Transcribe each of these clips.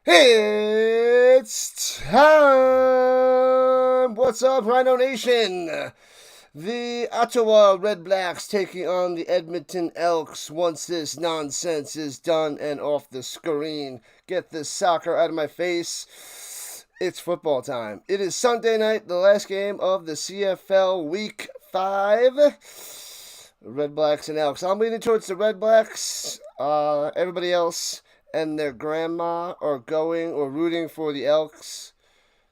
It's time! What's up, Rhino Nation? The Ottawa Redblacks taking on the Edmonton Elks once this nonsense is done and off the screen. Get this soccer out of my face. It's football time. It is Sunday night, the last game of the CFL Week 5. Redblacks and Elks. I'm leaning towards the Redblacks. Everybody else and their grandma are going or rooting for the Elks.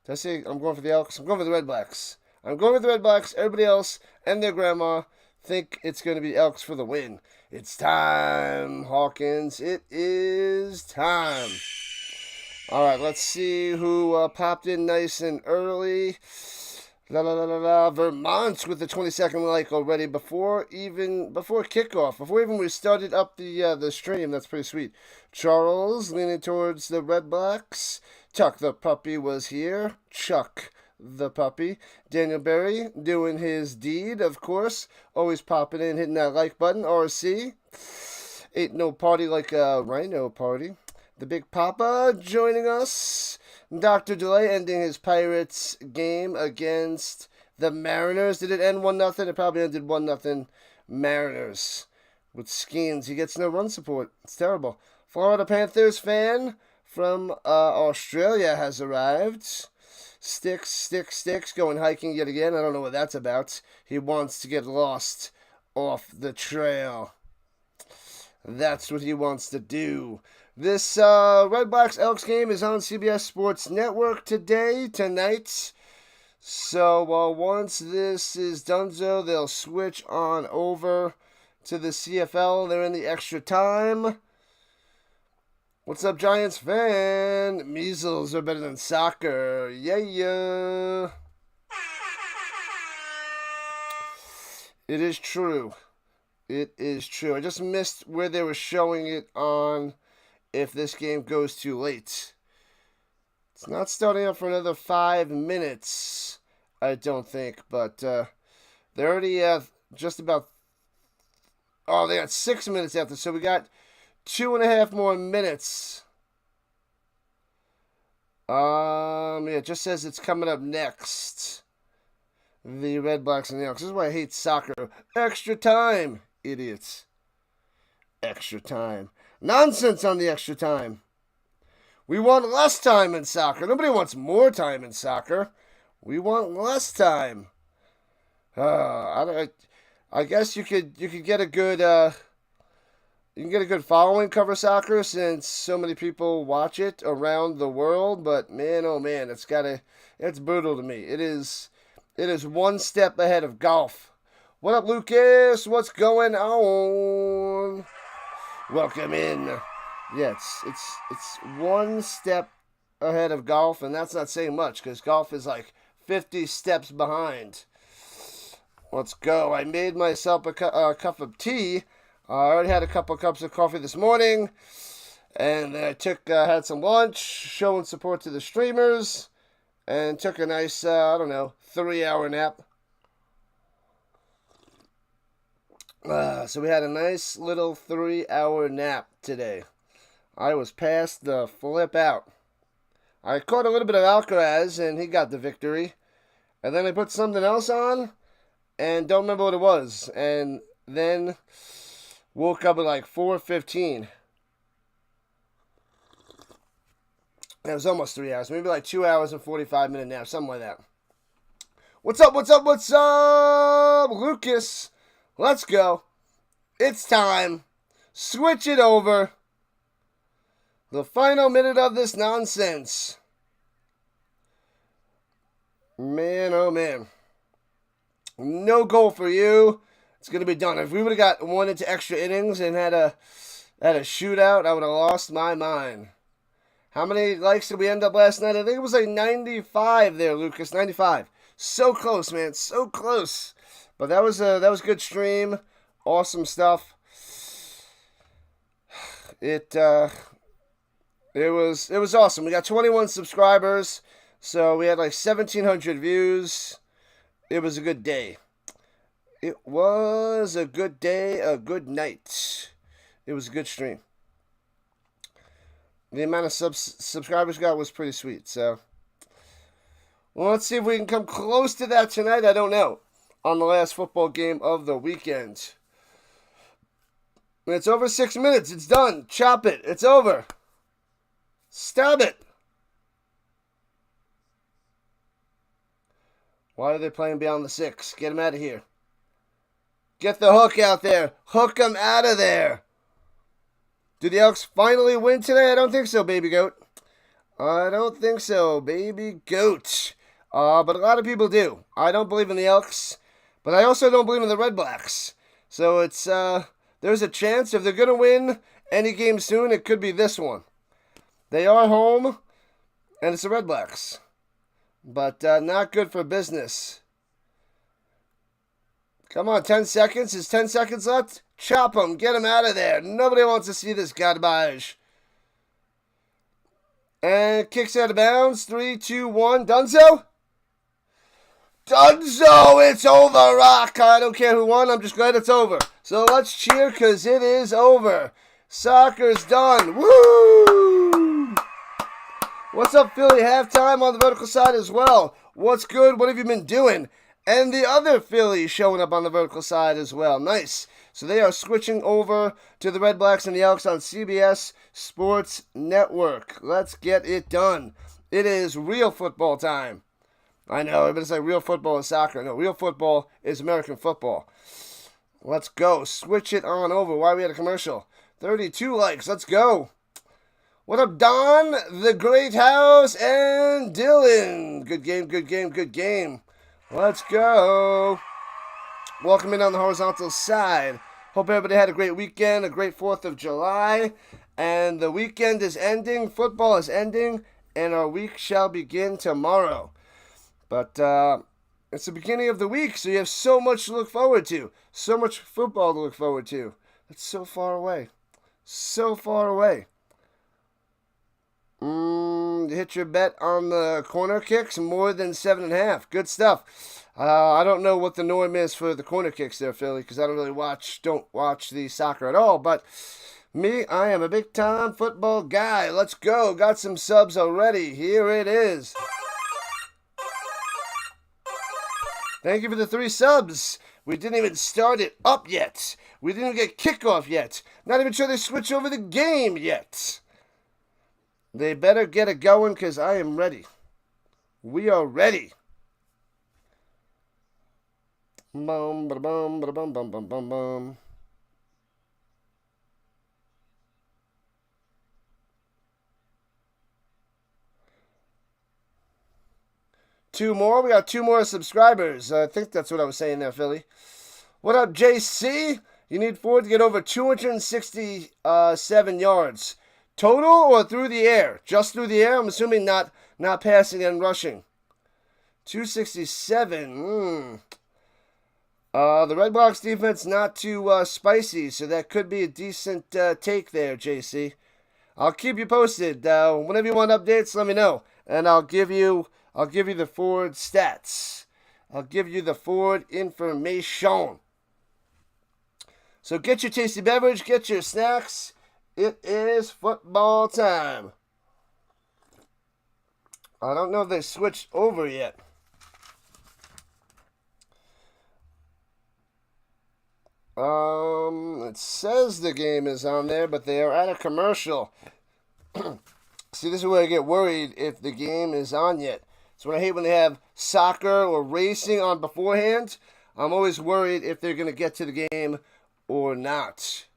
Did I say I'm going for the Elks? I'm going for the Redblacks. I'm going with the Redblacks. Everybody else and their grandma think it's going to be Elks for the win. It's time, Hawkins. It is time. All right, let's see who popped in nice and early. Vermont with the 22nd like already before kickoff, before even we started up the stream. That's pretty sweet. Charles leaning towards the Redblacks. Chuck the puppy was here. Chuck the puppy. Daniel Berry doing his deed, of course. Always popping in, hitting that like button. RC. Ain't no party like a Rhino party. The Big Papa joining us. Dr. Delay ending his Pirates game against the Mariners. Did it end 1-0? It probably ended 1-0 Mariners. With Skeens, he gets no run support. It's terrible. Florida Panthers fan from Australia has arrived. Sticks, going hiking yet again. I don't know what that's about. He wants to get lost off the trail. That's what he wants to do. This Redblacks Elks game is on CBS Sports Network tonight. So once this is donezo, they'll switch on over to the CFL. They're in the extra time. What's up, Giants fan? Measles are better than soccer. Yeah. It is true. I just missed where they were showing it on if this game goes too late. It's not starting up for another 5 minutes, I don't think. But they're already just about... Oh, they got 6 minutes after, so we got 2.5 more minutes. It just says it's coming up next. The Redblacks and the Elks. This is why I hate soccer. Extra time, idiots. Extra time. Nonsense on the extra time. We want less time in soccer. Nobody wants more time in soccer. We want less time. I guess you could get a good you can get a good following cover soccer since so many people watch it around the world. But man, oh man, it's brutal to me. It is one step ahead of golf. What up, Lucas? What's going on? Welcome in. Yeah, it's one step ahead of golf, and that's not saying much because golf is like 50 steps behind. Let's go. I made myself a cup of tea. I already had a couple of cups of coffee this morning, and then I had some lunch, showing support to the streamers, and took a nice 3-hour nap. So we had a nice little 3-hour nap today. I was past the flip out. I caught a little bit of Alcaraz, and he got the victory. And then I put something else on, and don't remember what it was. And then woke up at like 4:15. It was almost 3 hours. Maybe like 2 hours and 45-minute nap, something like that. What's up, Lucas? Let's go. It's time. Switch it over. The final minute of this nonsense. Man, oh man. No goal for you. It's going to be done. If we would have got one into extra innings and had a shootout, I would have lost my mind. How many likes did we end up last night? I think it was like 95 there, Lucas. 95. So close, man. So close. But that was a good stream. Awesome stuff. It was awesome. We got 21 subscribers, so we had like 1,700 views. It was a good day. It was a good day, a good night. It was a good stream. The amount of subscribers got was pretty sweet. So, well, let's see if we can come close to that tonight. I don't know. On the last football game of the weekend. It's over 6 minutes. It's done. Chop it. It's over. Stab it. Why are they playing beyond the 6? Get them out of here. Get the hook out there. Hook them out of there. Do the Elks finally win today? I don't think so, baby goat. I don't think so, baby goat. But a lot of people do. I don't believe in the Elks, but I also don't believe in the Redblacks. So it's there's a chance if they're going to win any game soon, it could be this one. They are home, and it's the Redblacks. But not good for business. Come on, 10 seconds. Is 10 seconds left? Chop them. Get them out of there. Nobody wants to see this garbage. And kicks out of bounds. 3, 2, 1. Dunzo? Dunzo! It's over, Rock. I don't care who won. I'm just glad it's over. So let's cheer because it is over. Soccer's done. Woo! What's up, Philly? Halftime on the vertical side as well. What's good? What have you been doing? And the other Philly showing up on the vertical side as well. Nice. So they are switching over to the Redblacks and the Elks on CBS Sports Network. Let's get it done. It is real football time. I know, everybody's like real football is soccer. No, real football is American football. Let's go. Switch it on over. Why are we at a commercial? 32 likes. Let's go. What up, Don, the Great House, and Dylan? Good game, good game, good game. Let's go. Welcome in on the horizontal side. Hope everybody had a great weekend, a great 4th of July. And the weekend is ending, football is ending, and our week shall begin tomorrow. But it's the beginning of the week, so you have so much to look forward to. So much football to look forward to. It's so far away. So far away. Hit your bet on the corner kicks, more than 7.5. Good stuff. I don't know what the norm is for the corner kicks there, Philly, because I don't watch the soccer at all. But me, I am a big-time football guy. Let's go. Got some subs already. Here it is. Thank you for the 3 subs. We didn't even start it up yet. We didn't even get kickoff yet. Not even sure they switch over the game yet. They better get it going because I am ready. We are ready. Bum, ba bum, ba bum, bum, bum, bum, bum. Two more. We got 2 more subscribers. I think that's what I was saying there, Philly. What up, JC? You need Ford to get over 267 yards. Total or through the air? Just through the air? I'm assuming not passing and rushing. 267. The Redblacks defense not too spicy, so that could be a decent take there, JC. I'll keep you posted. Whenever you want updates, let me know, and I'll give you the Ford stats. I'll give you the Ford information. So get your tasty beverage, get your snacks. It is football time. I don't know if they switched over yet. It says the game is on there, but they are at a commercial. See, this is where I get worried if the game is on yet. So I hate when they have soccer or racing on beforehand. I'm always worried if they're going to get to the game or not.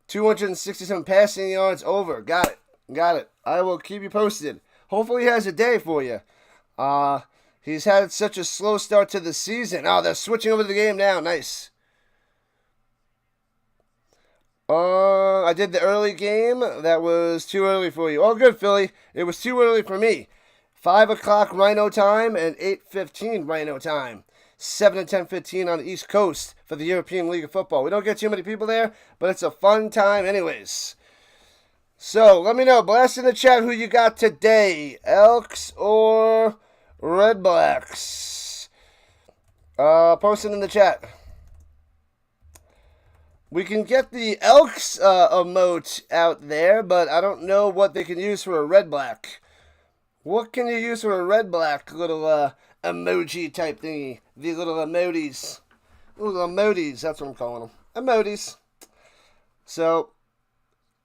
267 passing yards over. Got it. I will keep you posted. Hopefully he has a day for you. He's had such a slow start to the season. Oh, they're switching over to the game now. Nice. I did the early game. That was too early for you. Oh, good, Philly. It was too early for me. 5 o'clock Rhino time and 8:15 Rhino time. 7 and 10:15 on the East Coast for the European League of Football. We don't get too many people there, but it's a fun time anyways. So, let me know. Blast in the chat who you got today. Elks or Redblacks. Post it in the chat. We can get the Elks emote out there, but I don't know what they can use for a red-black. What can you use for a red-black little emoji type thingy? The little emoties. Little emoties, that's what I'm calling them. Emoties. So,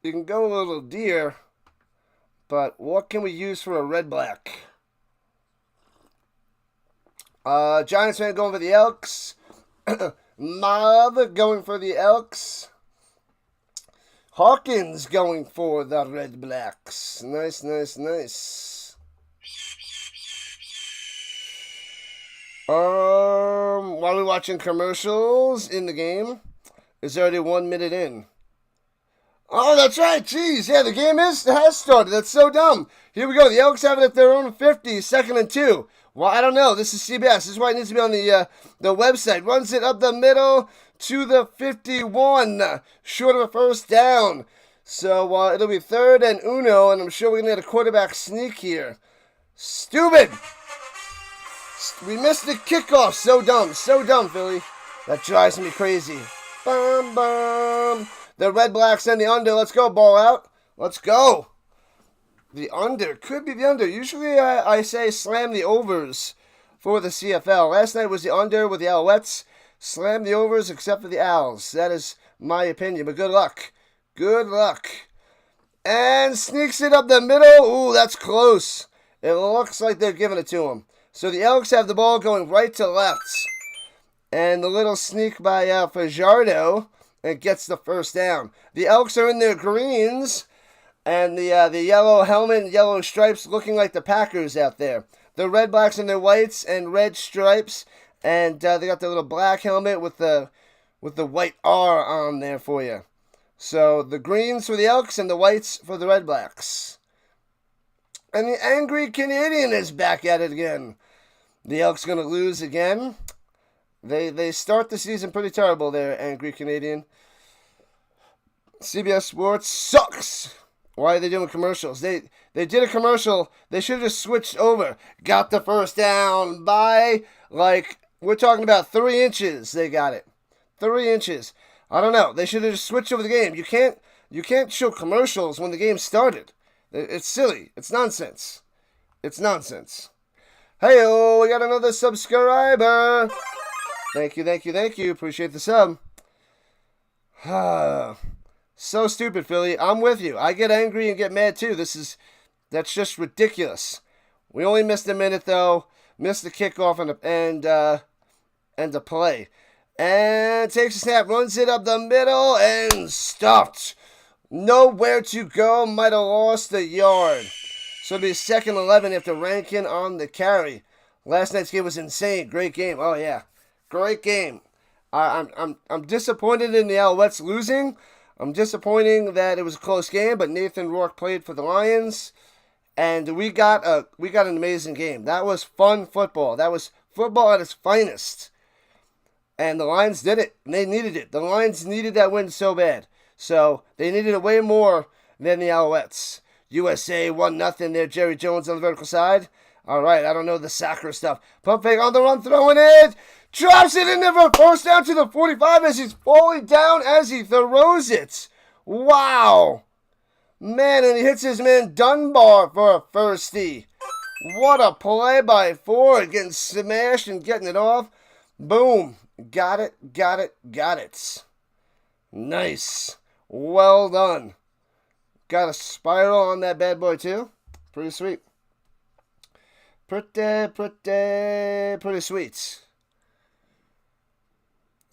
you can go a little deer, but what can we use for a red-black? Giants fan going for the Elks. Mob going for the Elks. Hawkins going for the Redblacks. Nice, nice, nice. While we're watching commercials in the game, it's already 1 minute in. Oh, that's right. Jeez, yeah, the game has started. That's so dumb. Here we go. The Elks have it at their own 50, 2nd and 2. Well, I don't know. This is CBS. This is why it needs to be on the website. Runs it up the middle to the 51. Short of a first down. So it'll be 3rd and uno, and I'm sure we're going to get a quarterback sneak here. Stupid. We missed the kickoff. So dumb, Philly. That drives me crazy. Bum, bum. The Redblacks and the under. Let's go, ball out. Let's go. The under. Could be the under. Usually I say slam the overs for the CFL. Last night was the under with the Alouettes. Slam the overs except for the Owls. That is my opinion. But good luck. Good luck. And sneaks it up the middle. Ooh, that's close. It looks like they're giving it to him. So the Elks have the ball going right to left. And the little sneak by Fajardo. And gets the first down. The Elks are in their greens. And the yellow helmet and yellow stripes looking like the Packers out there. The Redblacks in their whites and red stripes. And they got the little black helmet with the white R on there for you. So the greens for the Elks and the whites for the Redblacks. And the angry Canadian is back at it again. The Elks going to lose again. They start the season pretty terrible there, angry Canadian. CBS Sports sucks. Why are they doing commercials? They did a commercial. They should have just switched over. Got the first down by, like, we're talking about 3 inches. They got it. 3 inches. I don't know. They should have just switched over the game. You can't show commercials when the game started. It's silly. It's nonsense. It's nonsense. Hey-oh, we got another subscriber. Thank you. Appreciate the sub. So stupid, Philly. I'm with you. I get angry and get mad too. That's just ridiculous. We only missed a minute though. Missed the kickoff and the play. And takes a snap, runs it up the middle and stopped. Nowhere to go. Might have lost a yard. So it'll be 2nd and 11 after Rankin on the carry. Last night's game was insane. Great game. Oh yeah, great game. I'm disappointed in the Alouettes losing. I'm disappointed that it was a close game, but Nathan Rourke played for the Lions, and we got an amazing game. That was fun football. That was football at its finest. And the Lions did it. And they needed it. The Lions needed that win so bad. So they needed it way more than the Alouettes. USA 1-0 there. Jerry Jones on the vertical side. All right, I don't know the soccer stuff. Pump fake on the run, throwing it. Drops it in there for a first down to the 45 as he's falling down as he throws it. Wow. Man, and he hits his man Dunbar for a firstie. What a play by Ford. Getting smashed and getting it off. Boom. Got it. Nice. Well done. Got a spiral on that bad boy too. Pretty sweet. Pretty sweet.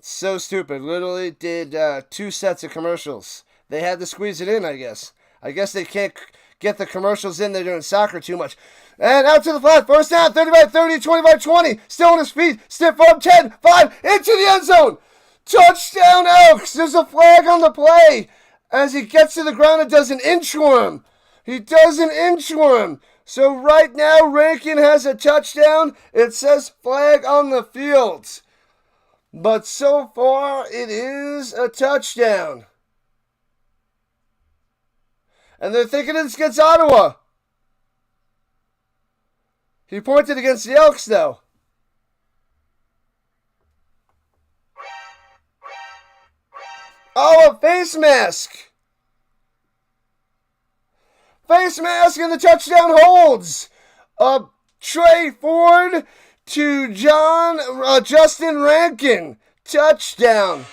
So stupid. Literally did 2 sets of commercials. They had to squeeze it in, I guess. I guess they can't get the commercials in. They're doing soccer too much. And out to the flat. First down. 35-30, 25-20. Still on his feet. Stiff arm. 10, 5. Into the end zone. Touchdown Elks. There's a flag on the play. As he gets to the ground, it does an inchworm. He does an inchworm. So right now, Rankin has a touchdown. It says flag on the field. But so far, it is a touchdown. And they're thinking it's against Ottawa. He pointed against the Elks, though. Oh, a face mask. Face mask and the touchdown holds. Trey Ford to Justin Rankin. Touchdown.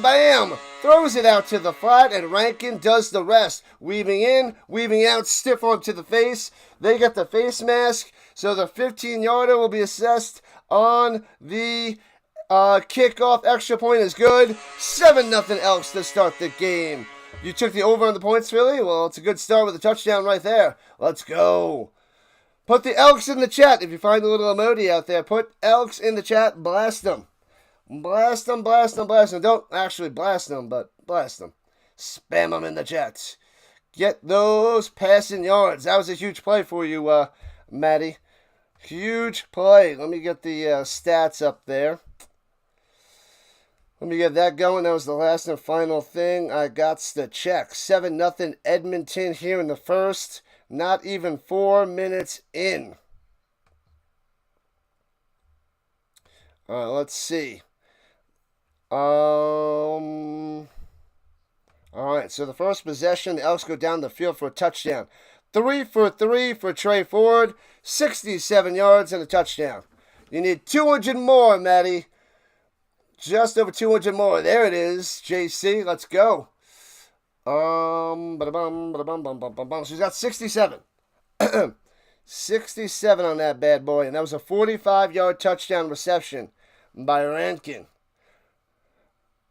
Bam! Throws it out to the flat, and Rankin does the rest. Weaving in, weaving out, stiff arm to the face. They get the face mask, so the 15-yarder will be assessed on the kickoff. Extra point is good. 7-0 Elks to start the game. You took the over on the points, Philly? Well, it's a good start with a touchdown right there. Let's go. Put the Elks in the chat. If you find a little emoji out there, put Elks in the chat. Blast them. Blast them, blast them, blast them. Don't actually blast them, but blast them. Spam them in the chat. Get those passing yards. That was a huge play for you, Maddie. Huge play. Let me get the stats up there. Let me get that going. That was the last and final thing I got to check. 7-0 Edmonton here in the first. Not even 4 minutes in. All right, let's see. All right, so the first possession, the Elks go down the field for a touchdown. 3 for 3 for Trey Ford, 67 yards and a touchdown. You need 200 more, Maddie. Just over 200 more. There it is, JC. Let's go. She's got 67. 67 on that bad boy, and that was a 45-yard touchdown reception by Rankin.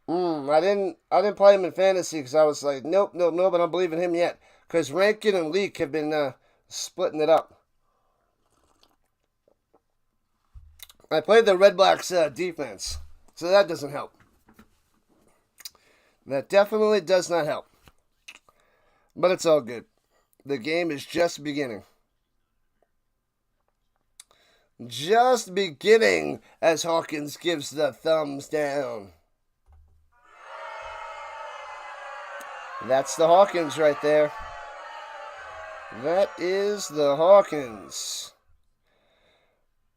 I didn't play him in fantasy because I was like, nope, I don't believe in him yet. Because Rankin and Leak have been splitting it up. I played the Redblacks defense, so that doesn't help. That definitely does not help. But it's all good. The game is just beginning. Just beginning as Hawkins gives the thumbs down. That's the Hawkins right there. That is the Hawkins.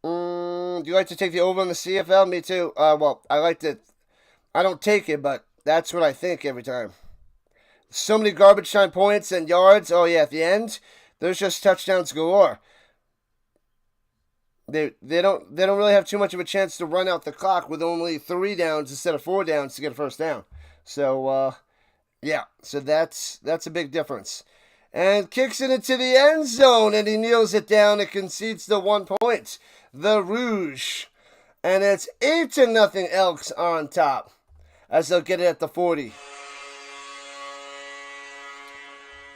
Do you like to take the over on the CFL? Me too. Well, I like to. I don't take it, but that's what I think every time. So many garbage time points and yards. Oh yeah, at the end, there's just touchdowns galore. They don't really have too much of a chance to run out the clock with only 3 downs instead of 4 downs to get a first down. So yeah, so that's a big difference. And kicks it into the end zone, and he kneels it down and concedes the 1 point. The Rouge. And it's 8-0 Elks on top as they'll get it at the 40.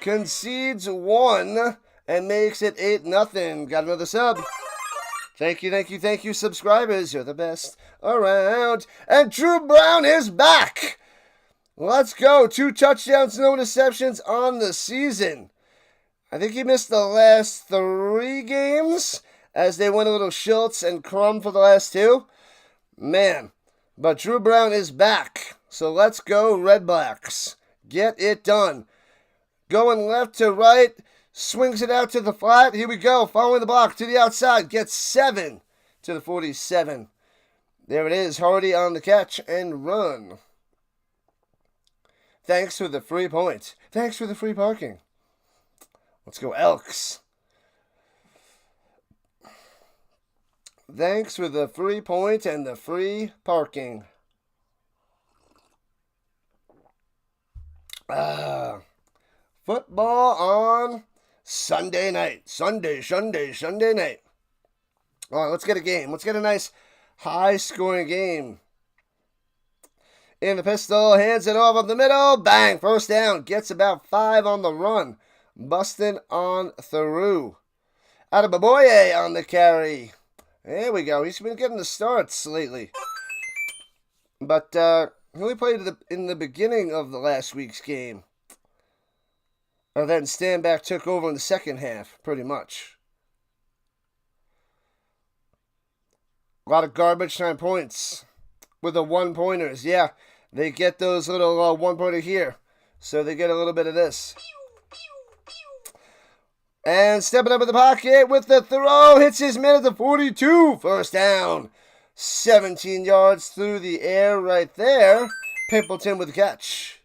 Concedes 1 and makes it 8-0. Got another sub. Thank you, subscribers. You're the best around. And Dru Brown is back. Let's go. 2 touchdowns, no interceptions on the season. I think he missed the last 3 games as they went a little Schultz and Crum for the last 2. Man, but Dru Brown is back. So let's go, Redblacks. Get it done. Going left to right. Swings it out to the flat. Here we go. Following the block to the outside. Gets 7 to the 47. There it is. Hardy on the catch and run. Thanks for the free point. Thanks for the free parking. Let's go, Elks. Thanks for the free point and the free parking. Football on Sunday night. Sunday night. All right, let's get a game. Let's get a nice high-scoring game. In the pistol, hands it off up the middle. Bang, first down. Gets about 5 on the run. Busting on through. Attaboye on the carry. There we go. He's been getting the starts lately. But he only played in the beginning of the last week's game. And then Standback took over in the second half, pretty much. A lot of garbage time points with the 1-pointers. Yeah, they get those little 1-pointer here. So they get a little bit of this. And stepping up in the pocket with the throw. Hits his man at the 42. First down. 17 yards through the air right there. Pimpleton with the catch.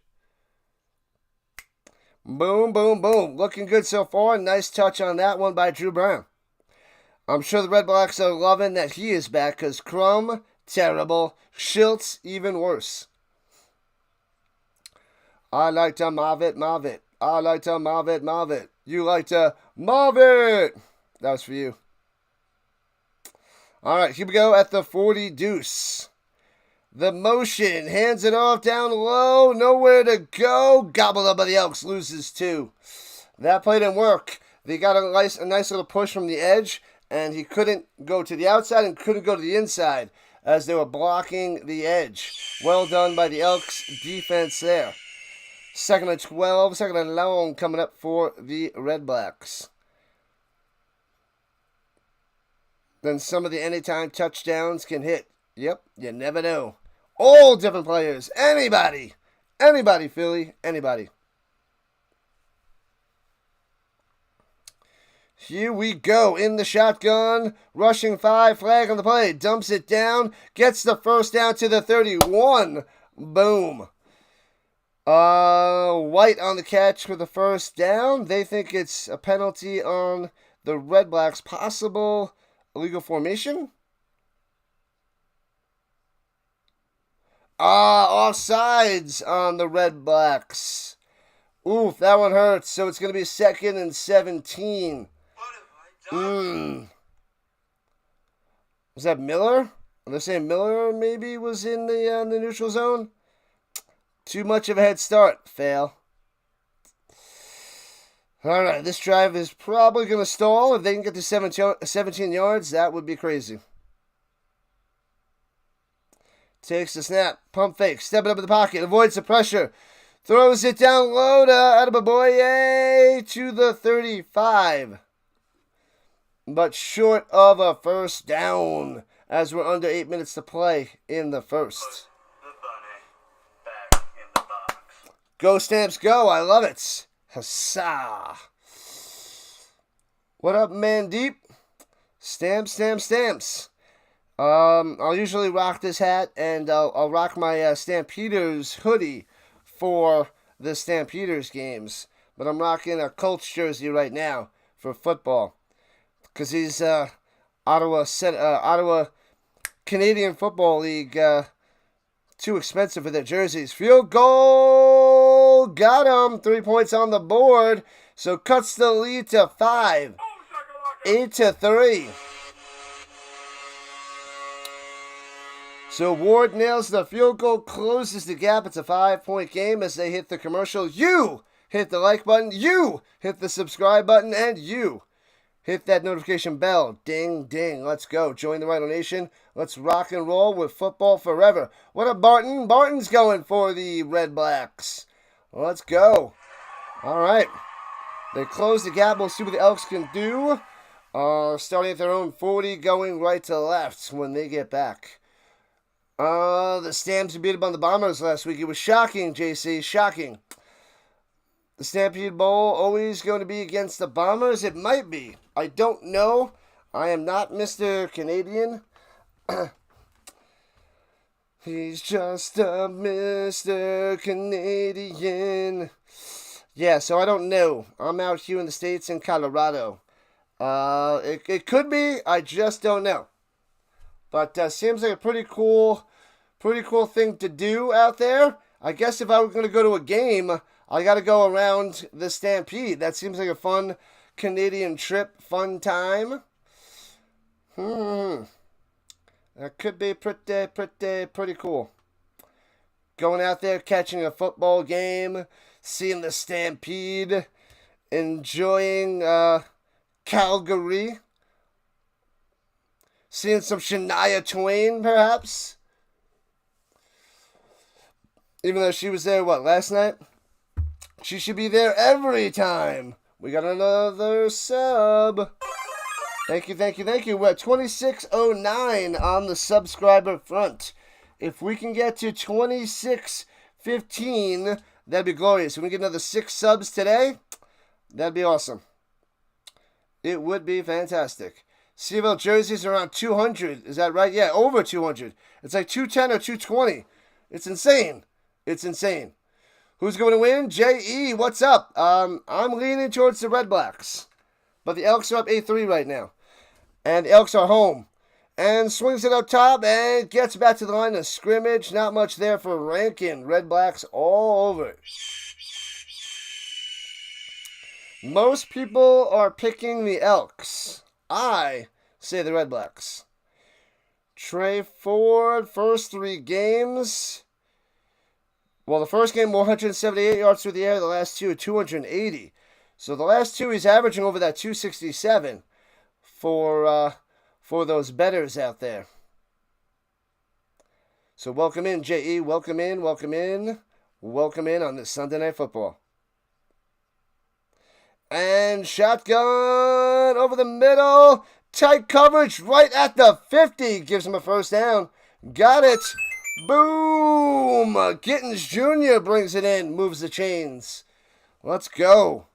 Boom, boom, boom. Looking good so far. Nice touch on that one by Dru Brown. I'm sure the Redblacks are loving that he is back because Crum, terrible. Schultz, even worse. I like to move it, move it. I like to move it, move it. You like to move it. That was for you. All right, here we go at the 40 deuce. The motion, hands it off down low, nowhere to go. Gobbled up by the Elks, loses 2. That play didn't work. They got a nice little push from the edge, and he couldn't go to the outside and couldn't go to the inside as they were blocking the edge. Well done by the Elks defense there. 2nd and 12, 2nd and long coming up for the Redblacks. Then some of the anytime touchdowns can hit. Yep, you never know. All different players. Anybody. Anybody, Philly. Anybody. Here we go. In the shotgun. Rushing 5. Flag on the play. Dumps it down. Gets the first down to the 31. Boom. White on the catch for the first down. They think it's a penalty on the Redblacks. Possible illegal formation. Offsides on the Redblacks. Oof, that one hurts. So it's going to be 2nd and 17. Was that Miller? Are they saying Miller maybe was in the neutral zone? Too much of a head start. Fail. All right, this drive is probably going to stall. If they can get to 17 yards, that would be crazy. Takes the snap. Pump fake. Stepping up in the pocket. Avoids the pressure. Throws it down low to Adebaboye to the 35. But short of a first down as we're under 8 minutes to play in the first. Go Stamps, go. I love it. Huzzah. What up, Mandeep? Stamps, stamps, stamps. I'll usually rock this hat, and I'll rock my Stampeders hoodie for the Stampeders games. But I'm rocking a Colts jersey right now for football. Because he's Ottawa Canadian Football League too expensive for their jerseys. Field goal! Got him! 3 points on the board. So cuts the lead to 5. 8-3. So Ward nails the field goal, closes the gap. It's a 5-point game as they hit the commercial. You hit the like button. You hit the subscribe button. And you hit that notification bell. Ding, ding. Let's go. Join the Rhino Nation. Let's rock and roll with football forever. What up, Barton? Barton's going for the Redblacks. Let's go. All right. They close the gap. We'll see what the Elks can do. Starting at their own 40, going right to left when they get back. The Stamps beat up on the Bombers last week. It was shocking, JC. Shocking. The Stampede Bowl always going to be against the Bombers? It might be. I don't know. I am not Mr. Canadian. He's just a Mr. Canadian. Yeah, so I don't know. I'm out here in the States in Colorado. It could be. I just don't know. But seems like a pretty cool thing to do out there. I guess if I were going to go to a game, I got to go around the Stampede. That seems like a fun Canadian trip, fun time. That could be pretty cool. Going out there, catching a football game, seeing the Stampede, enjoying Calgary, seeing some Shania Twain, perhaps. Even though she was there, last night? She should be there every time. We got another sub. Thank you. We're at 2609 on the subscriber front. If we can get to 2615, that'd be glorious. If we get another 6 subs today, that'd be awesome. It would be fantastic. CFL jerseys are around 200. Is that right? Yeah, over 200. It's like 210 or 220. It's insane. It's insane. Who's going to win? J.E., what's up? I'm leaning towards the Redblacks. But the Elks are up 8-3 right now. And the Elks are home. And swings it up top and gets back to the line of scrimmage. Not much there for Rankin. Redblacks all over. Most people are picking the Elks. I say the Redblacks. Trey Ford, first 3 games. Well, the first game, 178 yards through the air. The last 2, 280. So the last 2, he's averaging over that 267 for those bettors out there. So welcome in, J.E. Welcome in, welcome in. Welcome in on this Sunday Night Football. And shotgun over the middle. Tight coverage right at the 50. Gives him a first down. Got it. Boom. Gittins Jr. brings it in. Moves the chains. Let's go.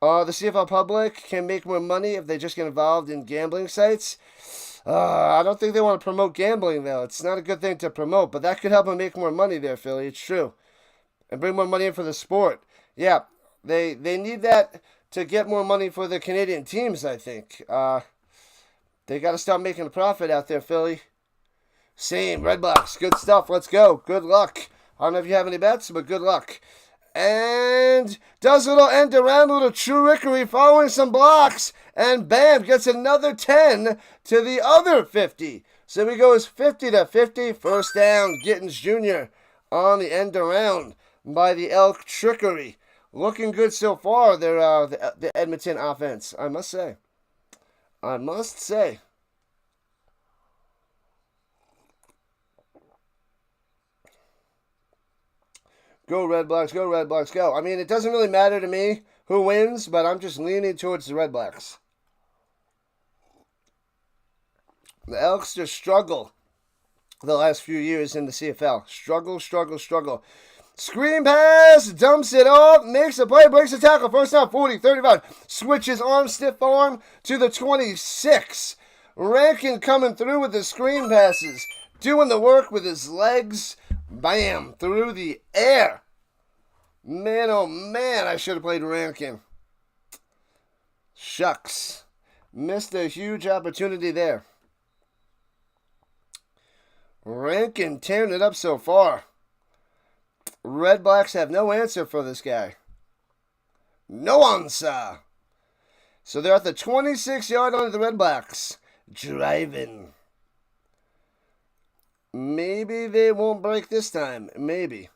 The CFL public can make more money if they just get involved in gambling sites. I don't think they want to promote gambling, though. It's not a good thing to promote, but that could help them make more money there, Philly. It's true. And bring more money in for the sport. Yeah. They need that to get more money for the Canadian teams, I think. They got to start making a profit out there, Philly. Same, Redblacks. Good stuff. Let's go. Good luck. I don't know if you have any bets, but good luck. And does a little end around, a little trickery, following some blocks. And bam, gets another 10 to the other 50. So he goes 50-50. First down, Gittins Jr. on the end around by the Elk trickery. Looking good so far, the Edmonton offense, I must say. I must say. Go Redblacks, go Redblacks, go. I mean, it doesn't really matter to me who wins, but I'm just leaning towards the Redblacks. The Elks just struggle the last few years in the CFL. Struggle. Screen pass, dumps it off, makes a play, breaks the tackle. First down, 40, 35. Switches arm, stiff arm to the 26. Rankin coming through with the screen passes. Doing the work with his legs. Bam, through the air. Man, oh man, I should have played Rankin. Shucks. Missed a huge opportunity there. Rankin tearing it up so far. Redblacks have no answer for this guy. No answer. So they're at the 26-yard line of the Redblacks. Driving. Maybe they won't break this time. Maybe.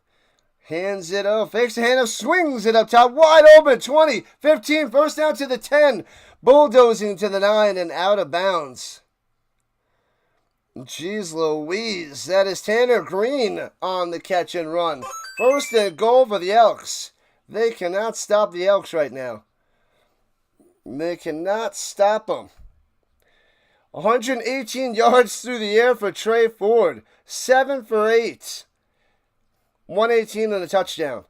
Hands it up. Fakes the handoff. Swings it up top. Wide open. 20, 15. First down to the 10. Bulldozing to the 9 and out of bounds. Jeez Louise. That is Tanner Green on the catch and run. First and goal for the Elks. They cannot stop the Elks right now. They cannot stop them. 118 yards through the air for Trey Ford. 7 for 8. 118 and a touchdown.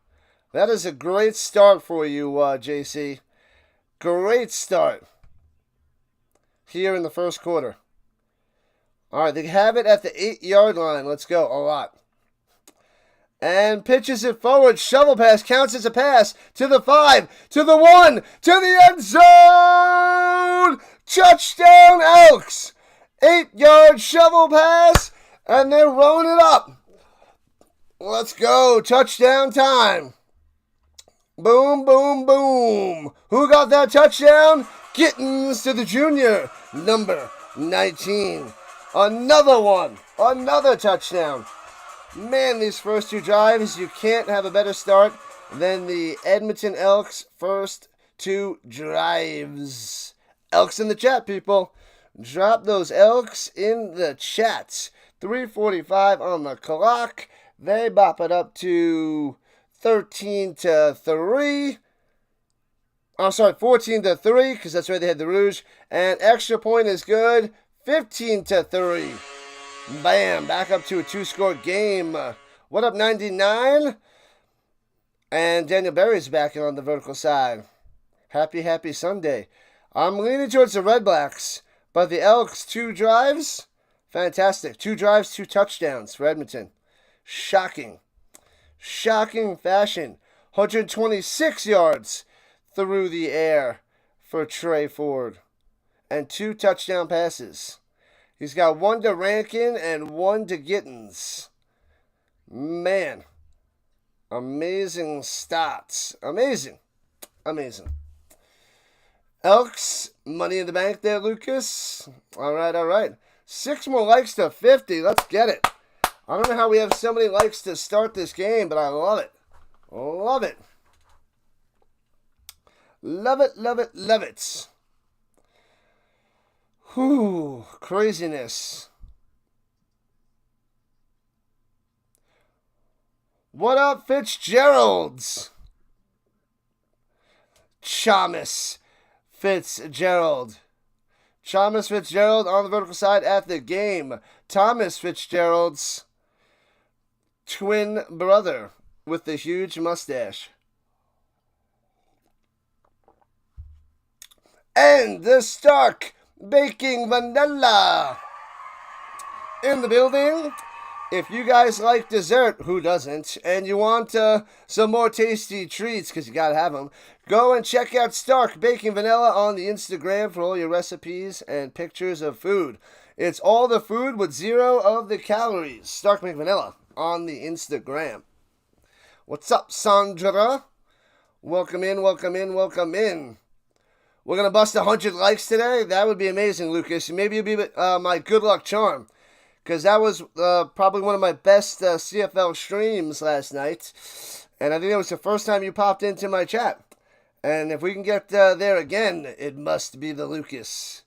That is a great start for you, JC. Great start here in the first quarter. All right, they have it at the 8-yard line. Let's go. A lot. And pitches it forward. Shovel pass counts as a pass to the 5, to the 1, to the end zone. Touchdown, Elks. 8-yard shovel pass, and they're rolling it up. Let's go. Touchdown time. Boom, boom, boom. Who got that touchdown? Gittins to the junior, number 19. Another one. Another touchdown. Man, these first 2 drives, you can't have a better start than the Edmonton Elks' first 2 drives. Elks in the chat, people. Drop those Elks in the chat. 3:45 on the clock. They bop it up to 13-3. I'm sorry, 14-3, because that's where they had the Rouge. And extra point is good. 15-3. Bam, back up to a 2-score game. What up, 99? And Daniel Berry's back on the vertical side. Happy Sunday. I'm leaning towards the Redblacks, But the Elks, 2 drives. Fantastic. 2 drives, 2 touchdowns for Edmonton. Shocking. Shocking fashion. 126 yards through the air for Trey Ford. And 2 touchdown passes. He's got 1 to Rankin and 1 to Gittins. Man. Amazing stats. Amazing. Amazing. Elks, money in the bank there, Lucas. All right. 6 more likes to 50. Let's get it. I don't know how we have so many likes to start this game, but I love it. Love it. Love it, love it, love it. Whew, craziness. What up, Fitzgeralds? Thomas Fitzgerald. Thomas Fitzgerald on the vertical side at the game. Thomas Fitzgerald's twin brother with the huge mustache. And the Stark Baking Vanilla in the building. If you guys like dessert, who doesn't, and you want some more tasty treats, because you got to have them, go and check out Stark Baking Vanilla on the Instagram for all your recipes and pictures of food. It's all the food with 0 of the calories. Stark Baking Vanilla on the Instagram. What's up, Sandra? Welcome in, welcome in, welcome in. We're going to bust 100 likes today. That would be amazing, Lucas. Maybe you'll be my good luck charm. Because that was probably one of my best CFL streams last night. And I think it was the first time you popped into my chat. And if we can get there again, it must be the Lucas.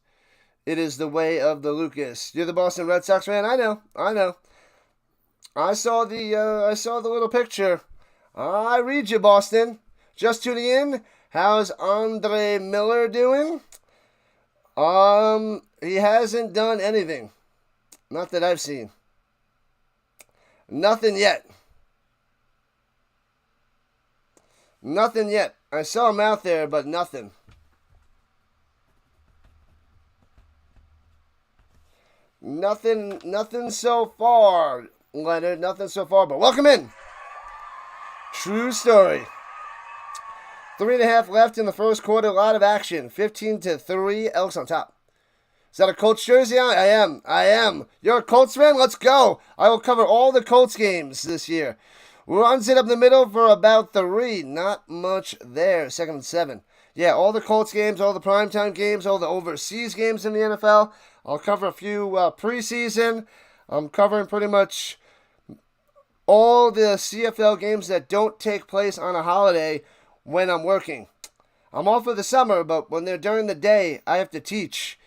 It is the way of the Lucas. You're the Boston Red Sox fan? I know. I saw the little picture. I read you, Boston. Just tuning in. How's Andre Miller doing? He hasn't done anything. Not that I've seen. Nothing yet. Nothing yet. I saw him out there, but nothing. Nothing so far, Leonard. Nothing so far, but welcome in. True story. 3.5 left in the first quarter. A lot of action. 15-3. Elks on top. Is that a Colts jersey on? I am. You're a Colts fan? Let's go. I will cover all the Colts games this year. Runs it up the middle for about 3. Not much there. 2nd and 7. Yeah, all the Colts games, all the primetime games, all the overseas games in the NFL. I'll cover a few preseason. I'm covering pretty much all the CFL games that don't take place on a holiday when I'm working. I'm off for the summer, but when they're during the day, I have to teach.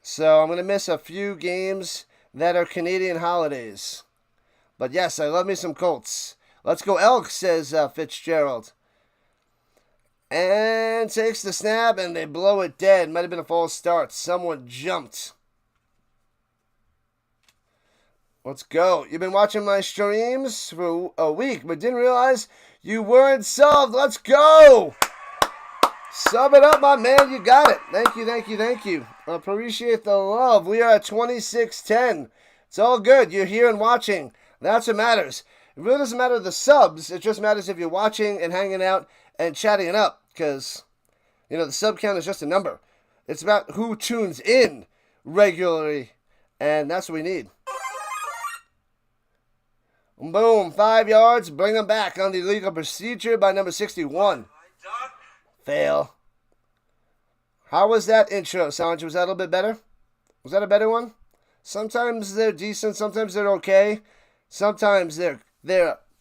So I'm going to miss a few games that are Canadian holidays. But yes, I love me some Colts. Let's go Elks, says Fitzgerald. And takes the snap, and they blow it dead. Might have been a false start. Someone jumped. Let's go. You've been watching my streams for a week, but didn't realize you weren't subbed. Let's go. Sub it up, my man. You got it. Thank you. I appreciate the love. We are at 2610. It's all good. You're here and watching. That's what matters. It really doesn't matter the subs. It just matters if you're watching and hanging out and chatting it up. Because, the sub count is just a number. It's about who tunes in regularly. And that's what we need. Boom. 5 yards. Bring them back on the illegal procedure by number 61. Fail. How was that intro, Sanj? Was that a little bit better? Was that a better one? Sometimes they're decent. Sometimes they're okay. Sometimes they're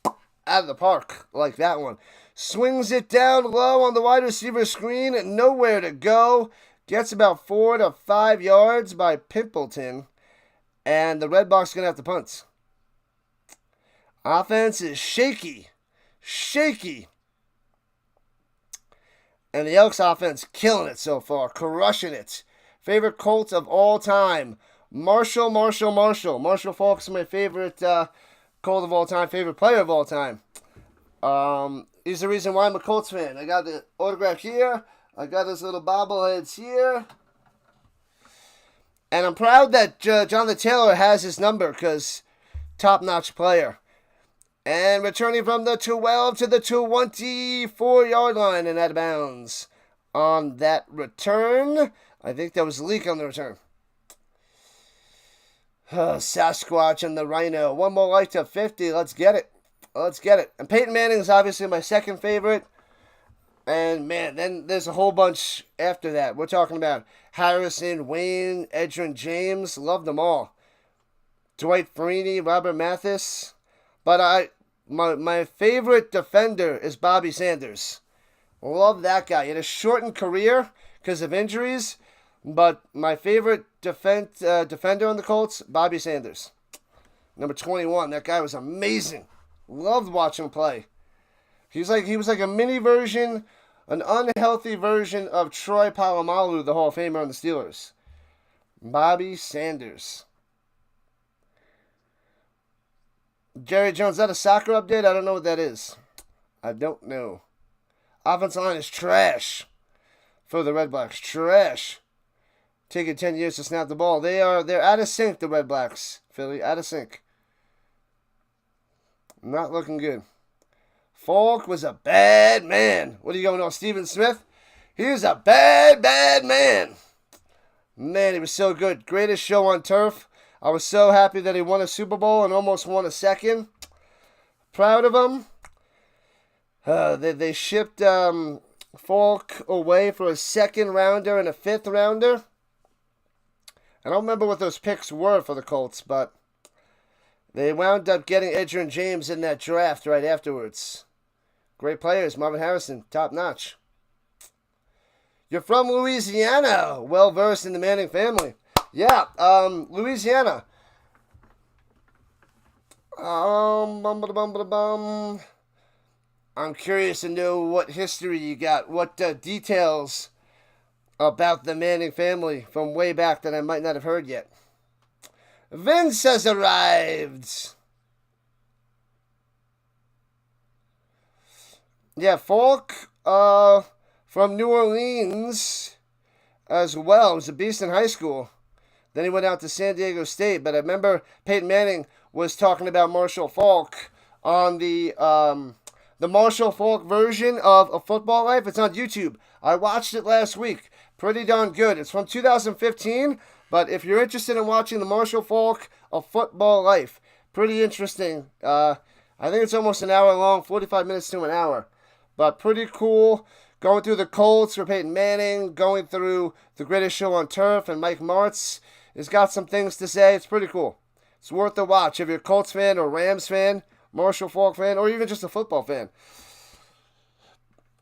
out of the park, like that one. Swings it down low on the wide receiver screen. Nowhere to go. Gets about 4 to 5 yards by Pimpleton. And the Redblacks going to have to punt. Offense is shaky. And the Elks offense killing it so far. Crushing it. Favorite Colt of all time. Marshall Faulk is my favorite Colt of all time. Favorite player of all time. He's the reason why I'm a Colts fan. I got the autograph here. I got his little bobbleheads here. And I'm proud that Jonathan Taylor has his number because top-notch player. And returning from the 12 to the 24-yard line and out of bounds. On that return, I think there was a leak on the return. Sasquatch and the Rhino. One more life to 50. Let's get it. Let's get it. And Peyton Manning is obviously my second favorite. And, man, then there's a whole bunch after that. We're talking about Harrison, Wayne, Edgerrin James. Love them all. Dwight Freeney, Robert Mathis. But my favorite defender is Bobby Sanders. Love that guy. He had a shortened career because of injuries. But my favorite defender on the Colts, Bobby Sanders. Number 21. That guy was amazing. Loved watching him play. He was like a mini version, an unhealthy version of Troy Polamalu, the Hall of Famer on the Steelers. Bobby Sanders. Jerry Jones, is that a soccer update? I don't know what that is. I don't know. Offensive line is trash for the Redblacks. Trash. Taking 10 years to snap the ball. They're out of sync, the Redblacks. Philly, out of sync. Not looking good. Falk was a bad man. What are you going on, Steven Smith? He was a bad man. Man, he was so good. Greatest show on turf. I was so happy that he won a Super Bowl and almost won a second. Proud of him. They shipped Falk away for a second rounder and a fifth rounder. I don't remember what those picks were for the Colts, but they wound up getting Edgerrin James in that draft right afterwards. Great players. Marvin Harrison, top notch. You're from Louisiana. Well-versed in the Manning family. Yeah, Louisiana. I'm curious to know what history you got. What details about the Manning family from way back that I might not have heard yet. Vince has arrived. Yeah, Falk from New Orleans as well. He was a beast in high school. Then he went out to San Diego State. But I remember Peyton Manning was talking about Marshall Falk on the Marshall Falk version of A Football Life. It's on YouTube. I watched it last week. Pretty darn good. It's from 2015, but if you're interested in watching the Marshall Falk A Football Life, pretty interesting. I think it's almost an hour long, 45 minutes to an hour, but pretty cool. Going through the Colts for Peyton Manning, going through the greatest show on turf, and Mike Martz has got some things to say. It's pretty cool. It's worth the watch if you're a Colts fan or Rams fan, Marshall Falk fan, or even just a football fan.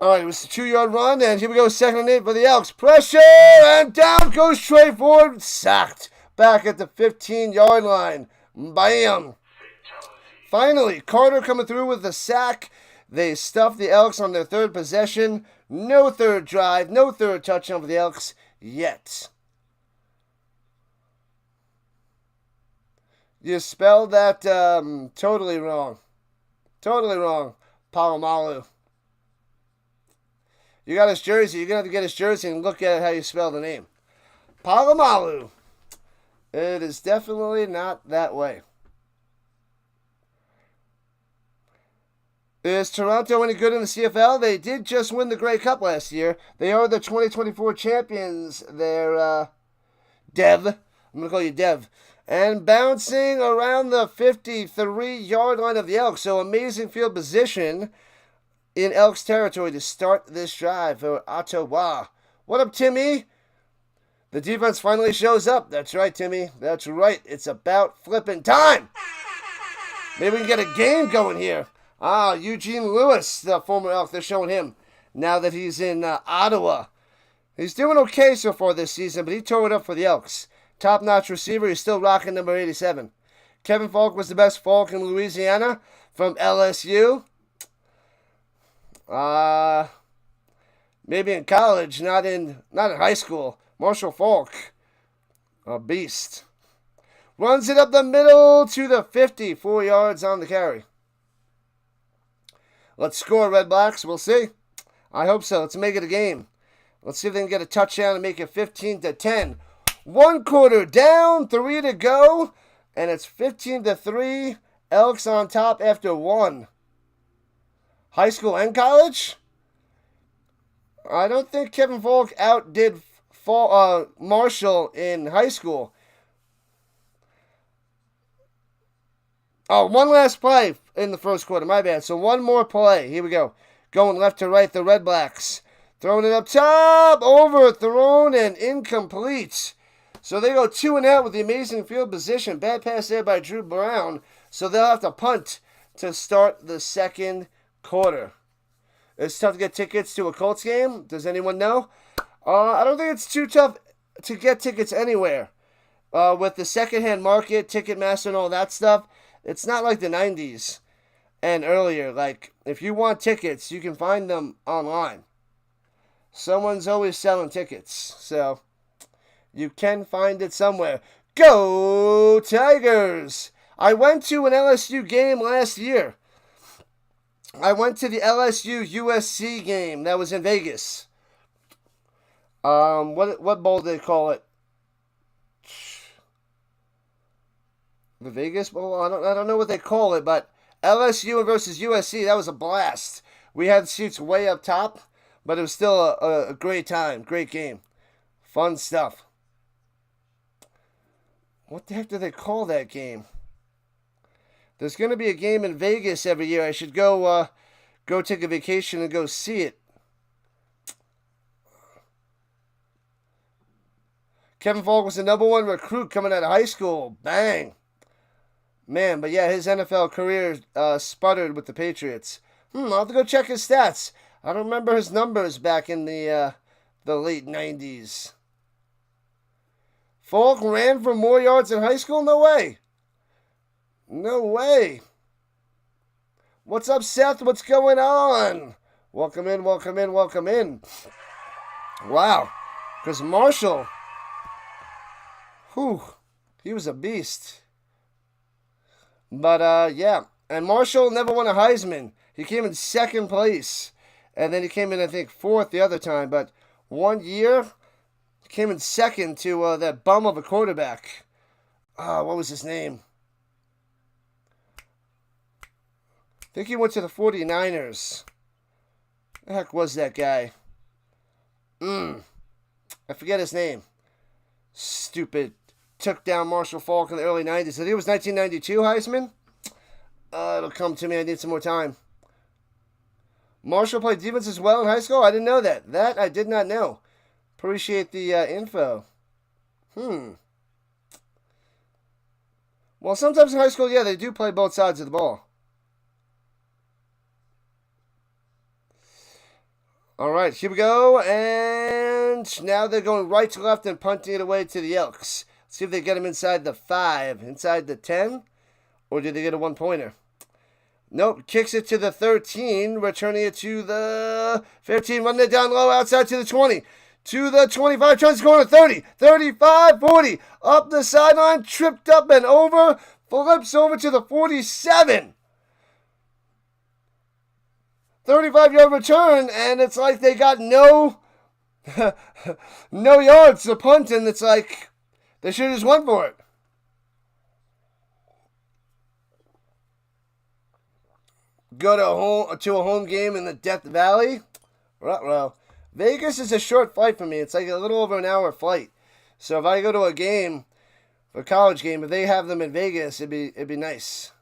All right, it was a 2-yard run, and here we go, 2nd and 8 for the Elks. Pressure, and down goes Trey Ford. Sacked back at the 15-yard line. Bam. Finally, Carter coming through with the sack. They stuffed the Elks on their third possession. No third drive, no third touchdown for the Elks yet. You spelled that totally wrong. Totally wrong, Polamalu. You got his jersey. You're going to have to get his jersey and look at how you spell the name. Polamalu. It is definitely not that way. Is Toronto any good in the CFL? They did just win the Grey Cup last year. They are the 2024 champions. They're Dev. I'm going to call you Dev. And bouncing around the 53-yard line of the Elks. So amazing field position in Elks territory to start this drive for Ottawa. What up, Timmy? The defense finally shows up. That's right, Timmy. That's right. It's about flipping time. Maybe we can get a game going here. Eugene Lewis, the former Elk. They're showing him now that he's in Ottawa. He's doing okay so far this season, but he tore it up for the Elks. Top-notch receiver. He's still rocking number 87. Kevin Falk was the best Falk in Louisiana from LSU. Maybe in college, not in high school. Marshall Falk, a beast. Runs it up the middle to the 50, 4 yards on the carry. Let's score, Redblacks. We'll see. I hope so. Let's make it a game. Let's see if they can get a touchdown and make it 15-10. 1 quarter down, 3 to go, and it's 15-3. Elks on top after 1. High school and college? I don't think Kevin Falk outdid Marshall in high school. Oh, one last play in the first quarter. My bad. So one more play. Here we go. Going left to right, the Redblacks. Throwing it up top. Overthrown and incomplete. So they go 2 and out with the amazing field position. Bad pass there by Dru Brown. So they'll have to punt to start the second quarter. It's tough to get tickets to a Colts game. Does anyone know? I don't think it's too tough to get tickets anywhere. With the secondhand market, Ticketmaster and all that stuff, it's not like the 90s and earlier. Like, if you want tickets, you can find them online. Someone's always selling tickets, so you can find it somewhere. Go Tigers! I went to an LSU game last year. I went to the LSU USC game that was in Vegas. What bowl did they call it? The Vegas Bowl? I don't know what they call it, but LSU versus USC, that was a blast. We had seats way up top, but it was still a great time, great game. Fun stuff. What the heck do they call that game? There's going to be a game in Vegas every year. I should go take a vacation and go see it. Kevin Falk was the #1 recruit coming out of high school. Bang. Man, but yeah, his NFL career sputtered with the Patriots. I'll have to go check his stats. I don't remember his numbers back in the late 90s. Falk ran for more yards in high school? No way. No way. What's up, Seth? What's going on? Welcome in, welcome in, welcome in. Wow. Because Marshall, he was a beast. But, yeah. And Marshall never won a Heisman. He came in second place. And then he came in, I think, fourth the other time. But one year, he came in second to that bum of a quarterback. What was his name? I think he went to the 49ers. The heck was that guy? I forget his name. Stupid. Took down Marshall Falk in the early 90s. I think it was 1992 Heisman. It'll come to me. I need some more time. Marshall played defense as well in high school? I didn't know that. That I did not know. Appreciate the info. Well, sometimes in high school, yeah, they do play both sides of the ball. All right, here we go. And now they're going right to left and punting it away to the Elks. Let's see if they get him inside the 5, inside the 10, or did they get a 1-pointer? Nope, kicks it to the 13, returning it to the 15, running it down low outside to the 20, to the 25, tries to go on to 30, 35, 40, up the sideline, tripped up and over, flips over to the 47. 35-yard return, and it's like they got no yards to punt, and it's like they should have just went for it. Go to a home game in the Death Valley? Ruh-roh. Vegas is a short flight for me. It's like a little over an hour flight. So if I go to a game, a college game, if they have them in Vegas, it'd be nice.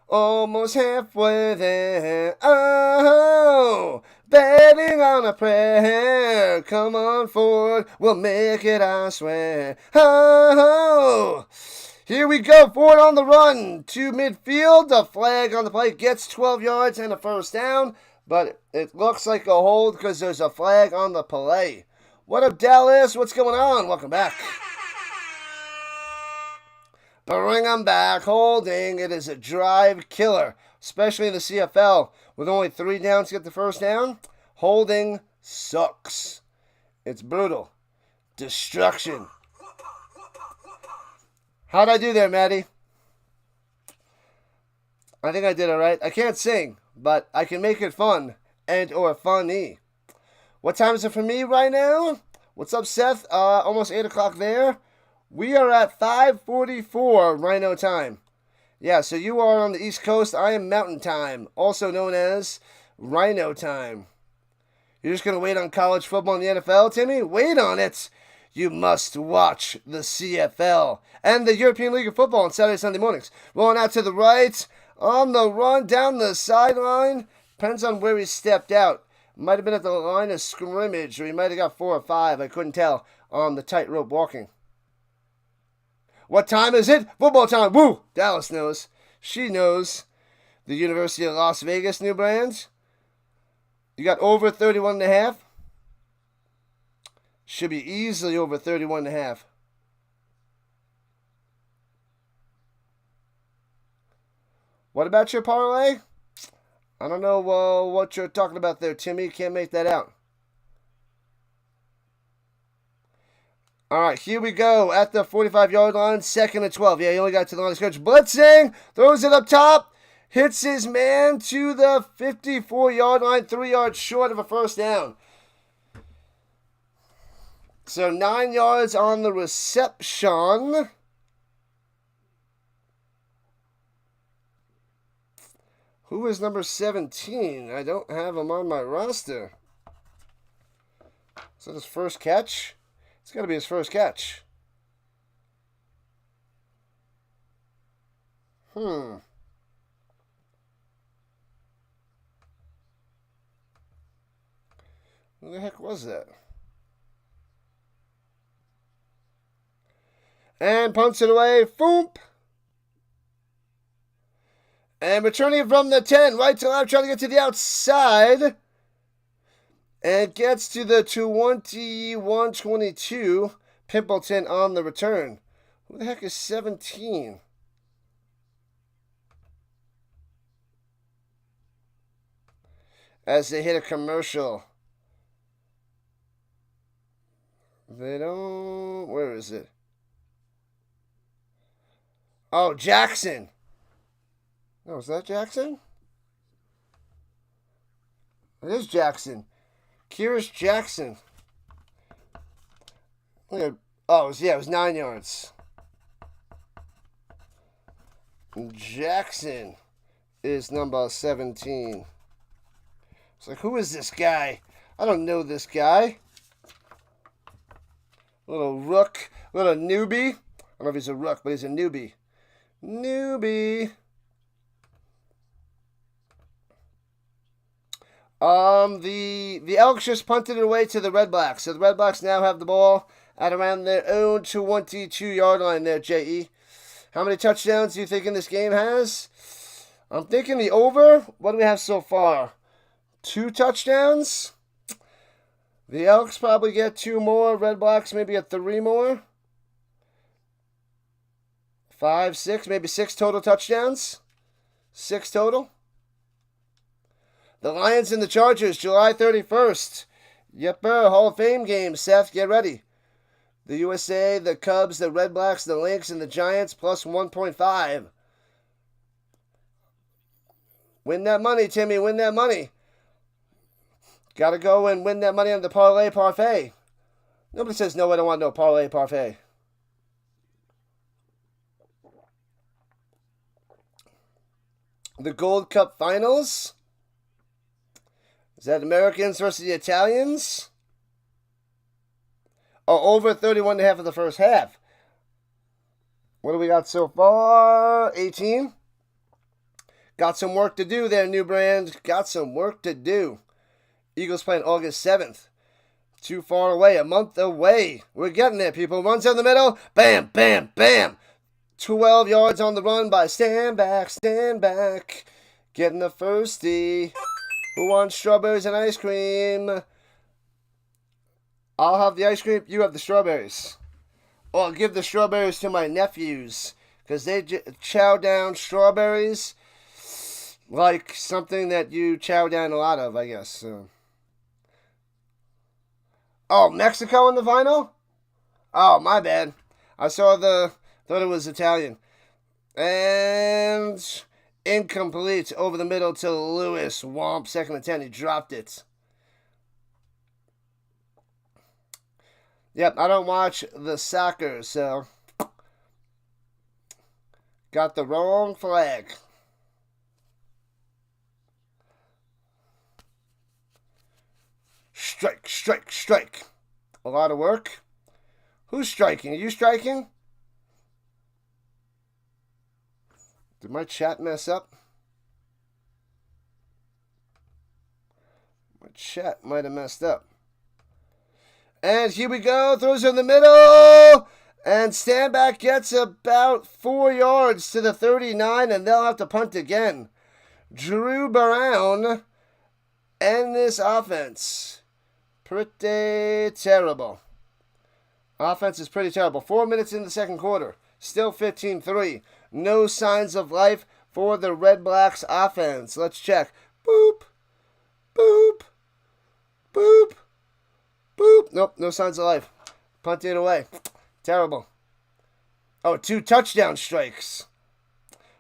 Almost halfway there. Oh, betting on a prayer. Come on forward, we'll make it, I swear. Oh, here we go. Forward on the run to midfield. The flag on the play gets 12 yards and a first down, but it looks like a hold because there's a flag on the play. What up, Dallas? What's going on? Welcome back. Bring them back, holding. It is a drive killer, especially in the CFL. With only 3 downs to get the first down, holding sucks. It's brutal. Destruction. How'd I do there, Maddie? I think I did all right. I can't sing, but I can make it fun and or funny. What time is it for me right now? What's up, Seth? Almost 8 o'clock there. We are at 5:44 Rhino time. Yeah, so you are on the East Coast. I am Mountain Time, also known as Rhino time. You're just going to wait on college football and the NFL, Timmy? Wait on it. You must watch the CFL and the European League of Football on Saturday, Sunday mornings. Rolling out to the right, on the run, down the sideline. Depends on where he stepped out. Might have been at the line of scrimmage, or he might have got 4 or 5. I couldn't tell on the tightrope walking. What time is it? Football time. Woo! Dallas knows. She knows. The University of Las Vegas, new brand. You got over 31.5. Should be easily over 31.5. What about your parlay? I don't know what you're talking about there, Timmy. Can't make that out. All right, here we go at the 45-yard line, 2nd and 12. Yeah, he only got to the line of scrimmage. Blitzing, throws it up top, hits his man to the 54-yard line, 3 yards short of a first down. So 9 yards on the reception. Who is number 17? I don't have him on my roster. Is that his first catch? It's got to be his first catch. Who the heck was that? And punts it away. Foomp. And returning it from the 10. Right to left. Trying to get to the outside. And gets to the 21-22. Pimpleton on the return. Who the heck is 17? As they hit a commercial. They don't... Where is it? Oh, Jackson. Oh, is that Jackson? It is Jackson. Kyrus Jackson. Oh, it was 9 yards. Jackson is number 17. It's like, who is this guy? I don't know this guy. Little rook, little newbie. I don't know if he's a rook, but he's a newbie. Newbie. The Elks just punted it away to the Redblacks. So the Redblacks now have the ball at around their own 22-yard line there, J.E. How many touchdowns do you think in this game has? I'm thinking the over. What do we have so far? 2 touchdowns? The Elks probably get 2 more. Redblacks maybe get 3 more. 5, 6, maybe 6 total touchdowns. 6 total. The Lions and the Chargers, July 31st. Yepper, Hall of Fame game. Seth, get ready. The USA, the Cubs, the Redblacks, the Lynx, and the Giants, plus 1.5. Win that money, Timmy. Win that money. Got to go and win that money on the parlay parfait. Nobody says, no, I don't want no parlay parfait. The Gold Cup Finals. Is that Americans versus the Italians? Oh, over 31.5 of the first half. What do we got so far? 18. Got some work to do there, new brand. Got some work to do. Eagles playing August 7th. Too far away, a month away. We're getting there, people. Runs in the middle. Bam, bam, bam. 12 yards on the run by stand back, stand back. Getting the firstie. Who wants strawberries and ice cream? I'll have the ice cream. You have the strawberries. Oh, I'll give the strawberries to my nephews. Because they chow down strawberries like something that you chow down a lot of, I guess. So. Oh, Mexico in the final? Oh, my bad. I thought it was Italian. And incomplete over the middle to Lewis. Womp, 2nd and 10. He dropped it. Yep, I don't watch the soccer, so got the wrong flag. Strike, strike, strike. A lot of work. Who's striking? Are you striking? Did my chat mess up? My chat might have messed up. And here we go. Throws in the middle. And Standback gets about 4 yards to the 39, and they'll have to punt again. Dru Brown and this offense. Pretty terrible. Offense is pretty terrible. 4 minutes in the second quarter. Still 15-3. No signs of life for the Redblacks offense. Let's check. Boop. Boop. Boop. Boop. Nope, no signs of life. Punt it away. Terrible. Oh, 2 touchdown strikes.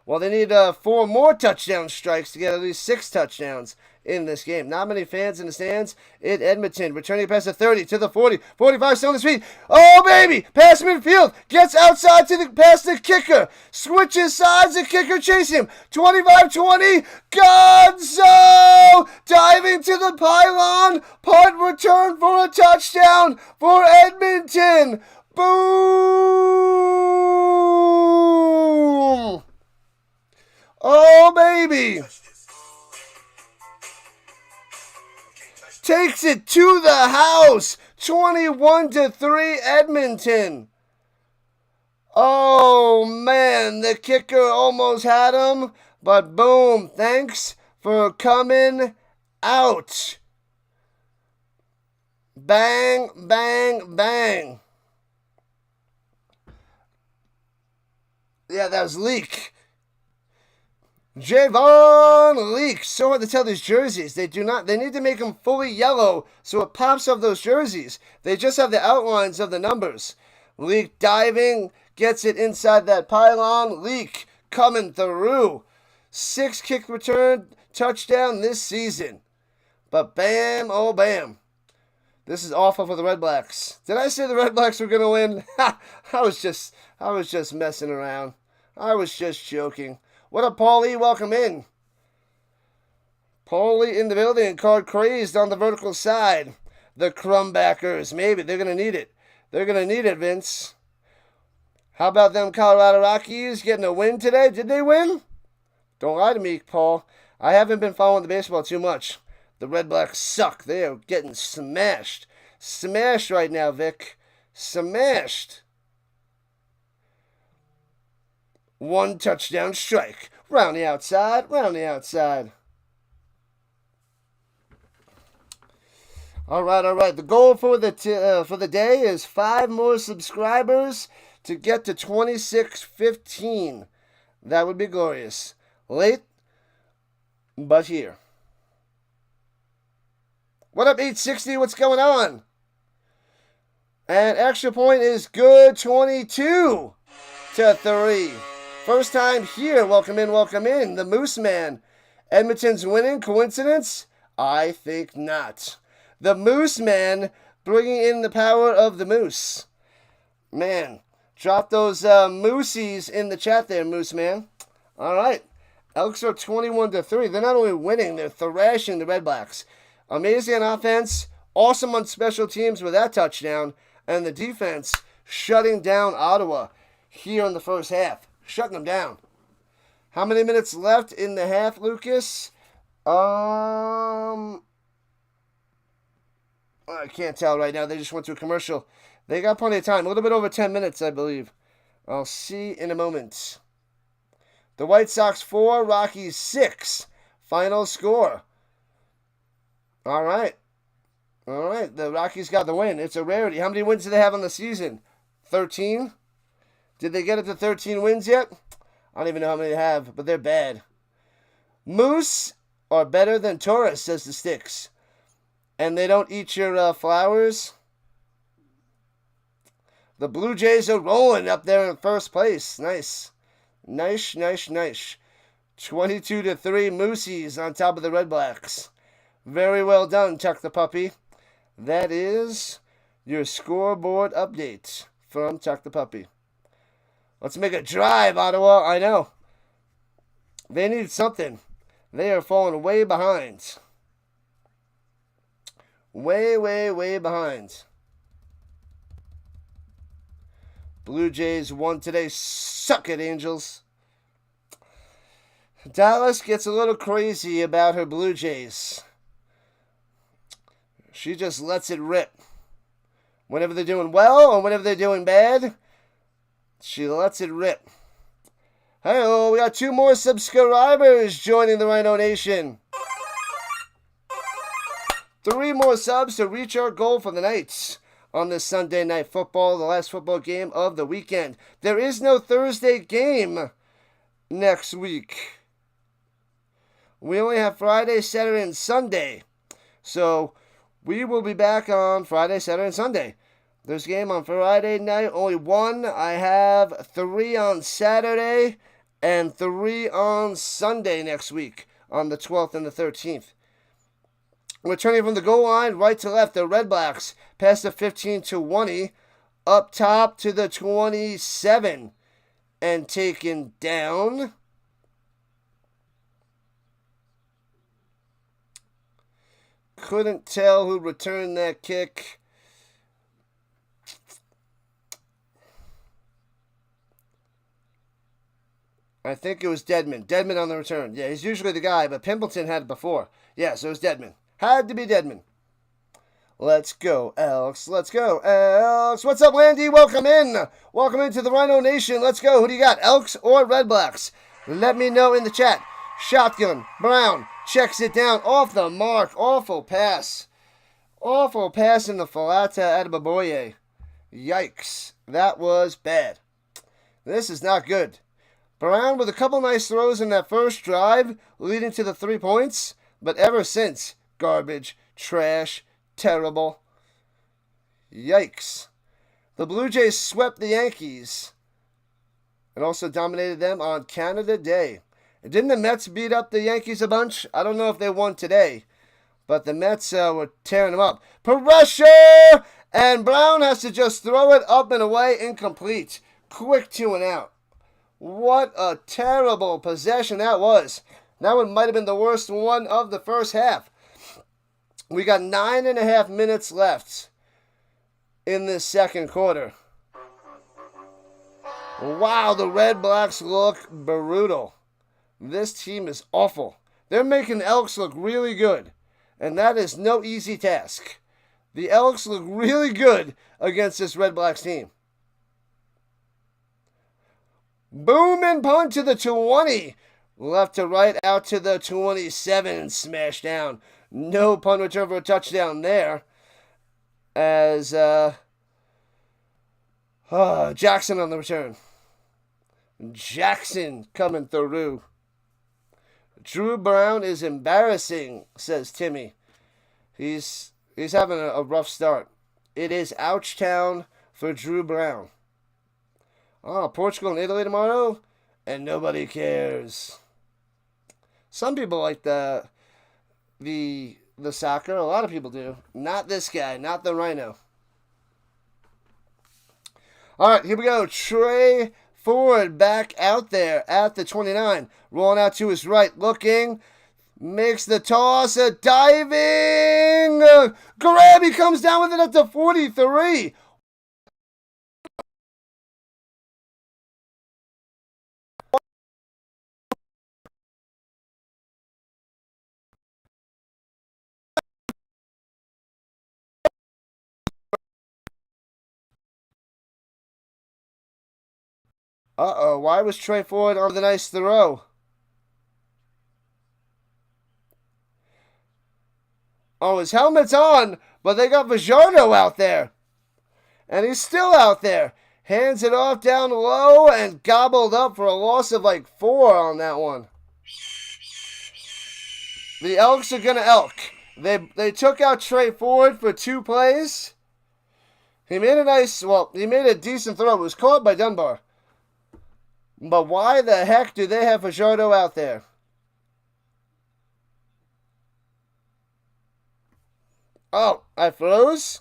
Well, they need 4 more touchdown strikes to get at least 6 touchdowns in this game. Not many fans in the stands in Edmonton. Returning past the 30 to the 40. 45 still on the speed. Oh, baby! Past midfield. Gets outside past the kicker. Switches sides. The kicker chasing him. 25-20. Gonzo! Diving to the pylon. Punt return for a touchdown for Edmonton. Boom! Oh, baby! Takes it to the house. 21-3 Edmonton. Oh, man. The kicker almost had him. But boom. Thanks for coming out. Bang, bang, bang. Yeah, that was Leak. Javon Leak. So hard to tell these jerseys. They need to make them fully yellow so it pops off those jerseys. They just have the outlines of the numbers. Leak diving. Gets it inside that pylon. Leak coming through. 6 kick return touchdown this season. But bam, oh bam. This is awful for the Redblacks. Did I say the Redblacks were going to win? I was just messing around. I was just joking. What up, Paulie? Welcome in. Paulie in the building. Card crazed on the vertical side. The Crumbackers. Maybe. They're going to need it. They're going to need it, Vince. How about them Colorado Rockies getting a win today? Did they win? Don't lie to me, Paul. I haven't been following the baseball too much. The Redblacks suck. They are getting smashed. Smashed right now, Vic. Smashed. 1 touchdown strike. Round the outside. Round the outside. All right. The goal for the day is 5 more subscribers to get to 2615. That would be glorious. Late, but here. What up, 860? What's going on? And extra point is good. 22-3. First time here. Welcome in. The Moose Man. Edmonton's winning. Coincidence? I think not. The Moose Man bringing in the power of the Moose. Man, drop those moosies in the chat there, Moose Man. All right. Elks are 21-3. They're not only winning, they're thrashing the Redblacks. Amazing on offense. Awesome on special teams with that touchdown. And the defense shutting down Ottawa here in the first half. Shutting them down. How many minutes left in the half, Lucas? I can't tell right now. They just went to a commercial. They got plenty of time. A little bit over 10 minutes, I believe. I'll see in a moment. The White Sox 4, Rockies 6. Final score. All right. The Rockies got the win. It's a rarity. How many wins do they have on the season? 13? Did they get up to 13 wins yet? I don't even know how many they have, but they're bad. Moose are better than Taurus, says the Sticks. And they don't eat your flowers. The Blue Jays are rolling up there in first place. Nice. 22-3 Moosies on top of the Redblacks. Very well done, Tuck the Puppy. That is your scoreboard update from Tuck the Puppy. Let's make a drive, Ottawa. I know. They need something. They are falling way behind. Way behind. Blue Jays won today. Suck it, Angels. Dallas gets a little crazy about her Blue Jays. She just lets it rip. Whenever they're doing well or whenever they're doing bad, she lets it rip. Hey, we got 2 more subscribers joining the Rhino Nation. 3 more subs to reach our goal for the Knights on this Sunday Night Football, the last football game of the weekend. There is no Thursday game next week. We only have Friday, Saturday, and Sunday. So we will be back on Friday, Saturday, and Sunday. There's a game on Friday night, only 1. I have 3 on Saturday and 3 on Sunday next week on the 12th and the 13th. Returning from the goal line, right to left, the Redblacks past the 15-20, up top to the 27, and taken down. Couldn't tell who returned that kick. I think it was Dedman. Dedman on the return. Yeah, he's usually the guy, but Pimpleton had it before. Yeah, so it was Dedman. Had to be Dedman. Let's go, Elks. Let's go, Elks. What's up, Landy? Welcome in. Welcome into the Rhino Nation. Let's go. Who do you got, Elks or Redblacks? Let me know in the chat. Shotgun. Brown checks it down. Off the mark. Awful pass. Awful pass in the Falata Adebaboye. Yikes. That was bad. This is not good. Brown with a couple nice throws in that first drive, leading to the 3 points. But ever since, garbage, trash, terrible. Yikes. The Blue Jays swept the Yankees and also dominated them on Canada Day. Didn't the Mets beat up the Yankees a bunch? I don't know if they won today, but the Mets were tearing them up. Pressure! And Brown has to just throw it up and away, incomplete. Quick 2 and out. What a terrible possession that was. That one might have been the worst one of the first half. We got 9.5 minutes left in this second quarter. Wow, the Redblacks look brutal. This team is awful. They're making the Elks look really good, and that is no easy task. The Elks look really good against this Redblacks team. Boom and punt to the 20. Left to right, out to the 27, smash down. No punt return for a touchdown there. As Jackson on the return. Jackson coming through. Dru Brown is embarrassing, says Timmy. He's having a rough start. It is ouch town for Dru Brown. Portugal and Italy tomorrow, and nobody cares. Some people like the soccer. A lot of people do. Not this guy. Not the Rhino. All right, here we go. Trey Ford back out there at the 29. Rolling out to his right. Looking. Makes the toss. A diving. Grab. He comes down with it at the 43. Why was Trey Ford on the nice throw? His helmet's on, but they got Vajardo out there. And he's still out there. Hands it off down low and gobbled up for a loss of like 4 on that one. The Elks are going to elk. They took out Trey Ford for 2 plays. He made a decent throw. It was caught by Dunbar. But why the heck do they have Fajardo out there? I froze?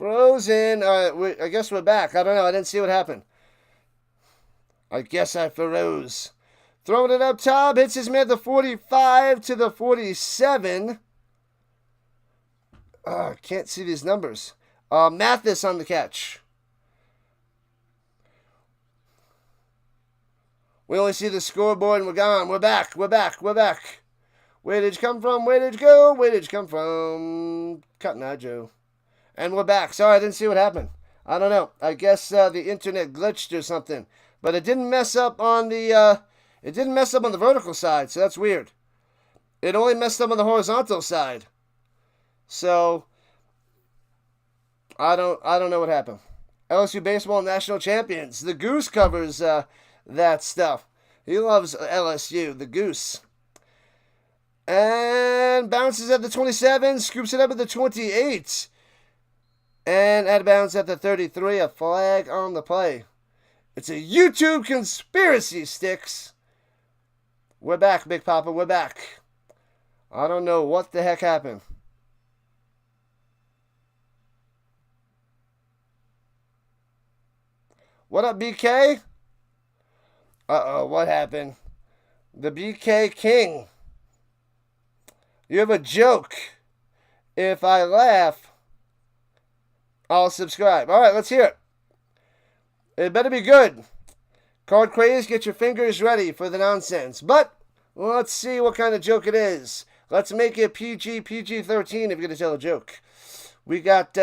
Frozen. All right, I guess we're back. I don't know. I didn't see what happened. I guess I froze. Throwing it up top. Hits his man at the 45 to the 47. Can't see these numbers. Mathis on the catch. We only see the scoreboard and we're gone. We're back. We're back. We're back. Where did you come from? Where did you go? Where did you come from? Cotton Eye Joe. And we're back. Sorry, I didn't see what happened. I don't know. I guess the internet glitched or something. But it didn't mess up on the vertical side, so that's weird. It only messed up on the horizontal side. So I don't know what happened. LSU baseball national champions. The Goose covers that stuff. He loves LSU, the Goose. And bounces at the 27, scoops it up at the 28. And out of bounds at the 33, a flag on the play. It's a YouTube conspiracy, Sticks. We're back, Big Papa, we're back. I don't know what the heck happened. What up, BK? Uh-oh, what happened? The BK King. You have a joke. If I laugh, I'll subscribe. All right, let's hear it. It better be good. Card craze, get your fingers ready for the nonsense. But let's see what kind of joke it is. Let's make it PG-13 if you're going to tell a joke. We got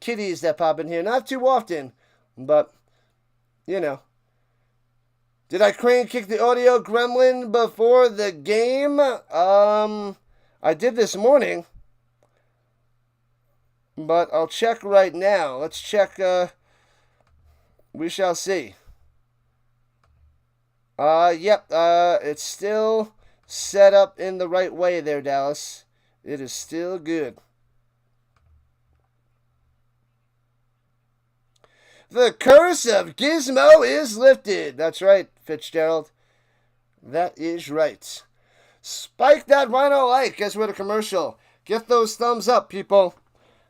kitties that pop in here. Not too often, but, you know. Did I crane kick the audio gremlin before the game? I did this morning. But I'll check right now. Let's check. We shall see. Yep. It's still set up in the right way there, Dallas. It is still good. The curse of Gizmo is lifted. That's right, Fitzgerald. That is right. Spike that Rhino like as we're the commercial. Get those thumbs up, people.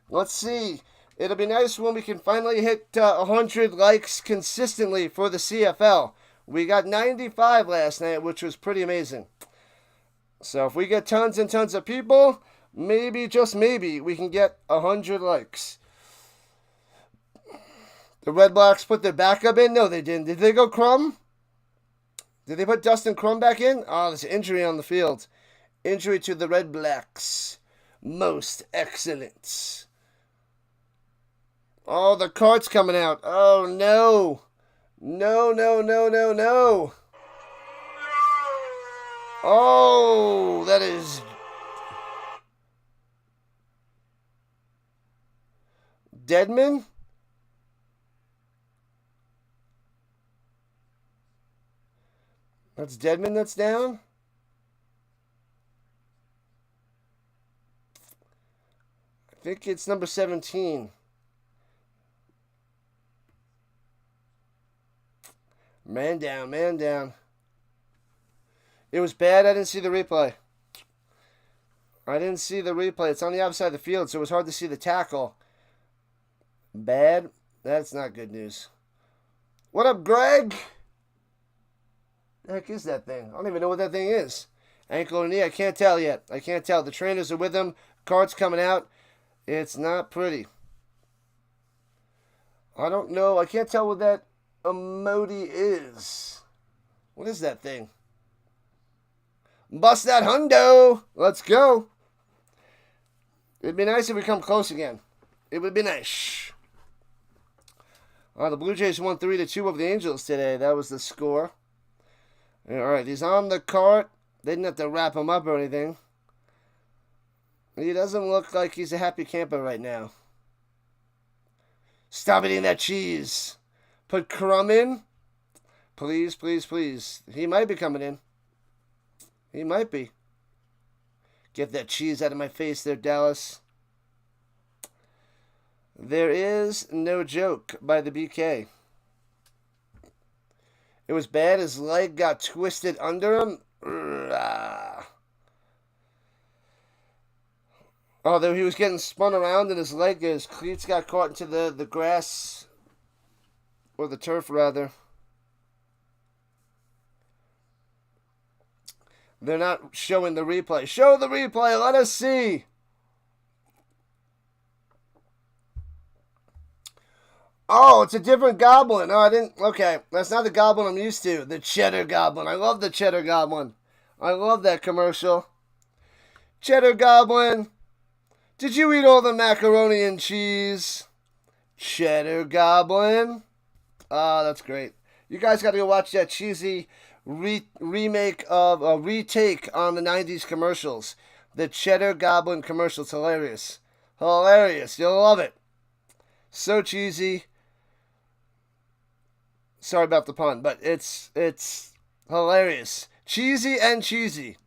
Let's see. It'll be nice when we can finally hit 100 likes consistently for the CFL. We got 95 last night, which was pretty amazing. So if we get tons and tons of people, maybe, just maybe, we can get 100 likes. The Redblacks put their backup in? No, they didn't. Did they go Crumb? Did they put Dustin Crumb back in? Oh, there's an injury on the field. Injury to the Redblacks. Most excellent. Oh, the cart's coming out. Oh, no. No, no, no, no, no. Oh, that is... Deadman? That's Deadman that's down? I think it's number 17. Man down, man down. It was bad. I didn't see the replay. It's on the outside of the field, so it was hard to see the tackle. Bad? That's not good news. What up, Greg? The heck is that thing? I don't even know what that thing is. Ankle or knee? I can't tell yet. I can't tell. The trainers are with him. Card's coming out. It's not pretty. I don't know. I can't tell what that emoji is. What is that thing? Bust that hundo. Let's go. It'd be nice if we come close again. It would be nice. The Blue Jays won 3-2 over the Angels today. That was the score. All right, he's on the cart. They didn't have to wrap him up or anything. He doesn't look like he's a happy camper right now. Stop eating that cheese. Put Crumb in. Please, please, please. He might be coming in. He might be. Get that cheese out of my face there, Dallas. There is no joke by the BK. It was bad. His leg got twisted under him. Oh, there he was getting spun around and his cleats got caught into the grass, or the turf rather. They're not showing the replay. Show the replay. Let us see. Oh, it's a different goblin. Oh, I didn't. Okay, that's not the goblin I'm used to. The cheddar goblin. I love the cheddar goblin. I love that commercial. Cheddar goblin. Did you eat all the macaroni and cheese? Cheddar goblin. Oh, that's great. You guys got to go watch that cheesy retake on the 90s commercials. The cheddar goblin commercial. It's hilarious. Hilarious. You'll love it. So cheesy. Sorry about the pun, but it's hilarious. Cheesy and cheesy.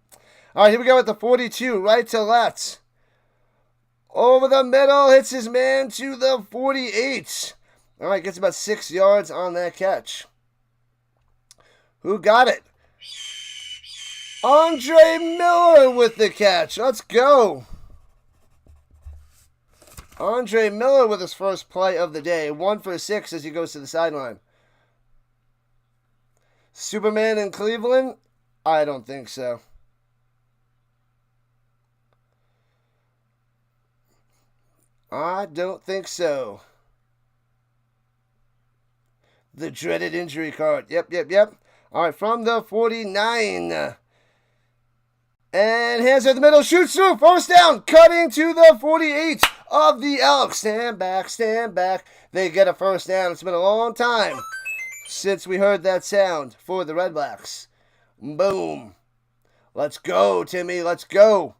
All right, here we go with the 42, right to left. Over the middle, hits his man to the 48. All right, gets about 6 yards on that catch. Who got it? Andre Miller with the catch. Let's go. Andre Miller with his first play of the day. 1 for 6 as he goes to the sideline. Superman in Cleveland? I don't think so. I don't think so. The dreaded injury card. Yep. All right, from the 49. And hands at the middle, shoots through, first down, cutting to the 48 of the Elks. Stand back. They get a first down. It's been a long time since we heard that sound for the Redblacks. Boom. Let's go, Timmy. Let's go.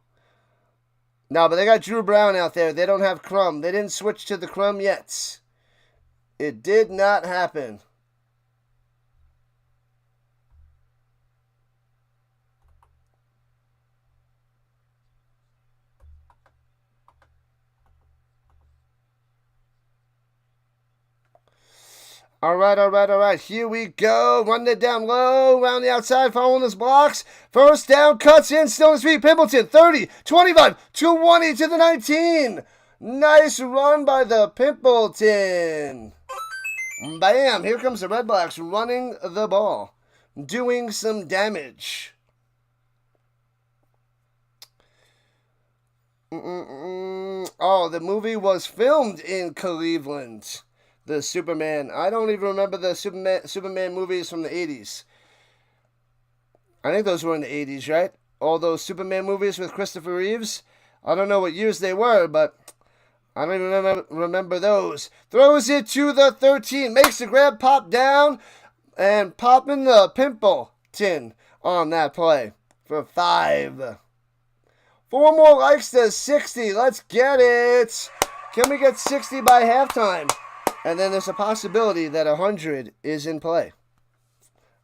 No, but they got Dru Brown out there. They don't have Crumb. They didn't switch to the Crumb yet. It did not happen. All right. Here we go. Running it down low, around the outside, following his blocks. First down, cuts in, still on his feet. Pimpleton, 30, 25, 20 to the 19. Nice run by the Pimpleton. Bam, here comes the Redblacks running the ball, doing some damage. Oh, the movie was filmed in Cleveland. The Superman. I don't even remember the Superman movies from the 80s. I think those were in the 80s, right? All those Superman movies with Christopher Reeves. I don't know what years they were, but I don't even remember those. Throws it to the 13. Makes the grab, pop down, and popping the Pimpleton on that play for 5. 4 more likes to 60. Let's get it. Can we get 60 by halftime? And then there's a possibility that 100 is in play.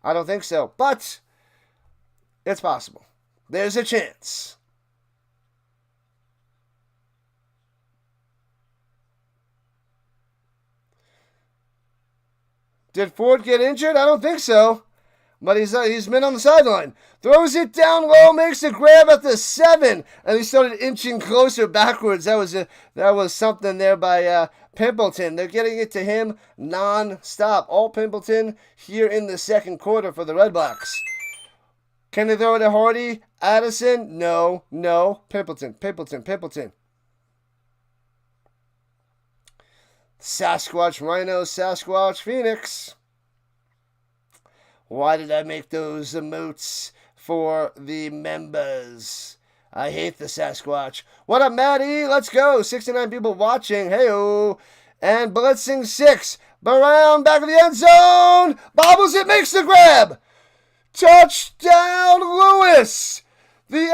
I don't think so, but it's possible. There's a chance. Did Ford get injured? I don't think so. But he's been on the sideline. Throws it down low, makes a grab at the 7, and he started inching closer backwards. That was something there by Pimpleton. They're getting it to him non-stop. All Pimpleton here in the second quarter for the Redblacks. Can they throw it to Hardy? Addison? No. Pimpleton. Sasquatch, Rhino, Sasquatch, Phoenix. Why did I make those emotes for the members? I hate the Sasquatch. What up, Maddie? Let's go. 69 people watching. Hey-oh. And blitzing 6. Brown back of the end zone. Bobbles it, makes the grab. Touchdown, Lewis. The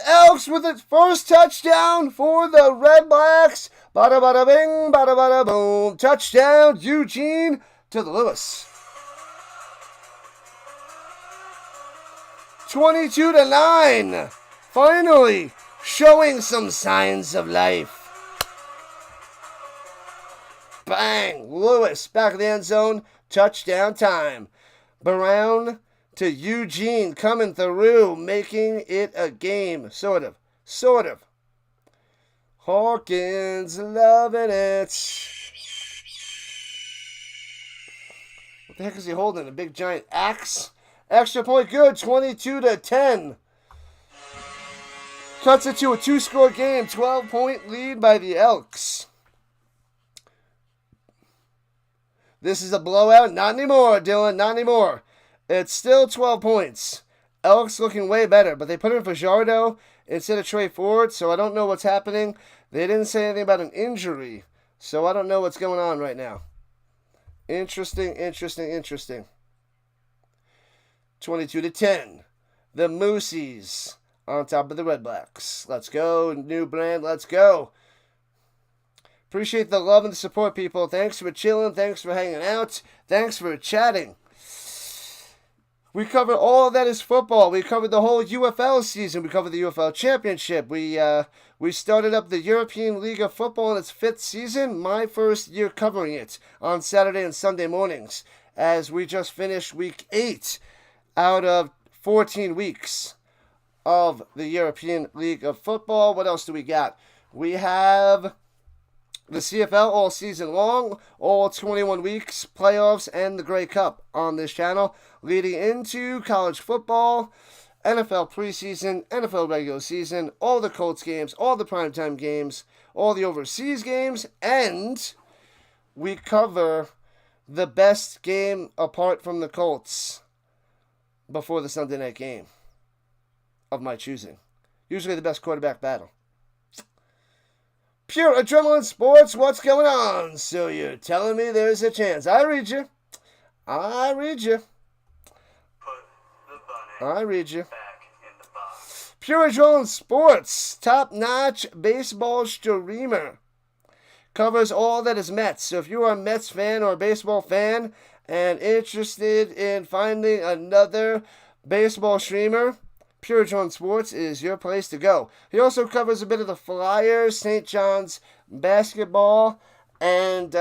Elks with its first touchdown for the Redblacks. Bada bada bing, bada bada boom. Touchdown, Eugene to the Lewis. 22-9. Finally showing some signs of life. Bang! Lewis back of the end zone. Touchdown time. Brown to Eugene coming through, making it a game. Sort of. Hawkins loving it. What the heck is he holding? A big giant axe? Extra point good, 22-10. Cuts it to a 2-score game, 12-point lead by the Elks. This is a blowout. Not anymore, Dylan. Not anymore. It's still 12 points. Elks looking way better, but they put in Fajardo instead of Trey Ford, so I don't know what's happening. They didn't say anything about an injury, so I don't know what's going on right now. Interesting. 22-10. The Moosies on top of the Redblacks. Let's go. New brand. Let's go. Appreciate the love and the support, people. Thanks for chilling. Thanks for hanging out. Thanks for chatting. We covered all that is football. We covered the whole UFL season. We covered the UFL championship. We started up the European League of Football in its 5th season. My first year covering it on Saturday and Sunday mornings, as we just finished week 8 out of 14 weeks of the European League of Football. What else do we got? We have the CFL all season long, all 21 weeks, playoffs, and the Grey Cup on this channel, leading into college football, NFL preseason, NFL regular season, all the Colts games, all the primetime games, all the overseas games, and we cover the best game apart from the Colts before the Sunday night game of my choosing. Usually the best quarterback battle. Pure Adrenaline Sports, what's going on? So you're telling me there's a chance. I read you. Put the bunny back in the box. Pure Adrenaline Sports, top-notch baseball streamer. Covers all that is Mets. So if you are a Mets fan or a baseball fan and interested in finding another baseball streamer, Pure Adrenaline Sports is your place to go. He also covers a bit of the Flyers, St. John's basketball, and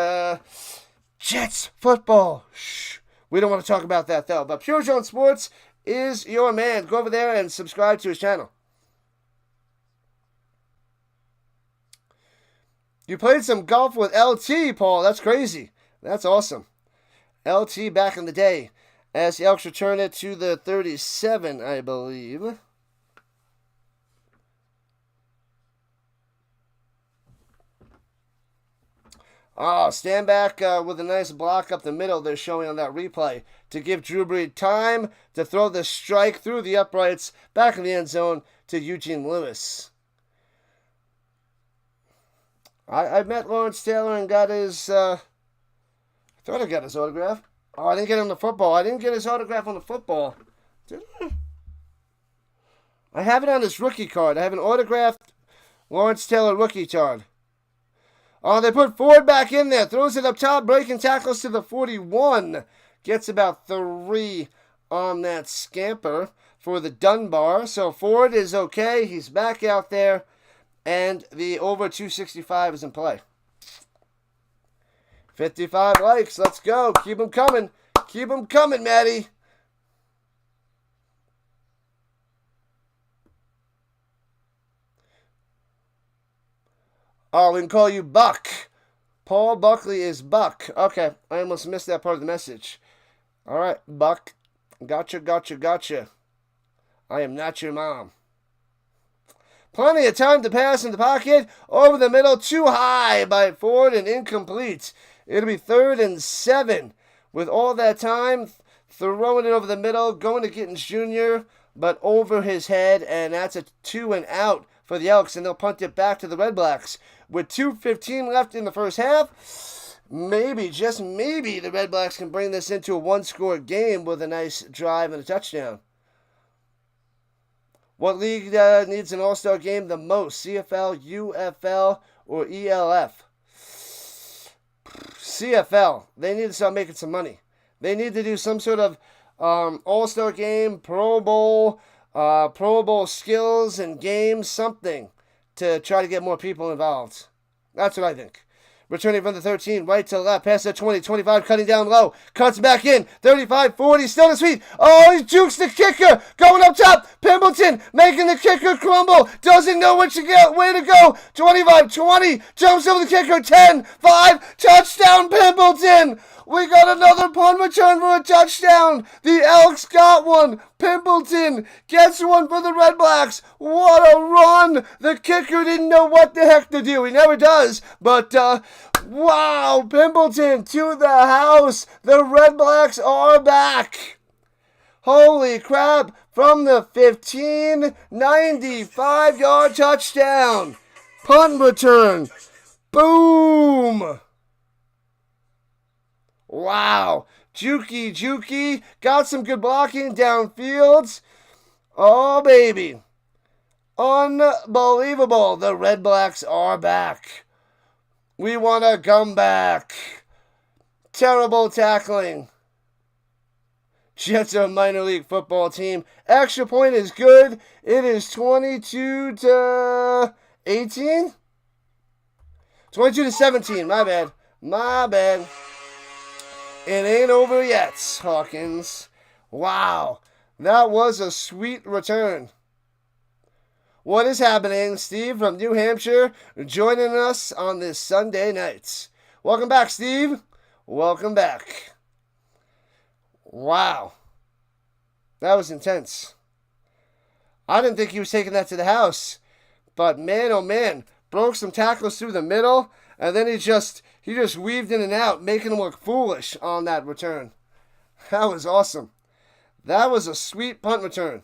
Jets football. Shh. We don't want to talk about that, though. But Pure Adrenaline Sports is your man. Go over there and subscribe to his channel. You played some golf with LT, Paul. That's crazy. That's awesome. LT back in the day, as the Elks return it to the 37, I believe. Oh, stand back with a nice block up the middle they're showing on that replay to give Dru Brown time to throw the strike through the uprights back in the end zone to Eugene Lewis. I met Lawrence Taylor and got his, I thought I got his autograph. Oh, I didn't get him the football. I didn't get his autograph on the football. Did I? I have it on his rookie card. I have an autographed Lawrence Taylor rookie card. Oh, they put Ford back in there. Throws it up top, breaking tackles to the 41. Gets about 3 on that scamper for the Dunbar. So Ford is okay. He's back out there. And the over 265 is in play. 55 likes. Let's go. Keep them coming. Keep them coming, Maddie. Oh, we can call you Buck. Paul Buckley is Buck. Okay, I almost missed that part of the message. All right, Buck. Gotcha. I am not your mom. Plenty of time to pass in the pocket. Over the middle, too high by Ford and incomplete. It'll be 3rd and 7. With all that time, throwing it over the middle, going to Gittins Jr., but over his head, and that's a 2 and out for the Elks, and they'll punt it back to the Redblacks. With 2:15 left in the first half, maybe, just maybe, the Redblacks can bring this into a 1-score game with a nice drive and a touchdown. What league needs an all-star game the most? CFL, UFL, or ELF? CFL. They need to start making some money. They need to do some sort of all-star game, Pro Bowl skills and games, something to try to get more people involved. That's what I think. Returning from the 13, right to left, past the 20, 25, cutting down low, cuts back in, 35, 40, still to sweet. Oh, he jukes the kicker, going up top. Pimbleton making the kicker crumble, doesn't know where to go. 25, 20, jumps over the kicker, 10, 5, touchdown Pimbleton. We got another punt return for a touchdown. The Elks got one. Pimbleton gets one for the Redblacks. What a run. The kicker didn't know what the heck to do. He never does. But, wow, Pimbleton to the house. The Redblacks are back. Holy crap. From the 15, 95-yard touchdown. Punt return. Boom. Wow. Jukey. Got some good blocking downfield. Oh, baby. Unbelievable. The Redblacks are back. We want to come back. Terrible tackling. Jets are a minor league football team. Extra point is good. It is 22 to 18? 22 to 17. My bad. It ain't over yet, Hawkins. Wow, that was a sweet return. What is happening? Steve from New Hampshire joining us on this Sunday night. Welcome back, Steve. Welcome back. Wow, that was intense. I didn't think he was taking that to the house, but man, oh man, broke some tackles through the middle, and then he just weaved in and out, making him look foolish on that return. That was awesome. That was a sweet punt return.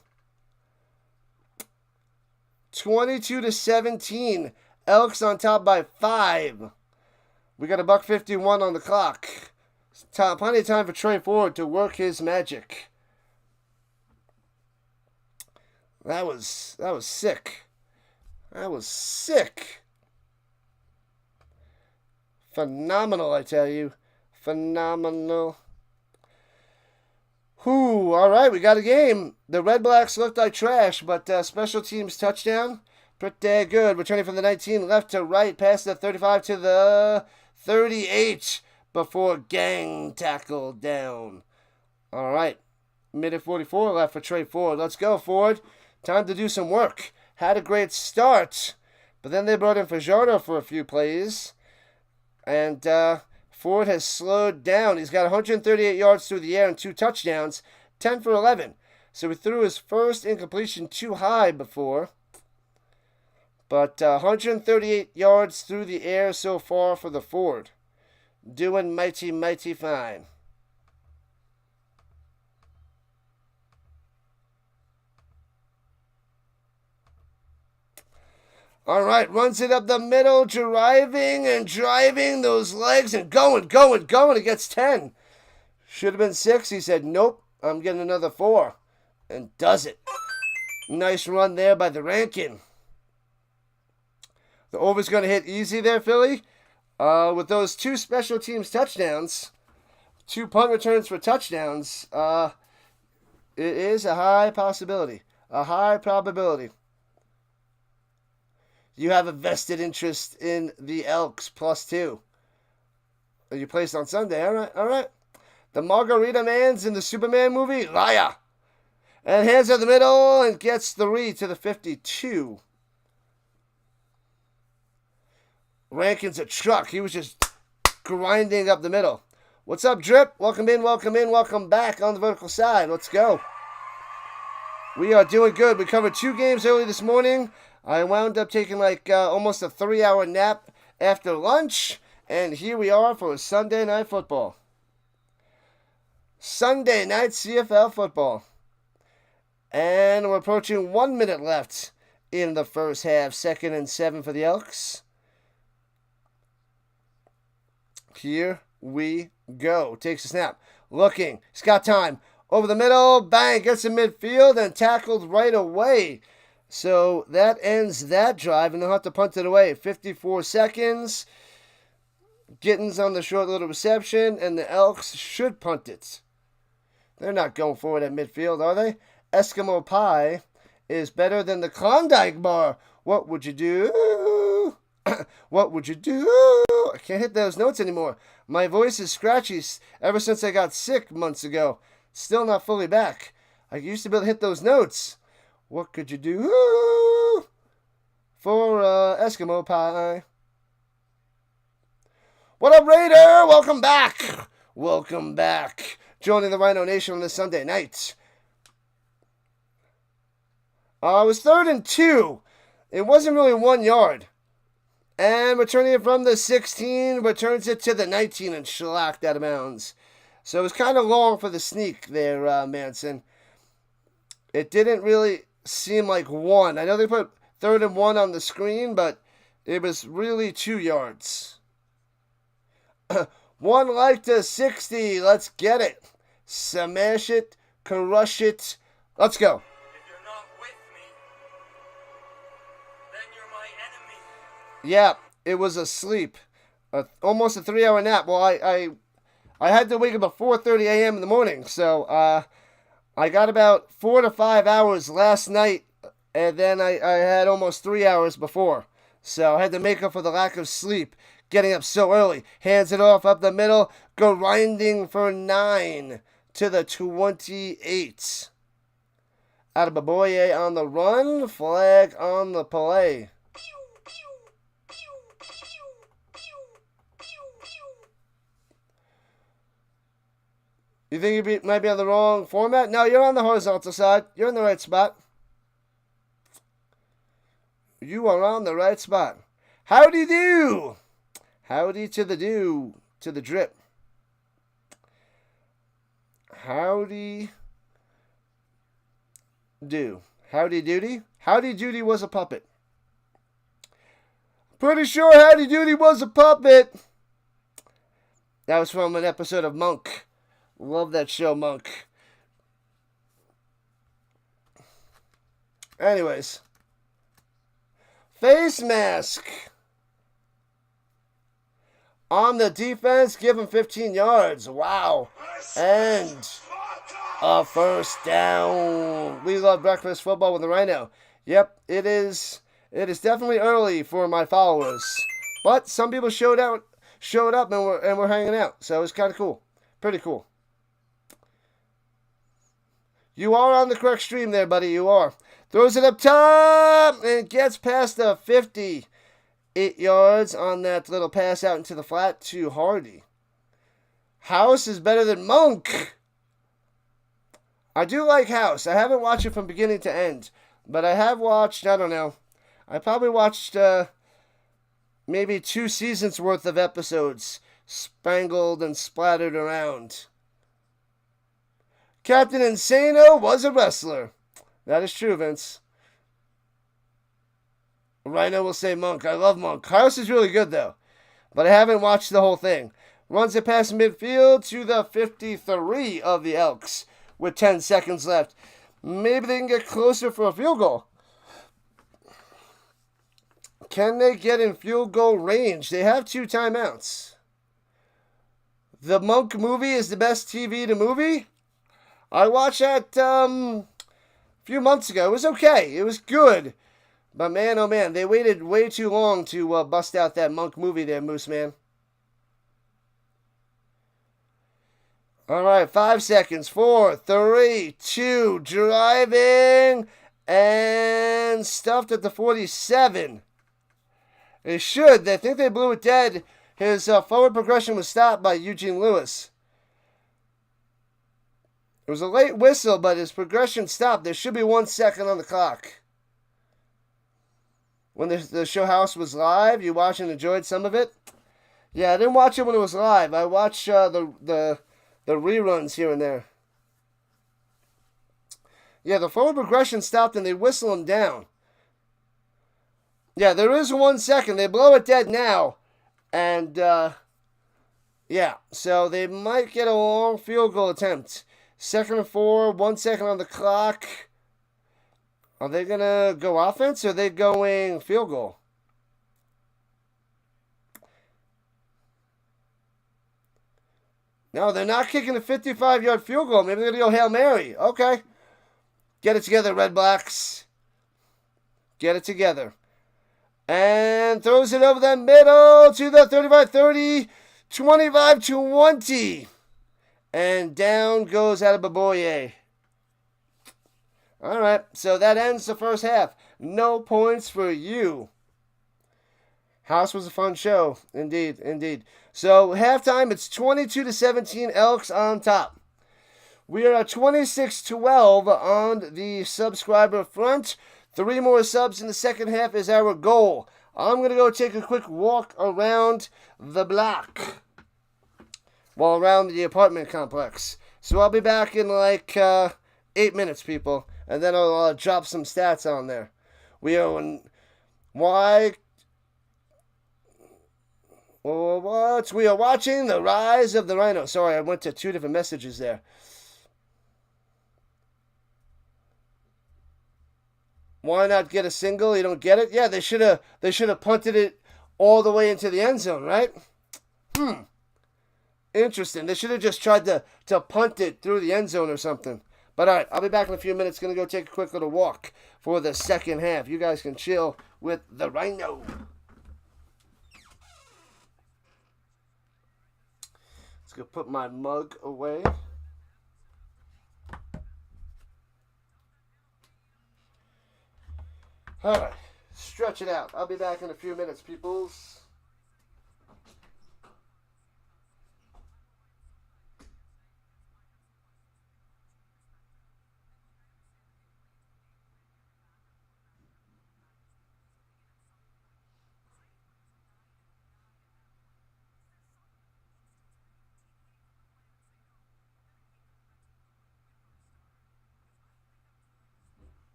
22 to 17. Elks on top by 5. We got $1:51 on the clock. Plenty of time for Trey Ford to work his magic. That was sick. That was sick. Phenomenal, I tell you. Phenomenal. Whew, all right, we got a game. The Redblacks looked like trash, but special teams touchdown. Pretty good. Returning from the 19, left to right, past the 35 to the 38 before gang tackle down. All right, minute 44 left for Trey Ford. Let's go, Ford. Time to do some work. Had a great start, but then they brought in Fajardo for a few plays. And Ford has slowed down. He's got 138 yards through the air and 2 touchdowns, 10 for 11. So he threw his first incompletion too high before. But 138 yards through the air so far for the Ford. Doing mighty, mighty fine. All right, runs it up the middle, driving those legs and going. It gets 10. Should have been 6. He said, nope, I'm getting another 4. And does it. Nice run there by the Rankin. The over's going to hit easy there, Philly. With those 2 special teams touchdowns, 2 punt returns for touchdowns, it is a high possibility, a high probability. You have a vested interest in the Elks +2. You placed on Sunday. All right. The Margarita Man's in the Superman movie. Liar. And hands at the middle and gets 3 to the 52. Rankin's a truck. He was just grinding up the middle. What's up, Drip? Welcome in. Welcome back on the vertical side. Let's go. We are doing good. We covered 2 games early this morning. I wound up taking almost a 3-hour nap after lunch, and here we are for Sunday Night Football. Sunday Night CFL Football. And we're approaching 1 minute left in the first half. 2nd and 7 for the Elks. Here we go. Takes a snap. Looking. He's got time. Over the middle. Bang. Gets in midfield and tackled right away. So that ends that drive, and they'll have to punt it away. 54 seconds. Gittins on the short little reception, and the Elks should punt it. They're not going for it at midfield, are they? Eskimo pie is better than the Klondike bar. What would you do? What would you do? I can't hit those notes anymore. My voice is scratchy ever since I got sick months ago. Still not fully back. I used to be able to hit those notes. What could you do for Eskimo pie? What up, Raider? Welcome back. Welcome back. Joining the Rhino Nation on this Sunday night. It was 3rd and 2. It wasn't really 1 yard. And returning it from the 16, returns it to the 19 and shellacked out of bounds. So it was kind of long for the sneak there, Manson. It didn't really seem like 1. I know they put 3rd and 1 on the screen, but it was really 2 yards. 1 like to 60. Let's get it. Smash it. Crush it. Let's go. If you're not with me, then you're my enemy. Yeah, it was a sleep. Almost a 3-hour nap. Well, I had to wake up at 4:30 a.m. in the morning, so I got about 4 to 5 hours last night, and then I had almost 3 hours before. So I had to make up for the lack of sleep. Getting up so early. Hands it off up the middle. Grinding for 9 to the 28. Attaboye on the run. Flag on the play. You think you might be on the wrong format? No, you're on the horizontal side. You're in the right spot. You are on the right spot. Howdy do? Howdy to the do, to the drip. Howdy do. Howdy Doody? Howdy Doody was a puppet. Pretty sure Howdy Doody was a puppet. That was from an episode of Monk. Love that show, Monk. Anyways. Face mask. On the defense, give him 15 yards. Wow. And a first down. We love breakfast football with the Rhino. Yep, it is definitely early for my followers. But some people showed up and we're hanging out. So it's kind of cool. Pretty cool. You are on the correct stream there, buddy. You are. Throws it up top and gets past the 50. 8 yards on that little pass out into the flat to Hardy. House is better than Monk. I do like House. I haven't watched it from beginning to end. But I have watched, I don't know. I probably watched maybe 2 seasons worth of episodes. Spangled and splattered around. Captain Insano was a wrestler. That is true, Vince. Rhino will say Monk. I love Monk. House is really good, though. But I haven't watched the whole thing. Runs it past midfield to the 53 of the Elks with 10 seconds left. Maybe they can get closer for a field goal. Can they get in field goal range? They have 2 timeouts. The Monk movie is the best TV to movie? I watched that a few months ago. It was okay. It was good. But man, oh man, they waited way too long to bust out that Monk movie there, Moose Man. All right, 5 seconds. 4, 3, 2, driving, and stuffed at the 47. They should. They think they blew it dead. His forward progression was stopped by Eugene Lewis. It was a late whistle, but his progression stopped. There should be 1 second on the clock. When the show house was live, you watched and enjoyed some of it? Yeah, I didn't watch it when it was live. I watched the reruns here and there. Yeah, the forward progression stopped and they whistle him down. Yeah, there is 1 second. They blow it dead now. And, yeah, so they might get a long field goal attempt. 2nd and 4, 1 second on the clock. Are they going to go offense or are they going field goal? No, they're not kicking a 55-yard field goal. Maybe they're going to go Hail Mary. Okay. Get it together, Redblacks. Get it together. And throws it over the middle to the 35-30, 25-20. And down goes Adeboboye. All right, so that ends the first half. No points for you. House was a fun show. Indeed, indeed. So halftime, it's 22-17, Elks on top. We are at 26-12 on the subscriber front. 3 more subs in the second half is our goal. I'm going to go take a quick walk around the block. Well, around the apartment complex. So I'll be back in like 8 minutes, people. And then I'll drop some stats on there. We are on We are watching the rise of the Rhino. Sorry, I went to 2 different messages there. Why not get a single? You don't get it? Yeah, they should have punted it all the way into the end zone, right? Interesting. They should have just tried to punt it through the end zone or something. But all right, I'll be back in a few minutes. Going to go take a quick little walk for the second half. You guys can chill with the Rhino. Let's go put my mug away. All right, stretch it out. I'll be back in a few minutes, peoples.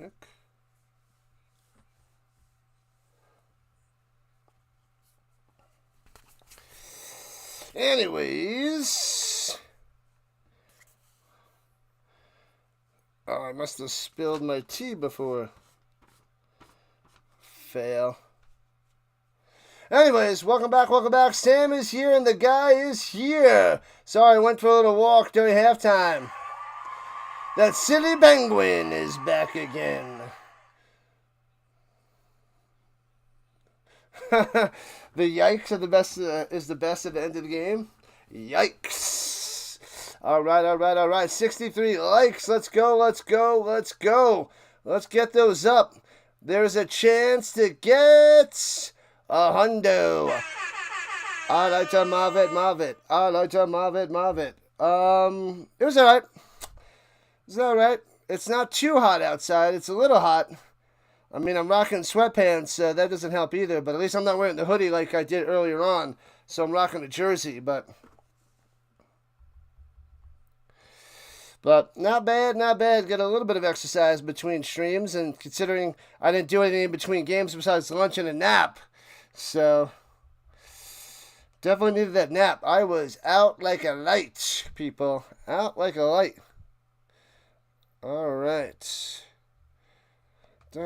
heck? Anyways. Oh, I must have spilled my tea before. Fail. Anyways, welcome back, welcome back. Sam is here and the guy is here. Sorry, I went for a little walk during halftime. That silly penguin is back again. The yikes are the best. Is the best at the end of the game. Yikes! All right. 63 likes. Let's go. Let's get those up. There's a chance to get a hundo. I like to move it. It was alright. It's alright. It's not too hot outside. It's a little hot. I mean, I'm rocking sweatpants. That doesn't help either. But at least I'm not wearing the hoodie like I did earlier on. So I'm rocking a jersey. But not bad. Get a little bit of exercise between streams. And considering I didn't do anything in between games besides lunch and a nap. So definitely needed that nap. I was out like a light, people. Out like a light. All right. So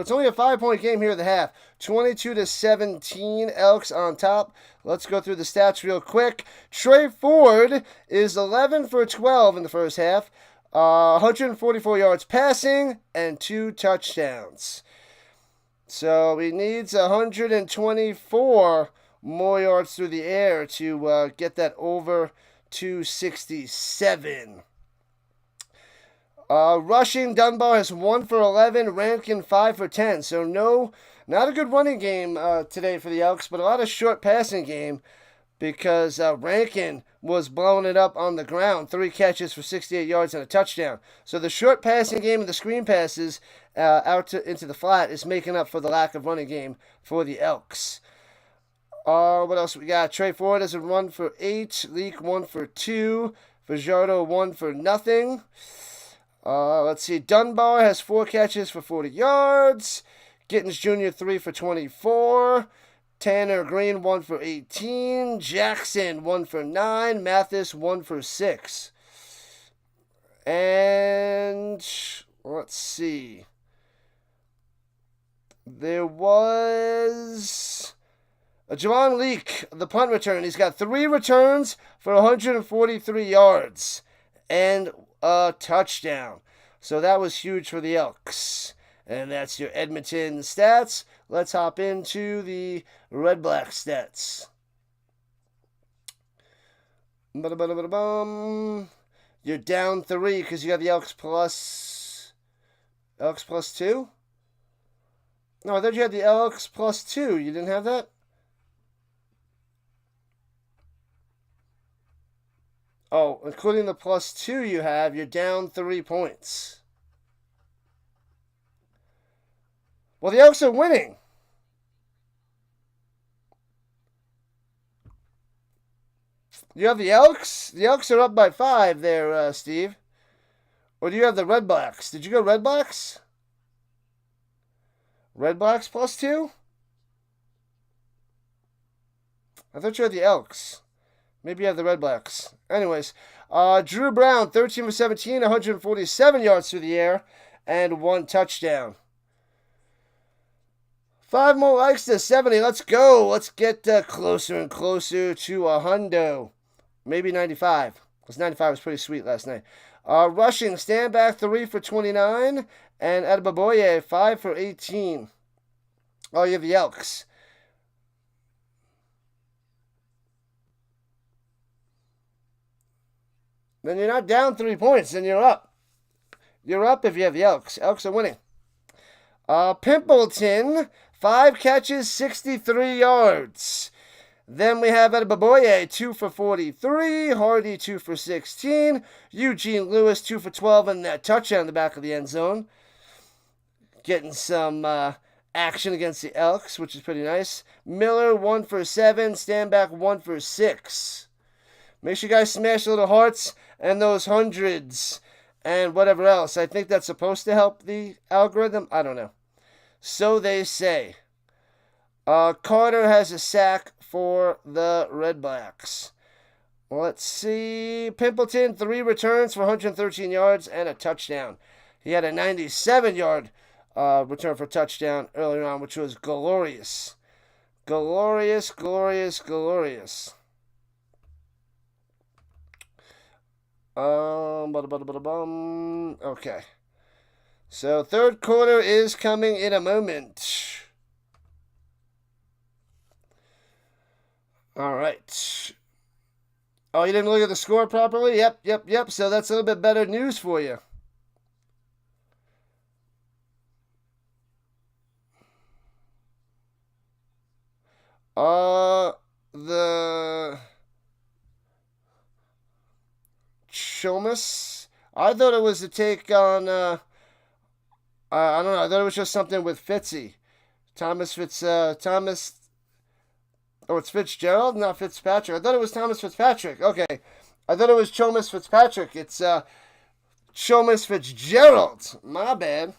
it's only a 5-point game here at the half. 22-17, Elks on top. Let's go through the stats real quick. Trey Ford is 11 for 12 in the first half. 144 yards passing and 2 touchdowns. So he needs 124 more yards through the air to get that over 267. Rushing, Dunbar has 1 for 11, Rankin 5 for 10. So not a good running game today for the Elks, but a lot of short passing game because Rankin was blowing it up on the ground. 3 catches for 68 yards and a touchdown. So the short passing game and the screen passes into the flat is making up for the lack of running game for the Elks. What else we got? Trey Ford has a 1 for 8, Leak 1 for 2, Fajardo 1 for nothing. Let's see. Dunbar has 4 catches for 40 yards. Gittins Jr. 3 for 24. Tanner Green 1 for 18. Jackson 1 for 9. Mathis 1 for 6. And let's see. There was Javon Leak, the punt return. He's got 3 returns for 143 yards and a touchdown. So that was huge for the Elks. And that's your Edmonton stats. Let's hop into the Redblacks stats. You're down 3 because you got the Elks plus 2? No, I thought you had the Elks plus 2. You didn't have that? Oh, including the plus 2 you have, you're down 3 points. Well, the Elks are winning. You have the Elks? The Elks are up by 5 there, Steve. Or do you have the Redblacks? Did you go Redblacks? Redblacks plus 2? I thought you had the Elks. Maybe you have the Redblacks. Anyways, Dru Brown, 13 for 17, 147 yards through the air, and 1 touchdown. 5 more likes to 70. Let's go. Let's get closer and closer to a hundo. Maybe 95, because 95 was pretty sweet last night. Rushing, stand back 3 for 29, and Adebaboye 5 for 18. Oh, you have the Elks. Then you're not down 3 points, then you're up. You're up if you have the Elks. Elks are winning. Pimpleton, 5 catches, 63 yards. Then we have Adebaboye, 2 for 43. Hardy, 2 for 16. Eugene Lewis, 2 for 12, and that touchdown in the back of the end zone. Getting some action against the Elks, which is pretty nice. Miller, 1 for 7. Standback, 1 for 6. Make sure you guys smash the little hearts and those hundreds. and whatever else. I think that's supposed to help the algorithm. I don't know. So they say. Carter has a sack for the Redblacks. Let's see. Pimpleton, 3 returns for 113 yards and a touchdown. He had a 97-yard return for touchdown earlier on, which was glorious. Glorious, glorious, glorious. Okay. So third quarter is coming in a moment. All right. Oh, you didn't look at the score properly? Yep. So that's a little bit better news for you. The Chomas. I thought it was a take on, I don't know. I thought it was just something with Fitzy. Thomas. Oh, it's Fitzgerald, not Fitzpatrick. I thought it was Thomas Fitzpatrick. Okay. I thought it was Chomas Fitzpatrick. It's Chomas Fitzgerald. My bad.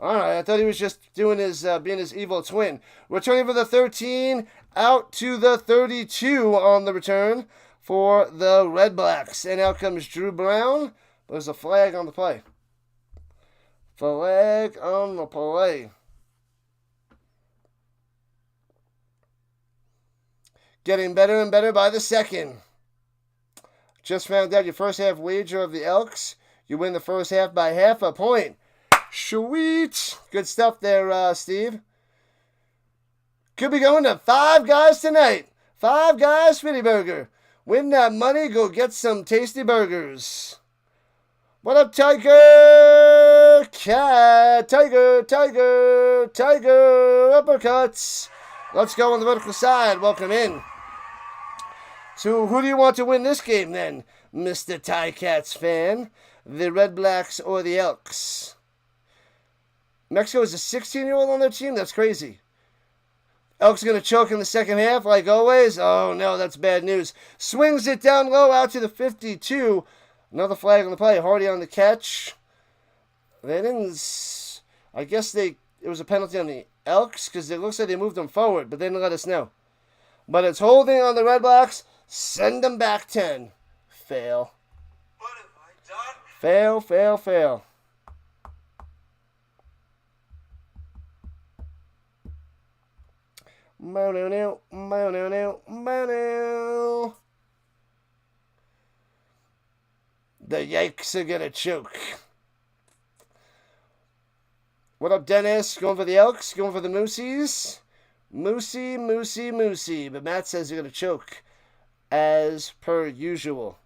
All right. I thought he was just doing his being his evil twin. Returning for the 13, out to the 32 on the return for the Redblacks. And out comes Dru Brown. There's a flag on the play. Flag on the play. Getting better and better by the second. Just found out your first half wager of the Elks. You win the first half by half a point. Sweet. Good stuff there, Steve. Could be going to Five Guys tonight. Five Guys Fitty Burger. Win that money, go get some tasty burgers. What up, Tiger? Cat. Tiger. Uppercuts. Let's go on the vertical side. Welcome in. So who do you want to win this game then, Mr. Ticats fan? The Redblacks or the Elks? Mexico is a 16-year-old on their team? That's crazy. Elks going to choke in the second half like always? Oh, no, that's bad news. Swings it down low out to the 52. Another flag on the play. Hardy on the catch. They didn't... I guess it was a penalty on the Elks because it looks like they moved them forward, but they didn't let us know. But it's holding on the Redblacks. Send them back 10. Fail. What have I done? Fail. The Yikes are gonna choke. What up, Dennis? Going for the Elks? Going for the Moosies? Moosey. But Matt says they're gonna choke. As per usual.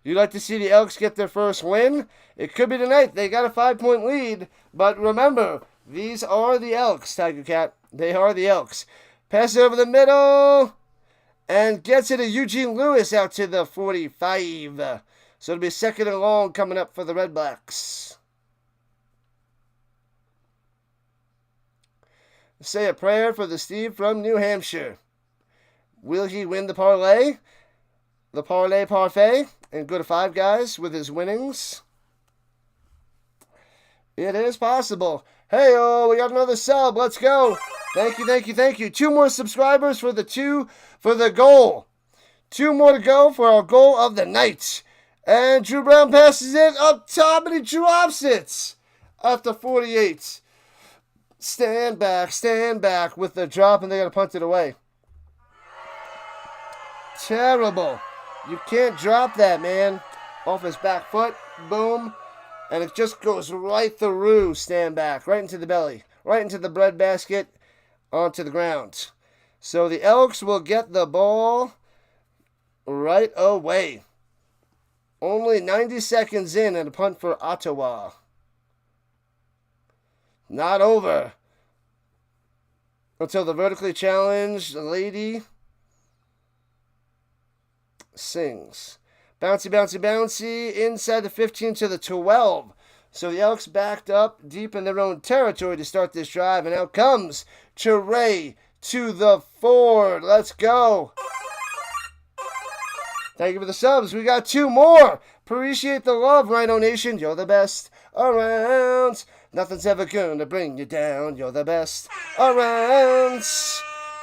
You'd like to see the Elks get their first win? It could be tonight. They got a 5-point lead. But remember, these are the Elks, Tiger Cat. They are the Elks. Pass it over the middle. And gets it to Eugene Lewis out to the 45. So it'll be second and long coming up for the Redblacks. Say a prayer for the Steve from New Hampshire. Will he win the parlay? The parlay parfait? And go to Five Guys with his winnings? It is possible. Hey, we got another sub. Let's go. Thank you. 2 more subscribers for the goal. 2 more to go for our goal of the night. And Dru Brown passes it up top and he drops it after 48. Stand back with the drop and they got to punt it away. Terrible. You can't drop that, man. Off his back foot. Boom. And it just goes right through stand back. Right into the belly. Right into the bread basket. Onto the ground. So the Elks will get the ball right away. Only 90 seconds in and a punt for Ottawa. Not over. Until the vertically challenged lady sings. Bouncy. Inside the 15 to the 12. So the Elks backed up deep in their own territory to start this drive. And out comes Chiray to the Ford. Let's go. Thank you for the subs. We got 2 more. Appreciate the love, Rhino Nation. You're the best around. Nothing's ever gonna bring you down. You're the best around.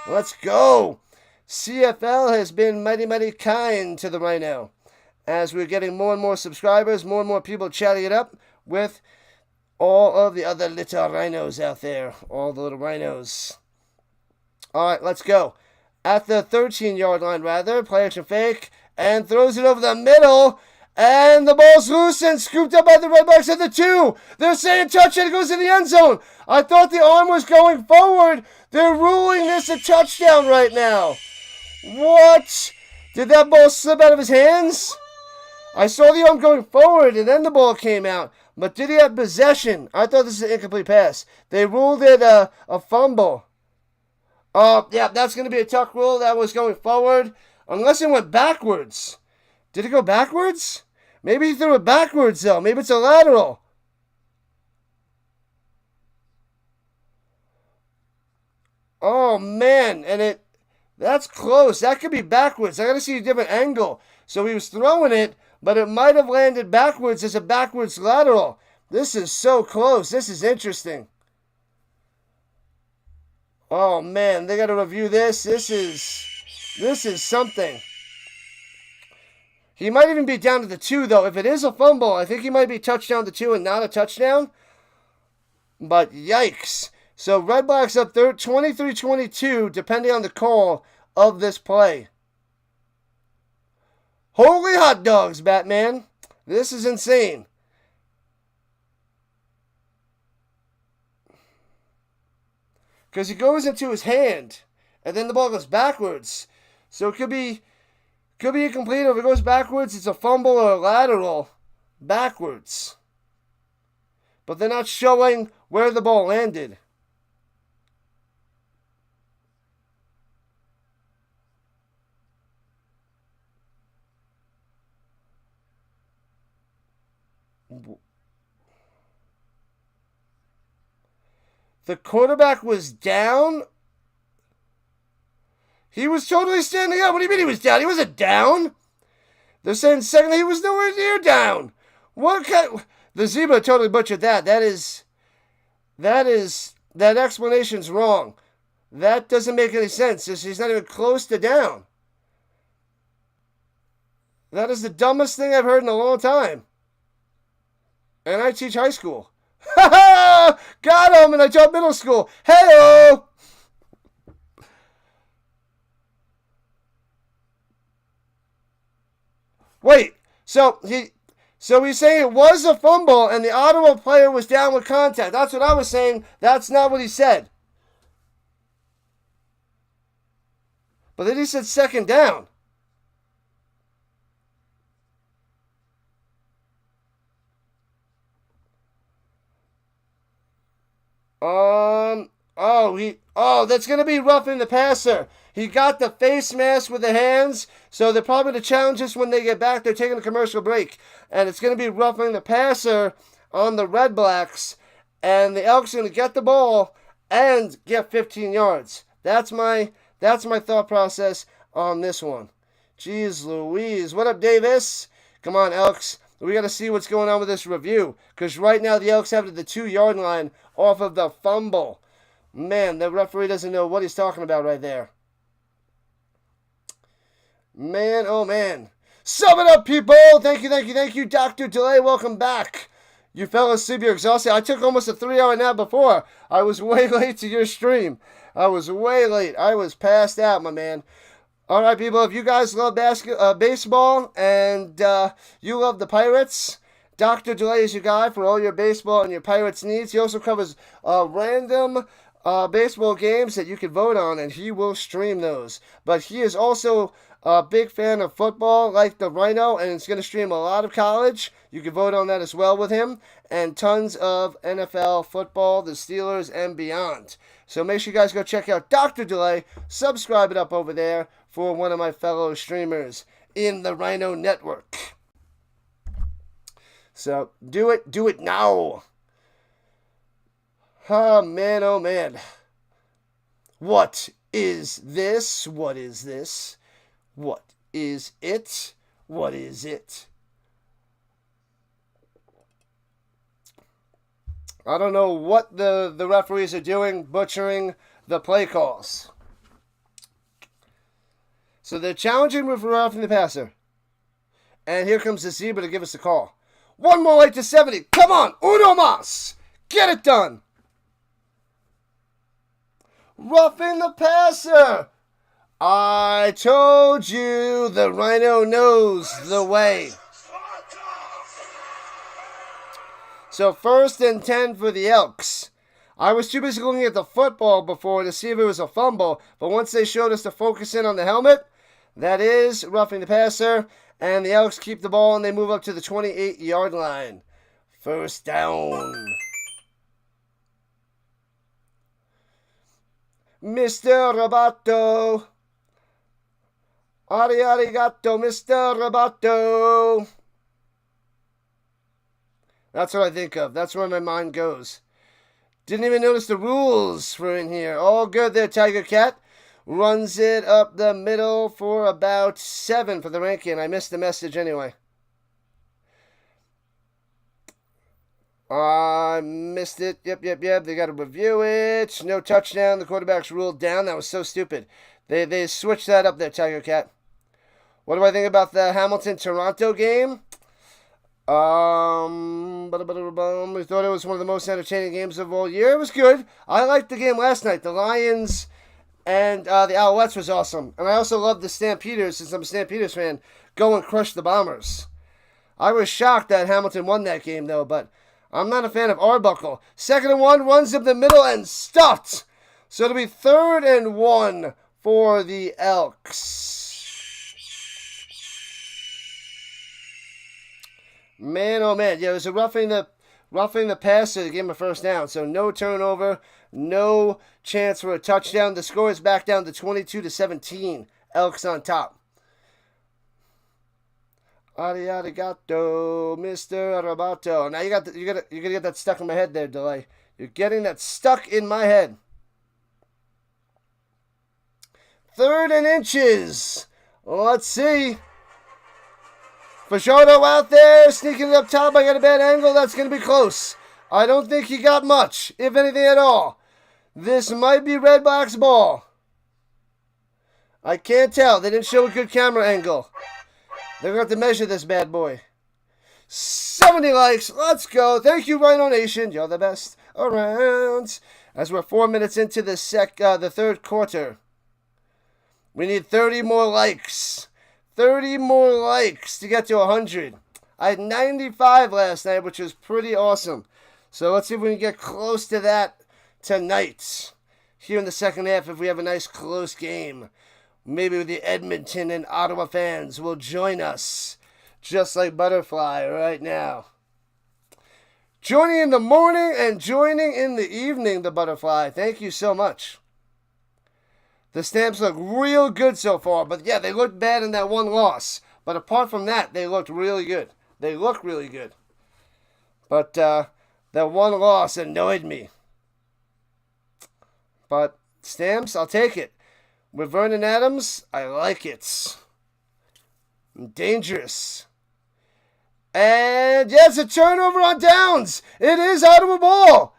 Let's go. CFL has been mighty, mighty kind to the Rhino. As we're getting more and more subscribers, more and more people chatting it up with all of the other little rhinos out there. All the little rhinos. All right, let's go. At the 13-yard line, rather, play action fake, and throws it over the middle, and the ball's loose and scooped up by the Redblacks at the 2. They're saying touchdown, it goes in the end zone. I thought the arm was going forward. They're ruling this a touchdown right now. What? Did that ball slip out of his hands? I saw the arm going forward, and then the ball came out. But did he have possession? I thought this was an incomplete pass. They ruled it a fumble. Oh, yeah, that's going to be a tuck rule. That was going forward. Unless it went backwards. Did it go backwards? Maybe he threw it backwards, though. Maybe it's a lateral. Oh, man. And that's close. That could be backwards. I got to see a different angle. So he was throwing it, but it might have landed backwards as a backwards lateral. This is so close. This is interesting. Oh, man, they got to review this. This is something. He might even be down to the 2, though. If it is a fumble, I think he might be touchdown to 2 and not a touchdown. But yikes. So Redblacks up there 23-22, depending on the call of this play. Holy hot dogs, Batman. This is insane. Because he goes into his hand, and then the ball goes backwards. So it could be incomplete. If it goes backwards, it's a fumble or a lateral backwards. But they're not showing where the ball landed. The quarterback was down. He was totally standing up. What do you mean he was down? He wasn't down. They're saying secondly he was nowhere near down. What kind? The zebra totally butchered that. That explanation's wrong. That doesn't make any sense. He's not even close to down. That is the dumbest thing I've heard in a long time. And I teach high school. Ha ha! Got him, and I taught middle school. Hey-o! Wait, so he's saying it was a fumble and the Ottawa player was down with contact. That's what I was saying. That's not what he said. But then he said second down. That's going to be roughing the passer. He got the face mask with the hands, so they're probably going to challenge this when they get back. They're taking a commercial break, and it's going to be roughing the passer on the Redblacks, and the Elks are going to get the ball and get 15 yards. That's my thought process on this one. Jeez Louise. What up, Davis? Come on, Elks. We got to see what's going on with this review, because right now the Elks have it at the 2-yard line off of the fumble. Man, the referee doesn't know what he's talking about right there. Man, oh man. Sum it up, people! Thank you, Dr. Delay. Welcome back. You fell asleep, you're exhausted. I took almost a 3-hour nap before. I was way late to your stream. I was way late. I was passed out, my man. All right, people, if you guys love baseball and you love the Pirates, Dr. Delay is your guy for all your baseball and your Pirates needs. He also covers random baseball games that you can vote on, and he will stream those. But he is also a big fan of football, like the Rhino, and it's going to stream a lot of college. You can vote on that as well with him, and tons of NFL football, the Steelers, and beyond. So make sure you guys go check out Dr. Delay. Subscribe it up over there for one of my fellow streamers in the Rhino Network. So do it now. Oh man, oh man. What is this? What is this? What is it? What is it? I don't know what the referees are doing, butchering the play calls. So they're challenging with roughing the passer. And here comes the zebra to give us a call. One more light to 70. Come on, uno mas. Get it done. Roughing the passer. I told you the Rhino knows the way. So 1st and 10 for the Elks. I was too busy looking at the football before to see if it was a fumble, but once they showed us to focus in on the helmet, that is roughing the passer, and the Elks keep the ball and they move up to the 28-yard line. 1st down. Mr. Roboto. Arigato, Mr. Roboto. That's what I think of. That's where my mind goes. Didn't even notice the rules were in here. All good there, Tiger Cat. Runs it up the middle for about 7 for the ranking. I missed the message anyway. I missed it. Yep. They got to review it. No touchdown. The quarterback's ruled down. That was so stupid. They switched that up there, Tiger Cat. What do I think about the Hamilton-Toronto game? We thought it was one of the most entertaining games of all year. It was good. I liked the game last night. The Lions and the Alouettes was awesome. And I also loved the Stampeders, since I'm a Stampeders fan, go and crush the Bombers. I was shocked that Hamilton won that game, though, but I'm not a fan of Arbuckle. 2nd and 1, runs up the middle and stuffed. So it'll be 3rd and 1 for the Elks. Man, oh man. Yeah, it was a roughing the passer to give him a 1st down. So no turnover, no chance for a touchdown. The score is back down to 22-17. Elks on top. Arigato, Mr. Roboto. Now you're gonna get that stuck in my head there, Delay. You're getting that stuck in my head. 3rd and inches. Let's see. Showdown out there, sneaking it up top. I got a bad angle. That's going to be close. I don't think he got much, if anything at all. This might be Redblacks ball. I can't tell. They didn't show a good camera angle. They're going to have to measure this bad boy. 70 likes. Let's go. Thank you, Rhino Nation. You're the best around. As we're 4 minutes into the 3rd quarter. We need 30 more likes. 30 more likes to get to 100. I had 95 last night, which was pretty awesome. So let's see if we can get close to that tonight. Here in the 2nd half, if we have a nice close game. Maybe the Edmonton and Ottawa fans will join us. Just like Butterfly right now. Joining in the morning and joining in the evening, the Butterfly. Thank you so much. The Stamps look real good so far, but yeah, they looked bad in that one loss. But apart from that, they looked really good. They look really good. But that one loss annoyed me. But Stamps, I'll take it. With Vernon Adams, I like it. Dangerous. And yes, a turnover on downs. It is Ottawa ball.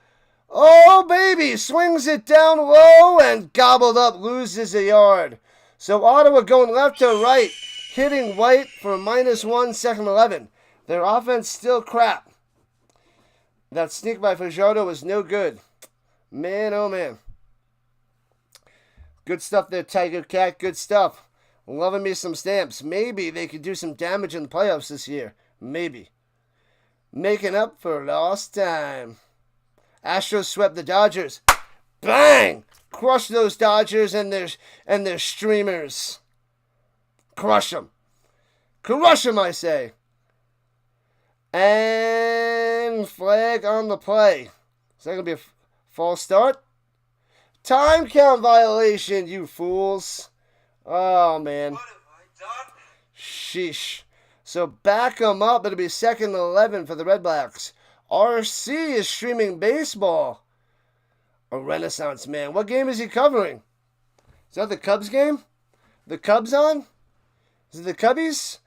Oh, baby, swings it down low and gobbled up, loses a yard. So Ottawa going left to right, hitting White for -1, 2nd 11. Their offense still crap. That sneak by Fajardo was no good. Man, oh man. Good stuff there, Tiger Cat, good stuff. Loving me some Stamps. Maybe they could do some damage in the playoffs this year. Maybe. Making up for lost time. Astros swept the Dodgers. Bang! Crush those Dodgers and their streamers. Crush them. Crush them, I say. And flag on the play. Is that going to be a false start? Time count violation, you fools. Oh, man. What have I done? Sheesh. So back them up. It'll be 2nd 11 for the Redblacks. RC is streaming baseball. A Renaissance man. What game is he covering? Is that the Cubs game? The Cubs on? Is it the Cubbies?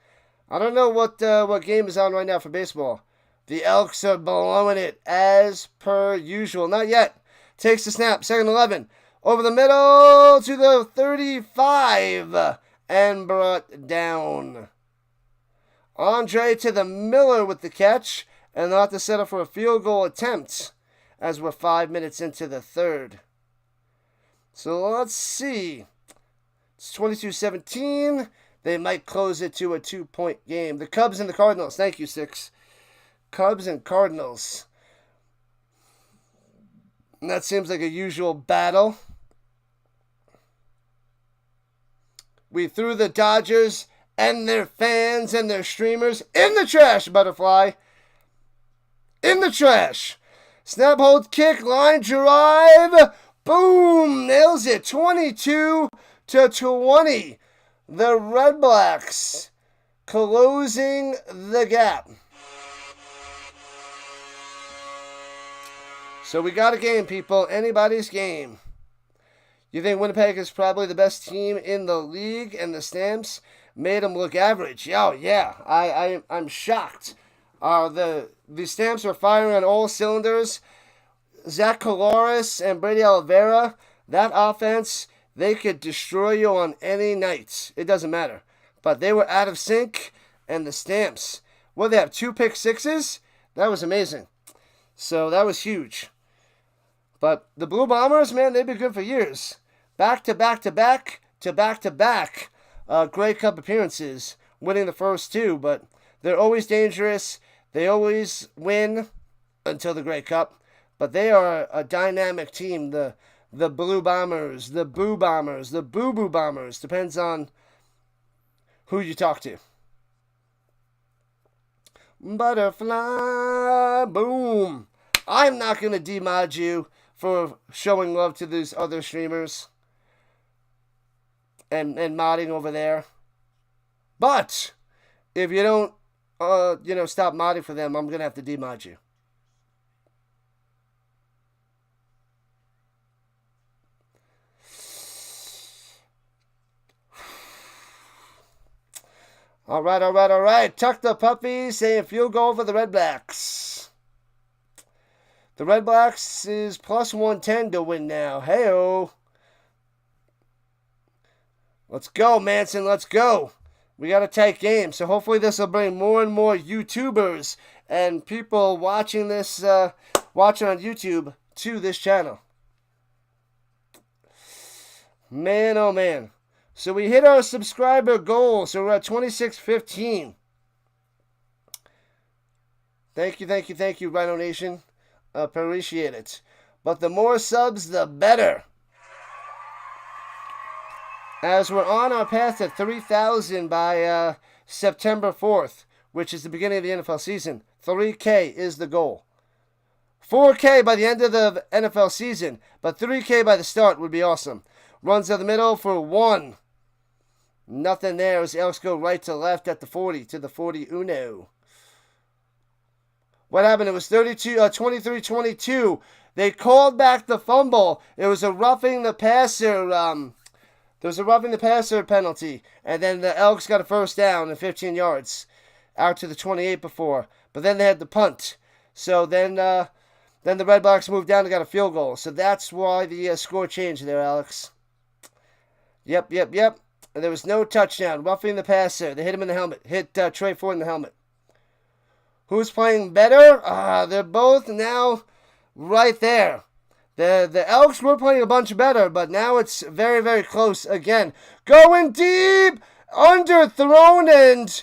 I don't know what game is on right now for baseball. The Elks are blowing it as per usual. Not yet. Takes the snap. 2nd 11. Over the middle to the 35. And brought down. Andre to the Miller with the catch. And they'll have to settle for a field goal attempt as we're 5 minutes into the third. So let's see. It's 22-17. They might close it to a 2-point game. The Cubs and the Cardinals. Thank you, Six. Cubs and Cardinals. And that seems like a usual battle. We threw the Dodgers and their fans and their streamers in the trash, Butterfly. In the trash. Snap, hold, kick, line drive. Boom! Nails it. 22-20. The Redblacks closing the gap. So we got a game, people. Anybody's game. You think Winnipeg is probably the best team in the league, and the Stamps made them look average? Oh, yeah. I'm shocked. The Stamps are firing on all cylinders. Zach Colares and Brady Oliveira, that offense, they could destroy you on any night. It doesn't matter. But they were out of sync, and the Stamps, they have 2 pick sixes? That was amazing. So that was huge. But the Blue Bombers, man, they've been good for years. Back-to-back Grey Cup appearances, winning the first 2, but they're always dangerous. They always win until the Grey Cup. But they are a dynamic team, the Blue Bombers, the Boo Bombers, the Boo Boo Bombers. Depends on who you talk to. Butterfly, boom. I'm not going to demod you for showing love to these other streamers and modding over there. But if you don't, stop modding for them, I'm going to have to demod you. All right. Tuck the puppy saying field goal for the Redblacks. The Redblacks is plus 110 to win now. Hey-o. Let's go, Manson. Let's go. We got a tight game, so hopefully this will bring more and more YouTubers and people watching this, watching on YouTube to this channel. Man, oh man. So we hit our subscriber goal, so we're at 2615. Thank you, Rhino Nation. Appreciate it. But the more subs, the better. As we're on our path to 3,000 by September 4th, which is the beginning of the NFL season. 3K is the goal. 4K by the end of the NFL season, but 3K by the start would be awesome. Runs to the middle for 1. Nothing there as the Elks go right to left at the 40 to the 40 Uno. What happened? It was 23-22. They called back the fumble. It was a roughing the passer. There was a roughing the passer penalty, and then the Elks got a first down and 15 yards out to the 28 before. But then they had the punt. So then the Redblacks moved down and got a field goal. So that's why the score changed there, Alex. Yep. And there was no touchdown. Roughing the passer. They hit him in the helmet. Hit Trey Ford in the helmet. Who's playing better? They're both now right there. The Elks were playing a bunch better, but now it's very, very close again. Going deep! Underthrown, and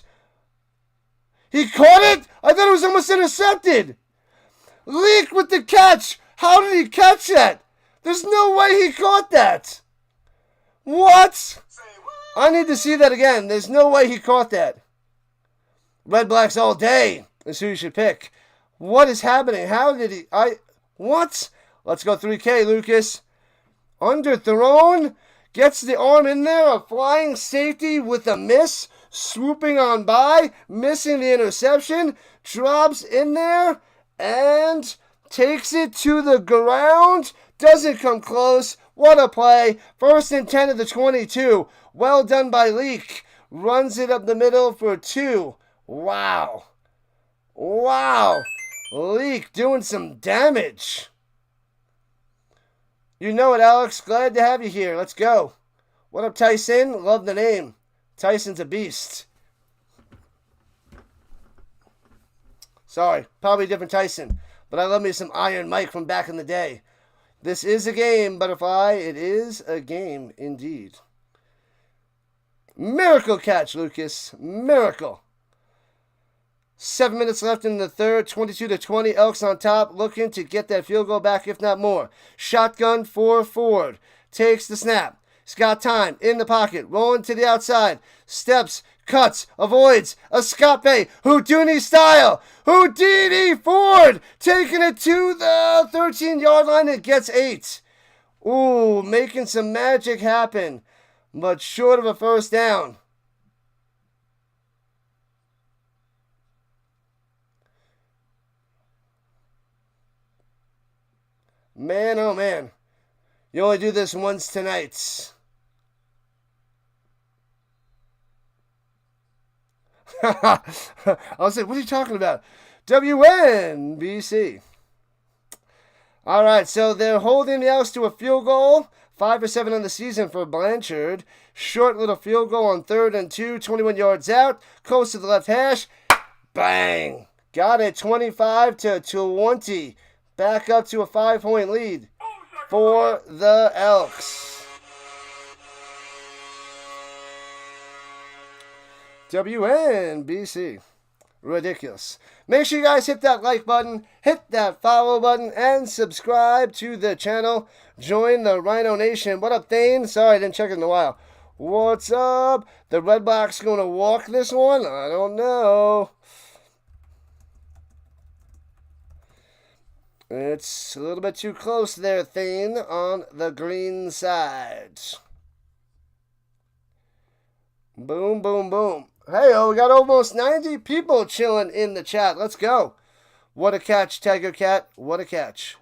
he caught it? I thought it was almost intercepted. Leak with the catch. How did he catch that? There's no way he caught that. What? I need to see that again. There's no way he caught that. Redblacks all day is who you should pick. What is happening? How did he... What? Let's go 3K, Lucas. Underthrown. Gets the arm in there. A flying safety with a miss. Swooping on by. Missing the interception. Drops in there. And takes it to the ground. Doesn't come close. What a play. 1st and 10 of the 22. Well done by Leak. Runs it up the middle for 2. Wow. Wow. Leak doing some damage. You know it, Alex. Glad to have you here. Let's go. What up, Tyson? Love the name. Tyson's a beast. Sorry, probably a different Tyson. But I love me some Iron Mike from back in the day. This is a game, Butterfly. It is a game indeed. Miracle catch, Lucas. Miracle. 7 minutes left in the third. 22-20. Elks on top. Looking to get that field goal back, if not more. Shotgun for Ford. Takes the snap. He's got time. In the pocket. Rolling to the outside. Steps. Cuts. Avoids. Escape. Houdini style. Houdini Ford. Taking it to the 13-yard line. It gets 8. Ooh, making some magic happen. But short of a first down. Man, oh man. You only do this once tonight. I was like, what are you talking about? WNBC. All right, so they're holding the Elks to a field goal. 5 for 7 on the season for Blanchard. Short little field goal on 3rd and 2, 21 yards out. Close to the left hash. Bang. Got it, 25-20. Back up to a 5-point lead for the Elks. WNBC. Ridiculous. Make sure you guys hit that like button, hit that follow button, and subscribe to the channel. Join the Rhino Nation. What up, Thane? Sorry, I didn't check it in a while. What's up? The Redblacks going to walk this one? I don't know. It's a little bit too close there, Thane, on the green side. Boom, boom, boom. Hey, we got almost 90 people chilling in the chat. Let's go. What a catch, Tiger Cat. What a catch.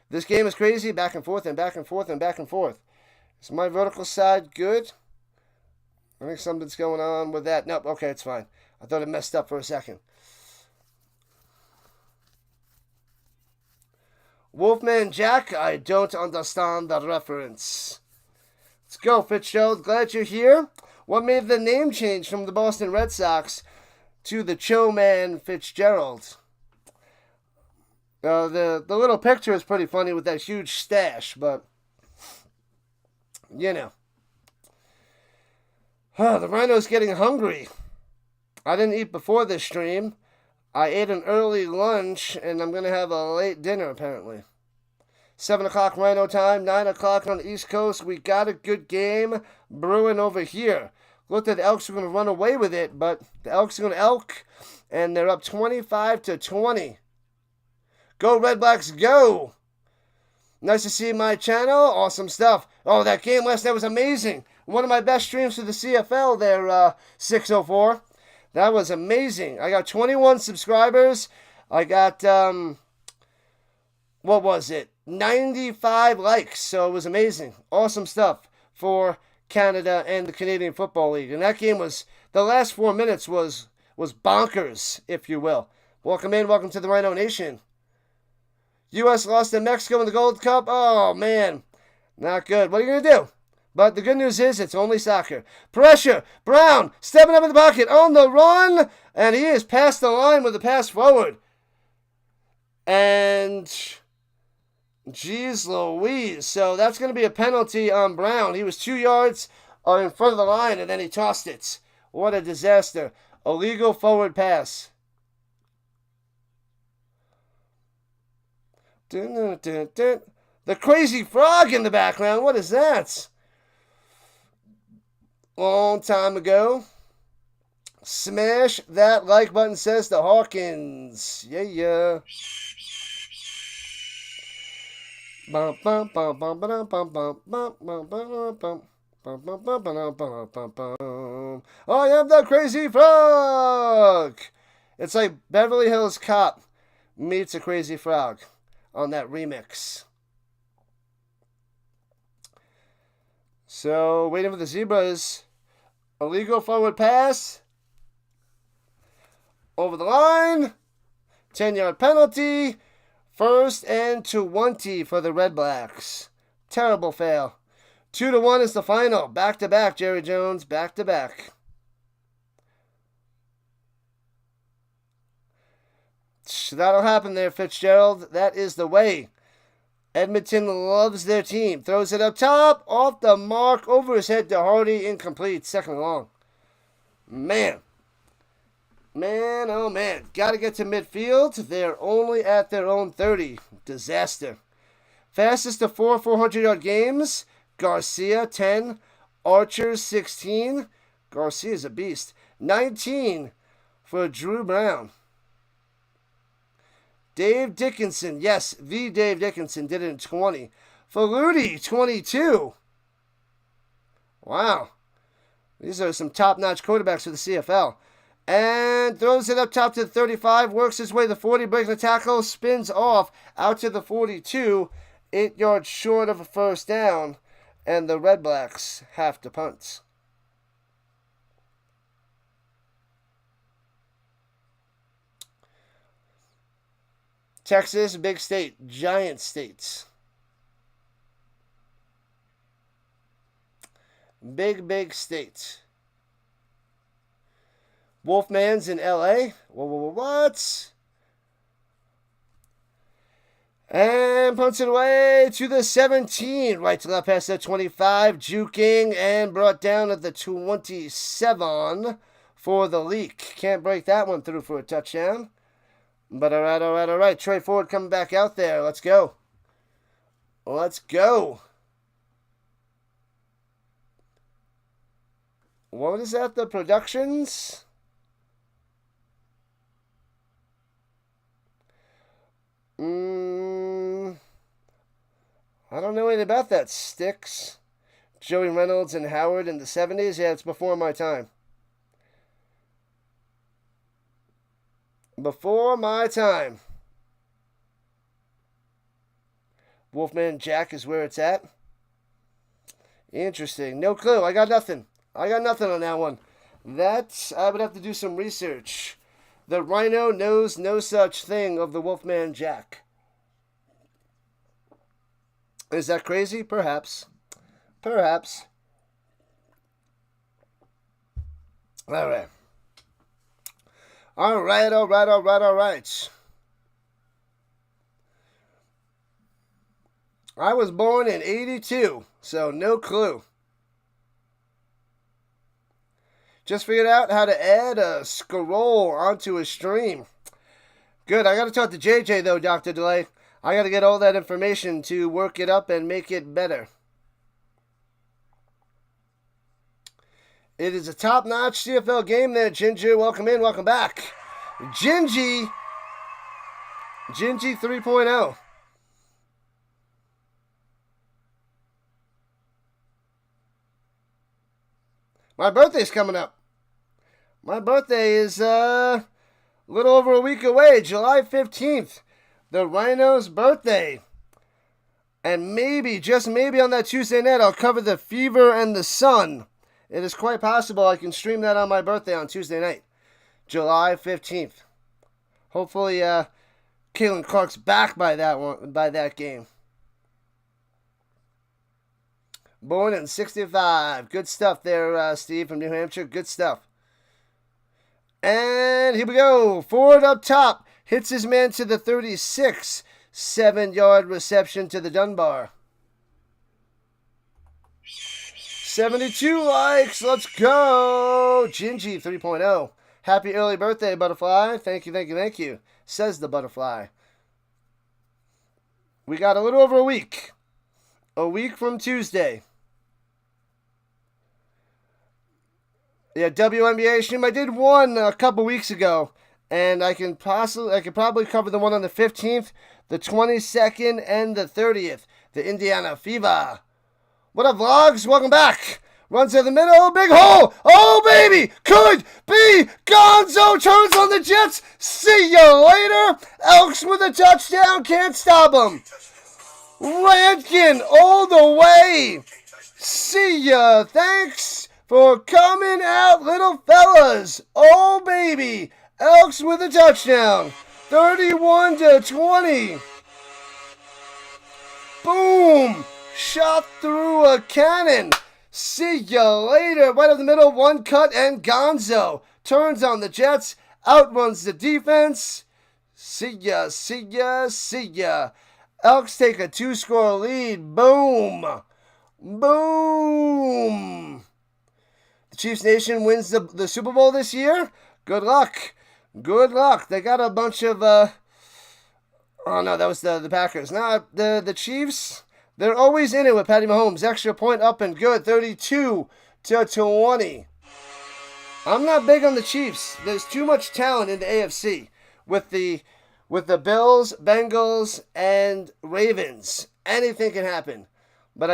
This game is crazy. Back and forth and back and forth and back and forth. Is my vertical side good? I think something's going on with that. Nope, okay, it's fine. I thought it messed up for a second. Wolfman Jack, I don't understand the reference. Let's go, Fitzgerald. Glad you're here. What made the name change from the Boston Red Sox to the Showman Fitzgerald? The little picture is pretty funny with that huge stash, but, you know. The Rhino's getting hungry. I didn't eat before this stream. I ate an early lunch, and I'm going to have a late dinner, apparently. 7 o'clock Rhino time, 9 o'clock on the East Coast. We got a good game brewing over here. Looked at the Elks were going to run away with it, but the Elks are going to elk, and they're up 25-20. Go, Redblacks, go! Nice to see my channel. Awesome stuff. Oh, that game last night was amazing. One of my best streams for the CFL there, 604. That was amazing. I got 21 subscribers. I got, what was it? 95 likes. So it was amazing. Awesome stuff for Canada and the Canadian Football League. And that game was, the last 4 minutes was bonkers, if you will. Welcome in. Welcome to the Rhino Nation. U.S. lost to Mexico in the Gold Cup. Oh, man. Not good. What are you going to do? But the good news is it's only soccer. Pressure. Brown stepping up in the pocket on the run. And he is past the line with a pass forward. And geez Louise. So that's going to be a penalty on Brown. He was 2 yards in front of the line and then he tossed it. What a disaster. Illegal forward pass. Dun, dun, dun. The crazy frog in the background. What is that? Long time ago. Smash that like button, says the Hawkins. Yeah. I am the crazy frog. It's like Beverly Hills Cop meets a crazy frog on that remix. So, waiting for the Zebras. Illegal forward pass. Over the line. 10-yard penalty. 1st and 20 for the Redblacks. Terrible fail. 2-1 is the final. Back-to-back, Jerry Jones. Back-to-back. That'll happen there, Fitzgerald. That is the way. Edmonton loves their team. Throws it up top. Off the mark. Over his head to Hardy. Incomplete. 2nd and long. Man, oh man. Got to get to midfield. They're only at their own 30. Disaster. Fastest to 400-yard games. Garcia, 10. Archer, 16. Garcia's a beast. 19 for Dru Brown. Dave Dickinson, yes, the Dave Dickinson did it in 20. Faludi, 22. Wow. These are some top-notch quarterbacks for the CFL. And throws it up top to the 35, works his way to the 40, breaks the tackle, spins off out to the 42, 8 yards short of a 1st down, and the Redblacks have to punt. Texas, big state, giant states. Big state. Wolfman's in LA. What? And punts it away to the 17. Right to left past the 25. Juking and brought down at the 27 for the leak. Can't break that one through for a touchdown. But all right. Trey Ford coming back out there. Let's go. What is that? The Productions? I don't know anything about that. Sticks. Joey Reynolds and Howard in the 70s? Yeah, it's before my time. Before my time. Wolfman Jack is where it's at. Interesting. No clue. I got nothing on that one. That, I would have to do some research. The Rhino knows no such thing of the Wolfman Jack. Is that crazy? Perhaps. All right. All right. I was born in 82, so no clue. Just figured out how to add a scroll onto a stream. Good, I got to talk to JJ though, Dr. Delay. I got to get all that information to work it up and make it better. It is a top-notch CFL game there, Ginger. Welcome in, welcome back. Gingy 3.0. My birthday's coming up. My birthday is a little over a week away, July 15th. The Rhino's birthday. And maybe, just maybe on that Tuesday night, I'll cover the Fever and the Sun. It is quite possible I can stream that on my birthday on Tuesday night, July 15th. Hopefully, Caitlin Clark's back by that game. Born in 65. Good stuff there, Steve from New Hampshire. Good stuff. And here we go. Ford up top. Hits his man to the 36. 7-yard reception to the Dunbar. 72 likes. Let's go. Gingy 3.0. Happy early birthday, Butterfly. Thank you. Says the Butterfly. We got a little over a week. A week from Tuesday. Yeah, WNBA stream. I did one a couple weeks ago, and I could probably cover the one on the 15th, the 22nd, and the 30th. The Indiana Fever. What up, vlogs? Welcome back. Runs to the middle, big hole. Oh, baby, could be Gonzo. Turns on the Jets. See you later. Elks with a touchdown. Can't stop him. Rankin all the way. See ya. Thanks for coming out, little fellas. Oh, baby. Elks with a touchdown. 31-20. Boom! Shot through a cannon. See ya later. Right up the middle, one cut, and Gonzo turns on the Jets, outruns the defense. See ya, see ya, see ya. Elks take a 2-score lead. Boom! Boom! The Chiefs Nation wins the Super Bowl this year. Good luck. Good luck. They got a bunch of, oh no, that was the Packers. Now, the Chiefs, they're always in it with Patty Mahomes. Extra point up and good, 32-20. I'm not big on the Chiefs. There's too much talent in the AFC with the Bills, Bengals, and Ravens. Anything can happen. But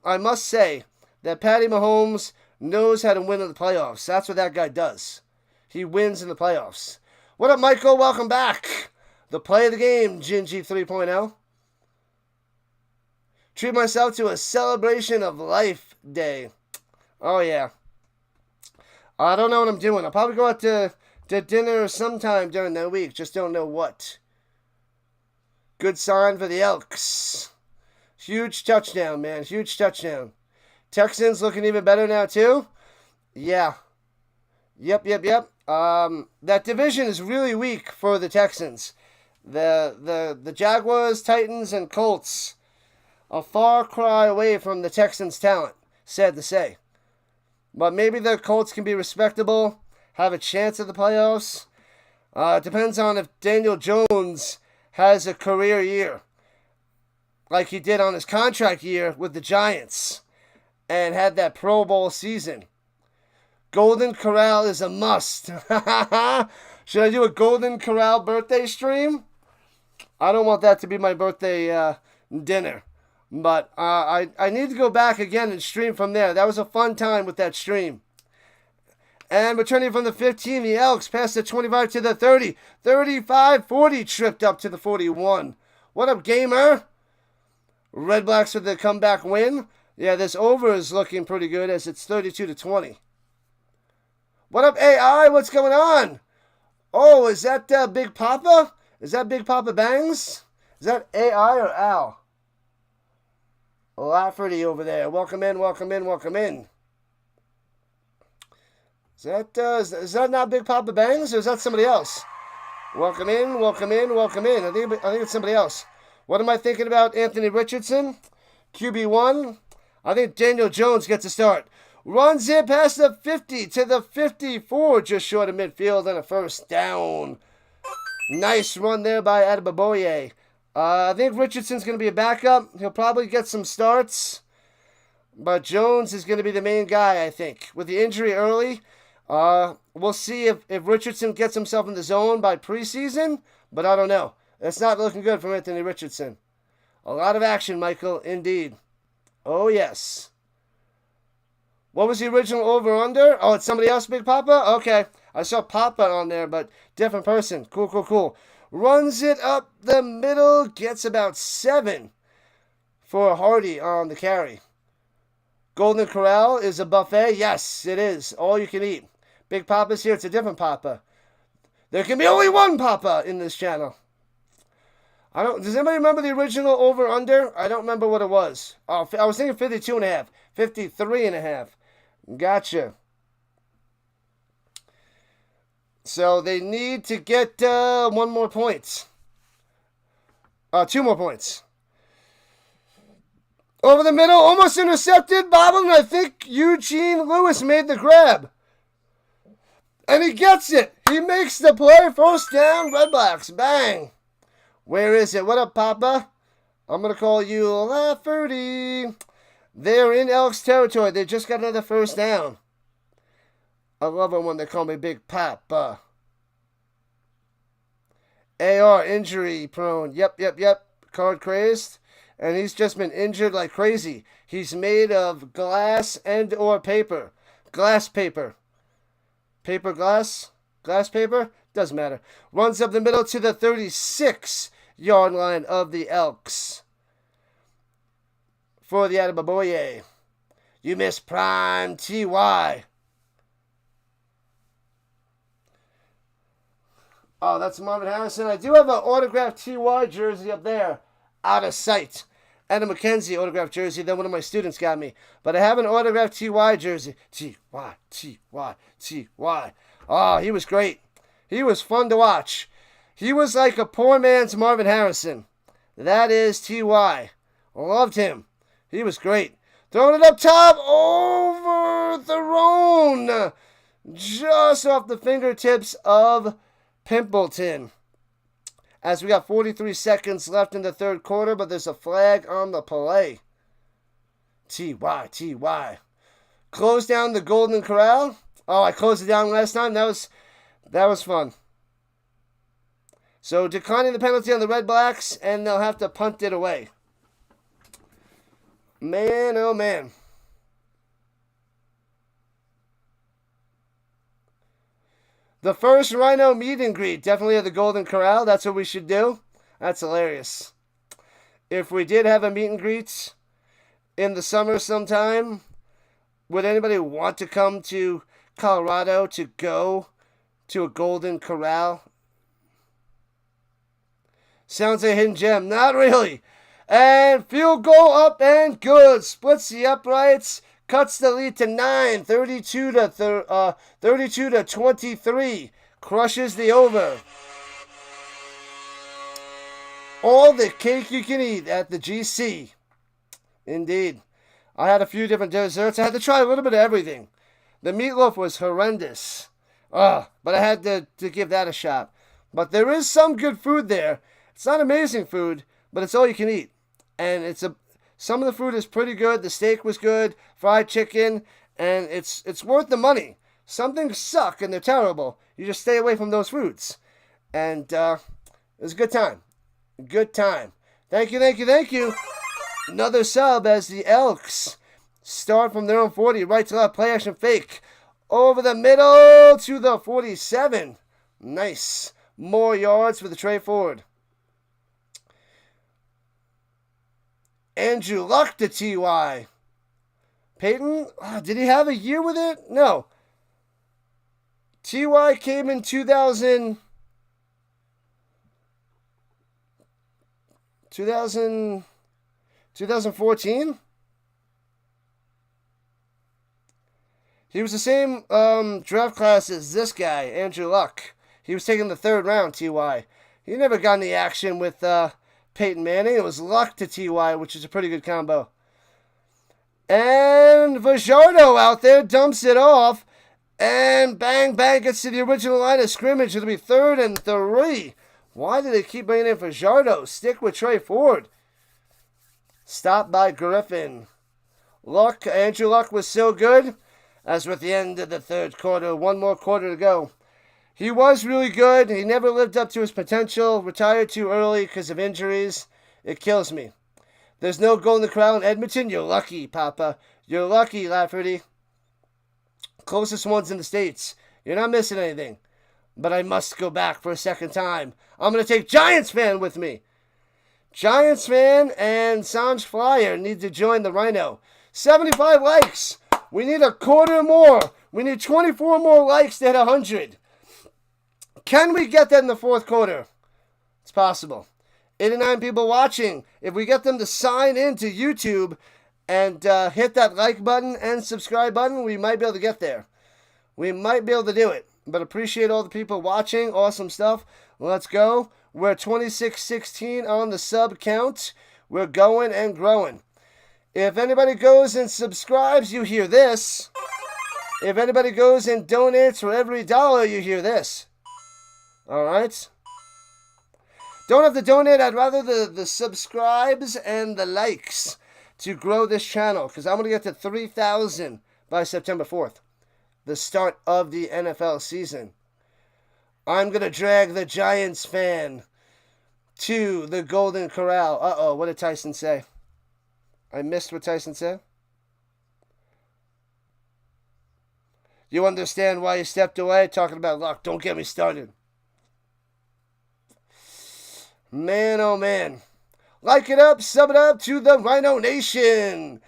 I must say that Patty Mahomes knows how to win in the playoffs. That's what that guy does. He wins in the playoffs. What up, Michael? Welcome back. The play of the game, Gingy 3.0. Treat myself to a celebration of life day. Oh, yeah. I don't know what I'm doing. I'll probably go out to dinner sometime during the week. Just don't know what. Good sign for the Elks. Huge touchdown, man. Huge touchdown. Texans looking even better now, too? Yeah. Yep. That division is really weak for the Texans. The Jaguars, Titans, and Colts, a far cry away from the Texans' talent, sad to say. But maybe the Colts can be respectable, have a chance at the playoffs. It depends on if Daniel Jones has a career year, like he did on his contract year with the Giants, and had that Pro Bowl season. Golden Corral is a must. Should I do a Golden Corral birthday stream? I don't want that to be my birthday dinner. But I need to go back again and stream from there. That was a fun time with that stream. And returning from the 15, the Elks passed the 25 to the 30. 35-40 tripped up to the 41. What up, gamer? Redblacks with the comeback win. Yeah, this over is looking pretty good as it's 32-20. What up, AI? What's going on? Oh, is that Big Papa? Is that Big Papa Bangs? Is that AI or Al? Lafferty over there. Welcome in. Is that not Big Papa Bangs, or is that somebody else? Welcome in. I think it's somebody else. What am I thinking about Anthony Richardson? QB1. I think Daniel Jones gets a start. Runs it past the 50 to the 54, just short of midfield and a first down. Nice run there by Adebaboye. I think Richardson's going to be a backup. He'll probably get some starts. But Jones is going to be the main guy, I think. With the injury early, we'll see if Richardson gets himself in the zone by preseason. But I don't know. It's not looking good for Anthony Richardson. A lot of action, Michael, indeed. Oh, yes. What was the original over-under? Oh, it's somebody else, Big Papa? Okay. I saw Papa on there, but different person. Cool. Runs it up the middle. Gets about 7 for Hardy on the carry. Golden Corral is a buffet. Yes, it is. All you can eat. Big Papa's here. It's a different Papa. There can be only one Papa in this channel. Does anybody remember the original over-under? I don't remember what it was. Oh, I was thinking 52.5. 53.5. Gotcha. So they need to get 2 more points. Over the middle, almost intercepted. Bobbling, I think Eugene Lewis made the grab. And he gets it. He makes the play. First down, Redblacks. Bang. Where is it? What up, Papa? I'm going to call you Lafferty. They're in Elks territory. They just got another first down. I love it when they call me Big Papa. AR, injury prone. Yep. Card crazed. And he's just been injured like crazy. He's made of glass and or paper. Glass paper. Paper glass? Glass paper? Doesn't matter. Runs up the middle to the 36-yard line of the Elks. For the Adebaboye. You miss prime TY. Oh, that's Marvin Harrison. I do have an autographed TY jersey up there, out of sight. And a McKenzie autographed jersey that one of my students got me. But I have an autographed TY jersey. TY, TY, TY. Oh, he was great. He was fun to watch. He was like a poor man's Marvin Harrison. That is TY. Loved him. He was great. Throwing it up top, overthrown. Just off the fingertips of Pimpleton. As we got 43 seconds left in the third quarter, but there's a flag on the play. TY, TY. Close down the Golden Corral. Oh, I closed it down last time. That was fun. So declining the penalty on the Redblacks, and they'll have to punt it away. Man, oh man. The first Rhino meet and greet, definitely at the Golden Corral. That's what we should do. That's hilarious. If we did have a meet and greet in the summer sometime, would anybody want to come to Colorado to go to a Golden Corral? Sounds like a hidden gem. Not really. And field goal up and good. Splits the uprights. Cuts the lead to 9. 32 to 23. Crushes the over. All the cake you can eat at the GC. Indeed. I had a few different desserts. I had to try a little bit of everything. The meatloaf was horrendous. But I had to give that a shot. But there is some good food there. It's not amazing food, but it's all you can eat. And some of the food is pretty good. The steak was good, fried chicken, and it's worth the money. Some things suck and they're terrible. You just stay away from those foods. And it was a good time. Good time. Thank you, thank you, thank you. Another sub as the Elks start from their own 40. Right to left, play action fake. Over the middle to the 47. Nice. More yards for the Trey Ford. Andrew Luck to TY. Peyton, did he have a year with it? No. TY came in 2014? He was the same draft class as this guy, Andrew Luck. He was taking the third round, TY. He never got any action with Peyton Manning. It was Luck to TY, which is a pretty good combo. And Vajardo out there dumps it off. And bang, bang, gets to the original line of scrimmage. It'll be 3rd and 3. Why do they keep bringing in Vajardo? Stick with Trey Ford. Stopped by Griffin. Andrew Luck was so good. As with the end of the third quarter, one more quarter to go. He was really good. He never lived up to his potential. Retired too early because of injuries. It kills me. There's no Golden Corral in Edmonton. You're lucky, Papa. You're lucky, Lafferty. Closest ones in the States. You're not missing anything. But I must go back for a second time. I'm going to take Giants fan with me. Giants fan and Sanj Flyer need to join the Rhino. 75 likes. We need a quarter more. We need 24 more likes to hit 100. Can we get that in the fourth quarter? It's possible. 89 people watching. If we get them to sign into YouTube and hit that like button and subscribe button, we might be able to get there. We might be able to do it. But appreciate all the people watching. Awesome stuff. Let's go. We're 26-16 on the sub count. We're going and growing. If anybody goes and subscribes, you hear this. If anybody goes and donates for every dollar, you hear this. Alright? Don't have to donate. I'd rather the subscribes and the likes to grow this channel. Because I'm going to get to 3,000 by September 4th. The start of the NFL season. I'm going to drag the Giants fan to the Golden Corral. Uh-oh, what did Tyson say? I missed what Tyson said. You understand why he stepped away? Talking about luck. Don't get me started. Man, oh man. Like it up, sub it up to the Rhino Nation.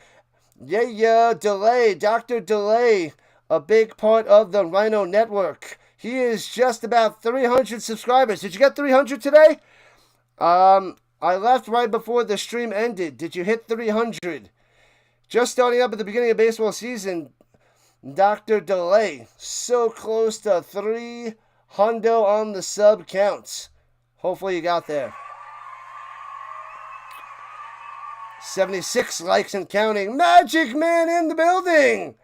Yeah, Delay. Dr. Delay. A big part of the Rhino Network. He is just about 300 subscribers. Did you get 300 today? I left right before the stream ended. Did you hit 300? Just starting up at the beginning of baseball season. Dr. Delay. So close to 300 on the sub counts. Hopefully you got there. 76 likes and counting. Magic Man in the building.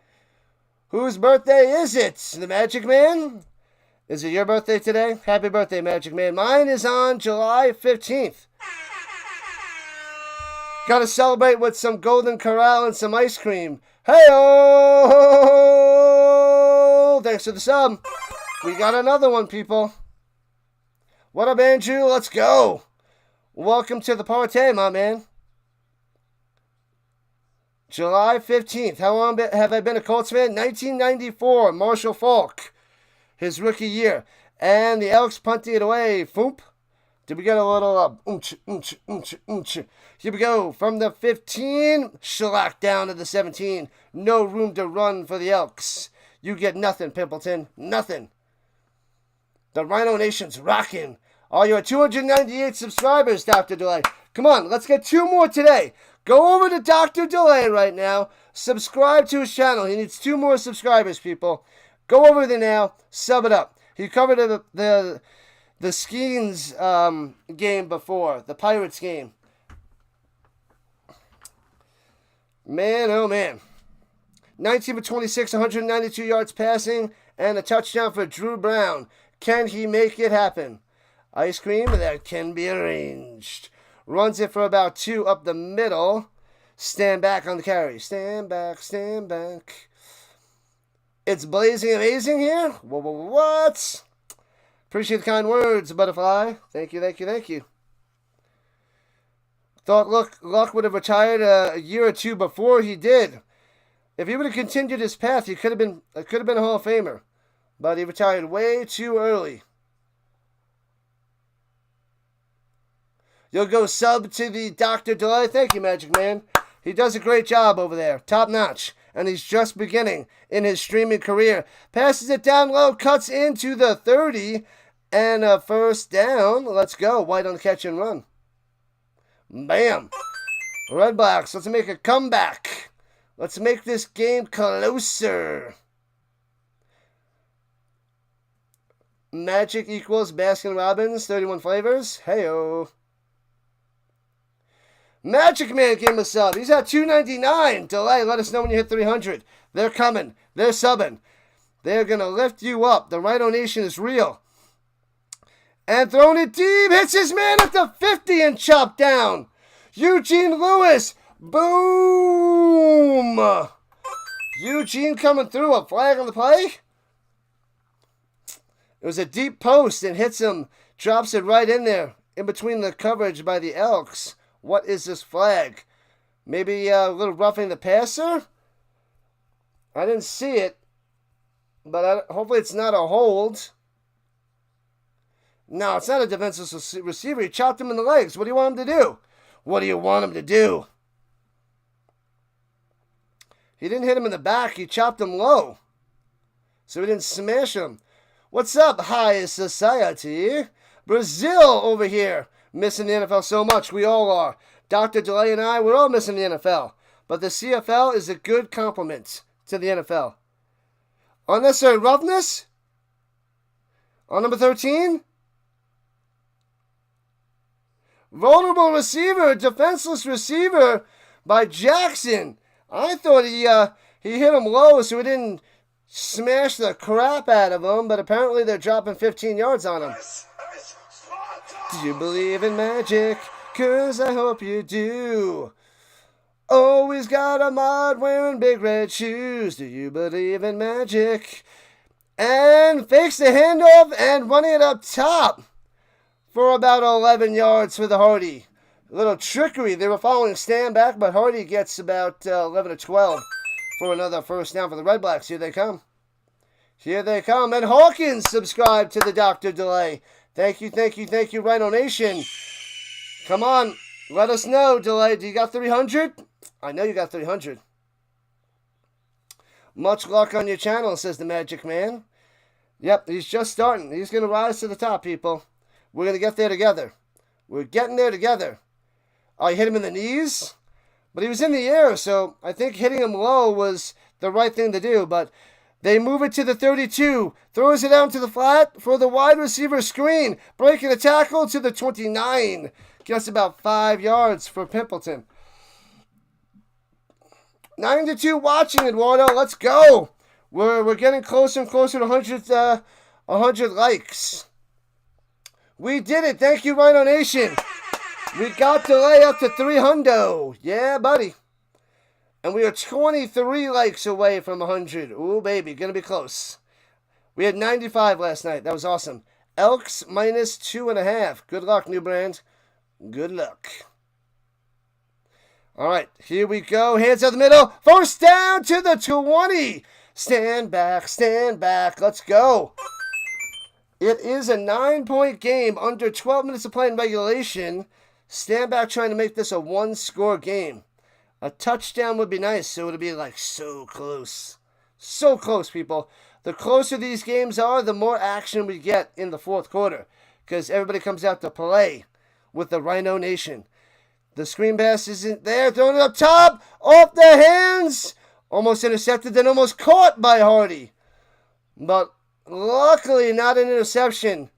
Whose birthday is it? The Magic Man? Is it your birthday today? Happy birthday, Magic Man. Mine is on July 15th. Gotta celebrate with some Golden Corral and some ice cream. Hey-oh! Thanks for the sub. We got another one, people. What up, Andrew? Let's go. Welcome to the party, my man. July 15th. How long have I been a Colts fan? 1994. Marshall Faulk. His rookie year. And the Elks punting it away. Foomp. Did we get a little Here we go. From the 15. Shellac down to the 17. No room to run for the Elks. You get nothing, Pimpleton. Nothing. The Rhino Nation's rocking. Are you at 298 subscribers, Dr. Delay? Come on, let's get 2 more today. Go over to Dr. Delay right now. Subscribe to his channel. He needs 2 more subscribers, people. Go over there now. Sub it up. He covered the Skeens game before. The Pirates game. Man, oh man. 19 for 26, 192 yards passing, and a touchdown for Dru Brown. Can he make it happen? Ice cream, that can be arranged. Runs it for about 2 up the middle. Stand back on the carry. Stand back, stand back. It's blazing amazing here. What? Appreciate the kind words, Butterfly. Thank you, thank you, thank you. Thought Luck would have retired a year or 2 before he did. If he would have continued his path, he could have been a Hall of Famer. But he retired way too early. You'll go sub to the Dr. Delay. Thank you, Magic Man. He does a great job over there. Top notch. And he's just beginning in his streaming career. Passes it down low. Cuts into the 30. And a first down. Let's go. White on the catch and run. Bam. Redblacks. Let's make a comeback. Let's make this game closer. Magic equals Baskin Robbins. 31 flavors. Hey-o. Magic Man came us up. He's at 299. Delay, let us know when you hit 300. They're coming. They're subbing. They're going to lift you up. The Rhino Nation is real. And throwing it deep. Hits his man at the 50 and chopped down. Eugene Lewis. Boom. Eugene coming through. A flag on the play. It was a deep post and hits him. Drops it right in there. In between the coverage by the Elks. What is this flag? Maybe a little roughing the passer? I didn't see it. But hopefully it's not a hold. No, it's not a defenseless receiver. He chopped him in the legs. What do you want him to do? What do you want him to do? He didn't hit him in the back. He chopped him low. So he didn't smash him. What's up, high society? Brazil over here. Missing the NFL so much. We all are. Dr. Delay and I, we're all missing the NFL. But the CFL is a good compliment to the NFL. Unnecessary roughness? On number 13? Vulnerable receiver, defenseless receiver by Jackson. I thought he hit him low so he didn't smash the crap out of him, but apparently they're dropping 15 yards on him. Do you believe in magic? 'Cause I hope you do. Always got a mod wearing big red shoes. Do you believe in magic? And fakes the handoff and running it up top for about 11 yards for the Hardy. A little trickery. They were following stand back, but Hardy gets about 11 or 12 for another first down for the Redblacks. Here they come. Here they come. And Hawkins subscribed to the Dr. Delay. Thank you, thank you, thank you, Rhino Nation. Come on. Let us know, Delay. Do you got 300? I know you got 300. Much luck on your channel, says the Magic Man. Yep, he's just starting. He's going to rise to the top, people. We're going to get there together. We're getting there together. Oh, he hit him in the knees? But he was in the air, so I think hitting him low was the right thing to do. But they move it to the 32. Throws it down to the flat for the wide receiver screen. Breaking a tackle to the 29. Just about 5 yards for Pimpleton. 9-2 watching, Eduardo. Let's go. We're getting closer and closer to 100 likes. We did it. Thank you, Rhino Nation. We got delay up to 300. Yeah, buddy. And we are 23 likes away from 100. Ooh, baby. Going to be close. We had 95 last night. That was awesome. Elks minus 2.5. Good luck, new brand. Good luck. All right, here we go. Hands out the middle. First down to the 20. Stand back, stand back. Let's go. It is a 9-point game under 12 minutes of play in regulation. Stand back trying to make this a one-score game. A touchdown would be nice, so it would be like so close. So close, people. The closer these games are, the more action we get in the fourth quarter, because everybody comes out to play with the Rhino Nation. The screen pass isn't there. Throwing it up top. Off the hands. Almost intercepted, then almost caught by Hardy. But luckily not an interception.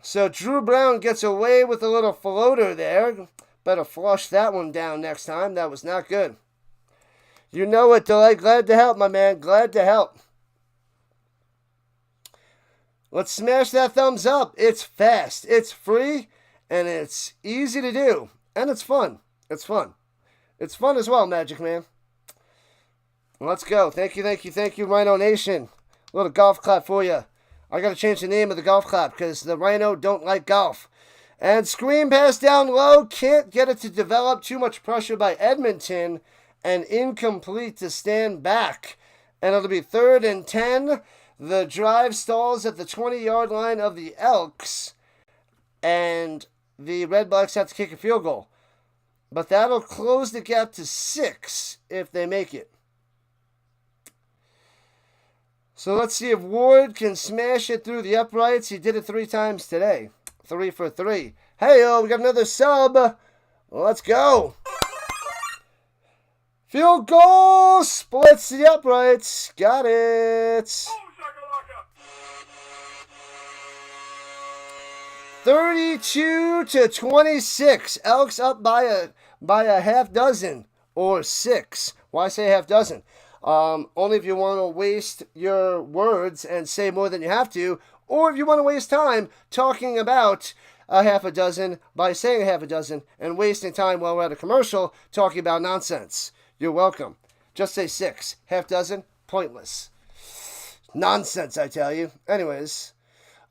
So Dru Brown gets away with a little floater there. Better flush that one down next time. That was not good. You know it, Delay. Glad to help, my man. Glad to help. Let's smash that thumbs up. It's fast. It's free. And it's easy to do. And it's fun. It's fun. It's fun as well, Magic Man. Let's go. Thank you, Rhino Nation. A little golf clap for you. I got to change the name of the golf clap because the Rhino don't like golf. And screen pass down low. Can't get it to develop. Too much pressure by Edmonton. And incomplete to stand back. And it'll be 3rd and 10. The drive stalls at the 20-yard line of the Elks. And the Redblacks have to kick a field goal. But that'll close the gap to 6 if they make it. So let's see if Ward can smash it through the uprights. He did it 3 times today. 3 for 3. Hey-o, we got another sub. Let's go. Field goal splits the uprights. Got it. 32-26. Elks up by a half dozen or 6. Why say half dozen? Only if you want to waste your words and say more than you have to, or if you want to waste time talking about a half a dozen by saying a half a dozen and wasting time while we're at a commercial talking about nonsense. You're welcome. Just say 6. Half dozen, pointless. Nonsense, I tell you. Anyways,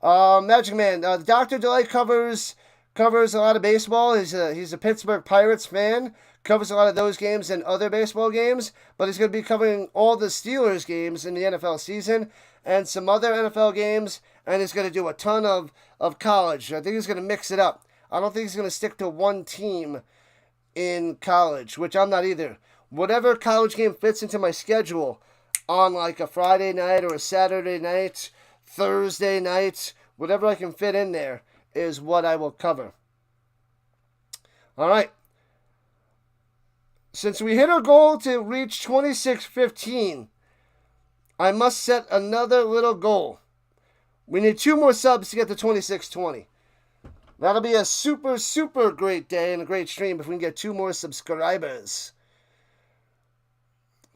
Magic Man, Dr. Delay covers a lot of baseball. He's a Pittsburgh Pirates fan. Covers a lot of those games and other baseball games, but he's going to be covering all the Steelers games in the NFL season and some other NFL games, and he's going to do a ton of college. I think he's going to mix it up. I don't think he's going to stick to one team in college, which I'm not either. Whatever college game fits into my schedule on like a Friday night or a Saturday night, Thursday night, whatever I can fit in there is what I will cover. All right. Since we hit our goal to reach 26-15, I must set another little goal. We need 2 more subs to get to 26-20. That'll be a super, super great day and a great stream if we can get 2 more subscribers.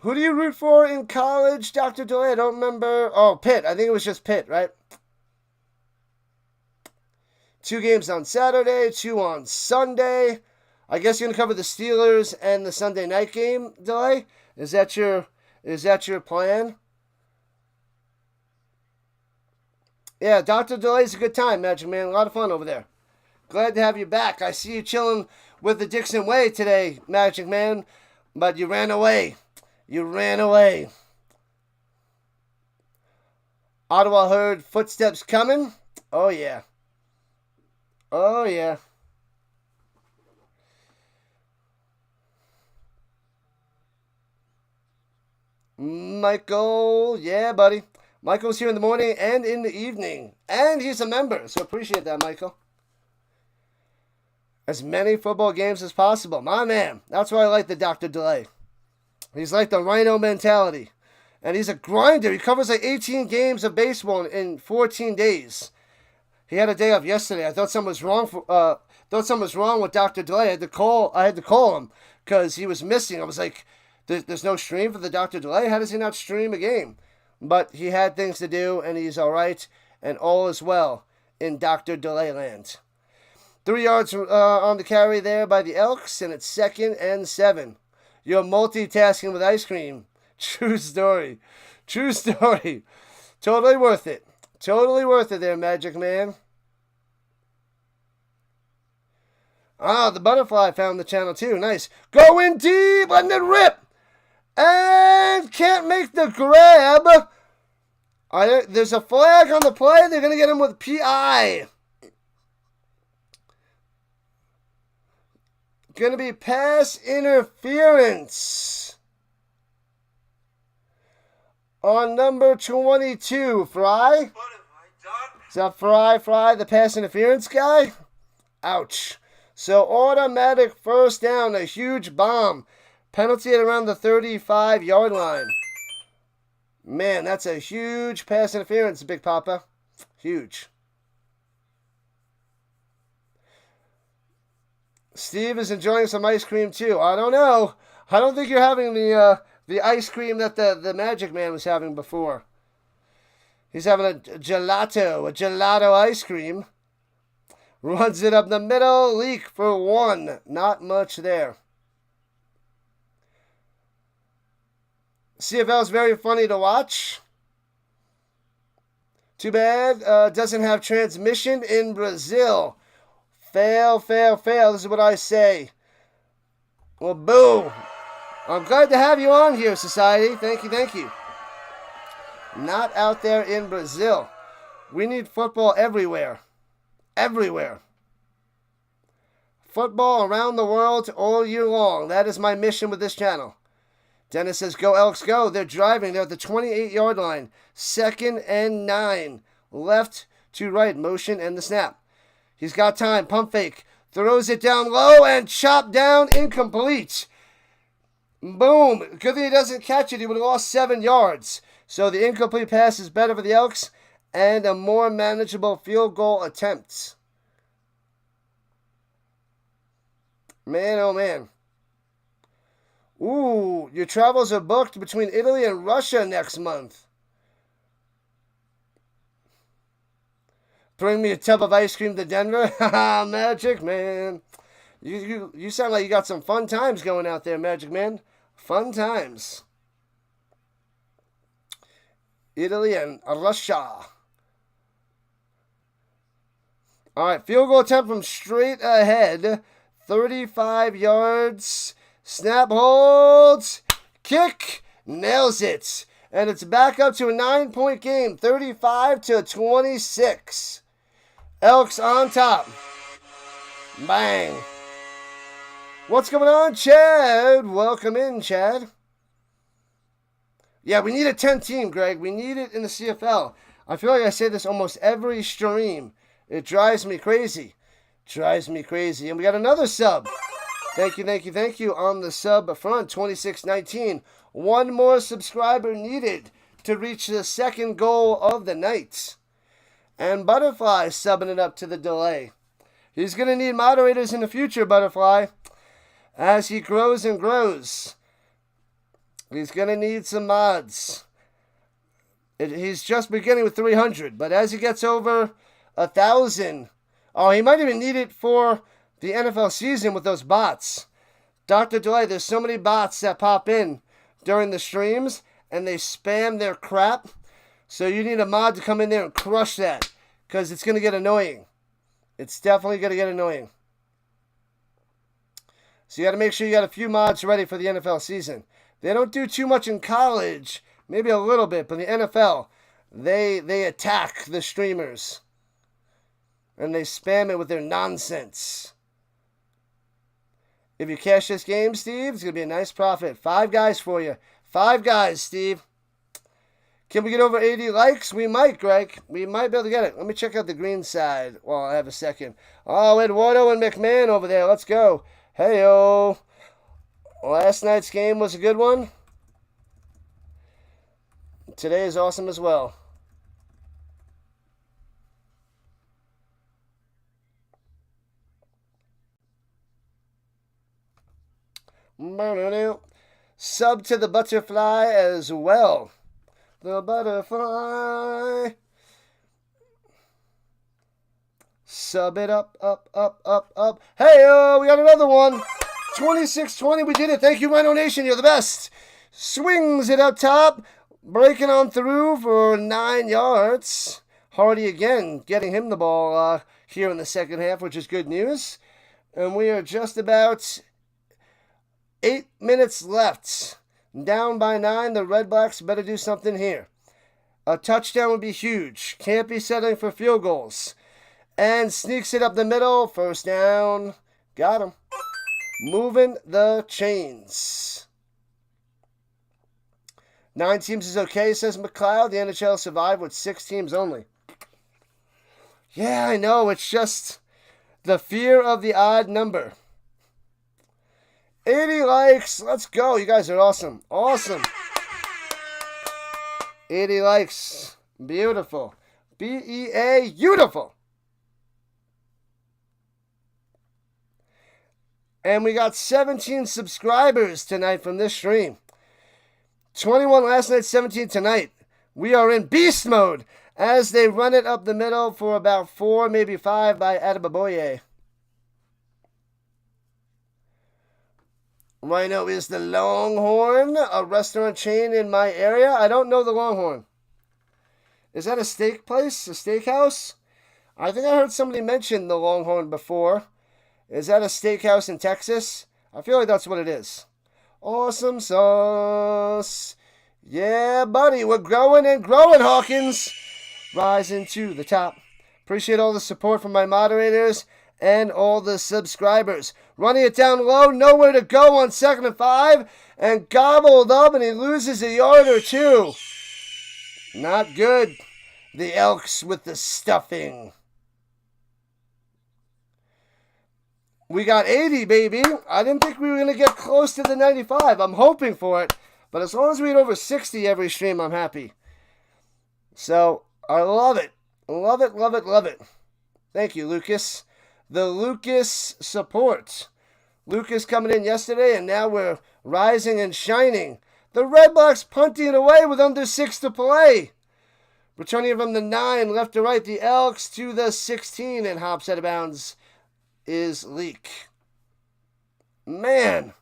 Who do you root for in college, Dr. Delay? I don't remember. Oh, Pitt. I think it was just Pitt, right? 2 games on Saturday, 2 on Sunday. I guess you're going to cover the Steelers and the Sunday night game, Delay? Is that your plan? Yeah, Dr. Delay's a good time, Magic Man. A lot of fun over there. Glad to have you back. I see you chilling with the Dixon Way today, Magic Man, but you ran away. You ran away. Ottawa heard footsteps coming. Oh, yeah. Oh, yeah. Michael, yeah, buddy. Michael's here in the morning and in the evening. And he's a member, so appreciate that, Michael. As many football games as possible. My man, that's why I like the Dr. Delay. He's like the Rhino mentality. And he's a grinder. He covers like 18 games of baseball in 14 days. He had a day off yesterday. I thought something was wrong with Dr. Delay. I had to call him because he was missing. I was like, there's no stream for the Dr. Delay? How does he not stream a game? But he had things to do, and he's all right, and all is well in Dr. Delay land. 3 yards on the carry there by the Elks, and it's 2nd and 7. You're multitasking with ice cream. True story. True story. Totally worth it. Totally worth it there, Magic Man. Ah, the butterfly found the channel too. Nice. Going deep, letting it rip. And can't make the grab. There's a flag on the play. They're going to get him with PI. Going to be pass interference on number 22. Fry? What have I done? Is that Fry, the pass interference guy? Ouch. So automatic first down, a huge bomb. Penalty at around the 35-yard line. Man, that's a huge pass interference, Big Papa. Huge. Steve is enjoying some ice cream too. I don't know. I don't think you're having the ice cream that the Magic Man was having before. He's having a gelato ice cream. Runs it up the middle, leak for 1. Not much there. CFL is very funny to watch. Too bad doesn't have transmission in Brazil. Fail. This is what I say. Well, boo. I'm glad to have you on here, Society. Thank you. Not out there in Brazil. We need football everywhere. Everywhere. Football around the world all year long. That is my mission with this channel. Dennis says, go Elks, go. They're driving. They're at the 28-yard line. 2nd and 9. Left to right. Motion and the snap. He's got time. Pump fake. Throws it down low and chopped down. Incomplete. Boom. Good thing he doesn't catch it. He would have lost 7 yards. So the incomplete pass is better for the Elks and a more manageable field goal attempt. Man, oh man. Ooh, your travels are booked between Italy and Russia next month. Bring me a tub of ice cream to Denver. Haha, Magic Man. You sound like you got some fun times going out there, Magic Man. Fun times. Italy and Russia. All right, field goal attempt from straight ahead. 35 yards. Snap, holds. Kick. Nails it. And it's back up to a 9-point game. 35-26. Elks on top. Bang. What's going on, Chad? Welcome in, Chad. Yeah, we need a 10 team, Greg. We need it in the CFL. I feel like I say this almost every stream. It drives me crazy. And we got another sub. Thank you on the sub front. 2619. One more subscriber needed to reach the second goal of the night. And Butterfly subbing it up to the delay. He's going to need moderators in the future, Butterfly. As he grows and grows. He's going to need some mods. He's just beginning with 300. But as he gets over 1,000. Oh, he might even need it for the NFL season with those bots. Dr. Delay, there's so many bots that pop in during the streams. And they spam their crap. So you need a mod to come in there and crush that. Because it's going to get annoying. It's definitely going to get annoying. So you got to make sure you got a few mods ready for the NFL season. They don't do too much in college. Maybe a little bit. But the NFL, they attack the streamers. And they spam it with their nonsense. If you cash this game, Steve, it's going to be a nice profit. 5 guys for you. 5 guys, Steve. Can we get over 80 likes? We might, Greg. We might be able to get it. Let me check out the green side while I have a second. Oh, Eduardo and McMahon over there. Let's go. Hey-o. Last night's game was a good one. Today is awesome as well. Sub to the butterfly as well. The butterfly. Sub it up, up, up, up, up. Hey, we got another one. 2620, we did it. Thank you, Rhino Nation. You're the best. Swings it up top. Breaking on through for 9 yards. Hardy again getting him the ball here in the second half, which is good news. And we are just about 8 minutes left. Down by 9. The Redblacks better do something here. A touchdown would be huge. Can't be settling for field goals. And sneaks it up the middle. First down. Got him. Moving the chains. 9 teams is okay, says McLeod. The NHL survived with 6 teams only. Yeah, I know. It's just the fear of the odd number. 80 likes. Let's go. You guys are awesome. Awesome. 80 likes. Beautiful. B-E-A. Beautiful. And we got 17 subscribers tonight from this stream. 21 last night, 17 tonight. We are in beast mode as they run it up the middle for about 4, maybe 5 by Adebaboye. Rhino is the Longhorn, a restaurant chain in my area. I don't know the Longhorn. Is that a steak place? A steakhouse? I think I heard somebody mention the Longhorn before. Is that a steakhouse in Texas? I feel like that's what it is. Awesome sauce. Yeah, buddy, we're growing and growing, Hawkins. Rising to the top. Appreciate all the support from my moderators and all the subscribers. Running it down low, nowhere to go on 2nd and 5, and gobbled up, and he loses a yard or 2. Not good. The Elks with the stuffing. We got 80, baby. I didn't think we were going to get close to the 95. I'm hoping for it. But as long as we get over 60 every stream, I'm happy. So, I love it. Love it, love it, love it. Thank you, Lucas. The Lucas support. Lucas coming in yesterday, and now we're rising and shining. The Redblacks punting away with under 6 to play. Returning from the 9, left to right, the Elks to the 16, and hops out of bounds is Leak. Man.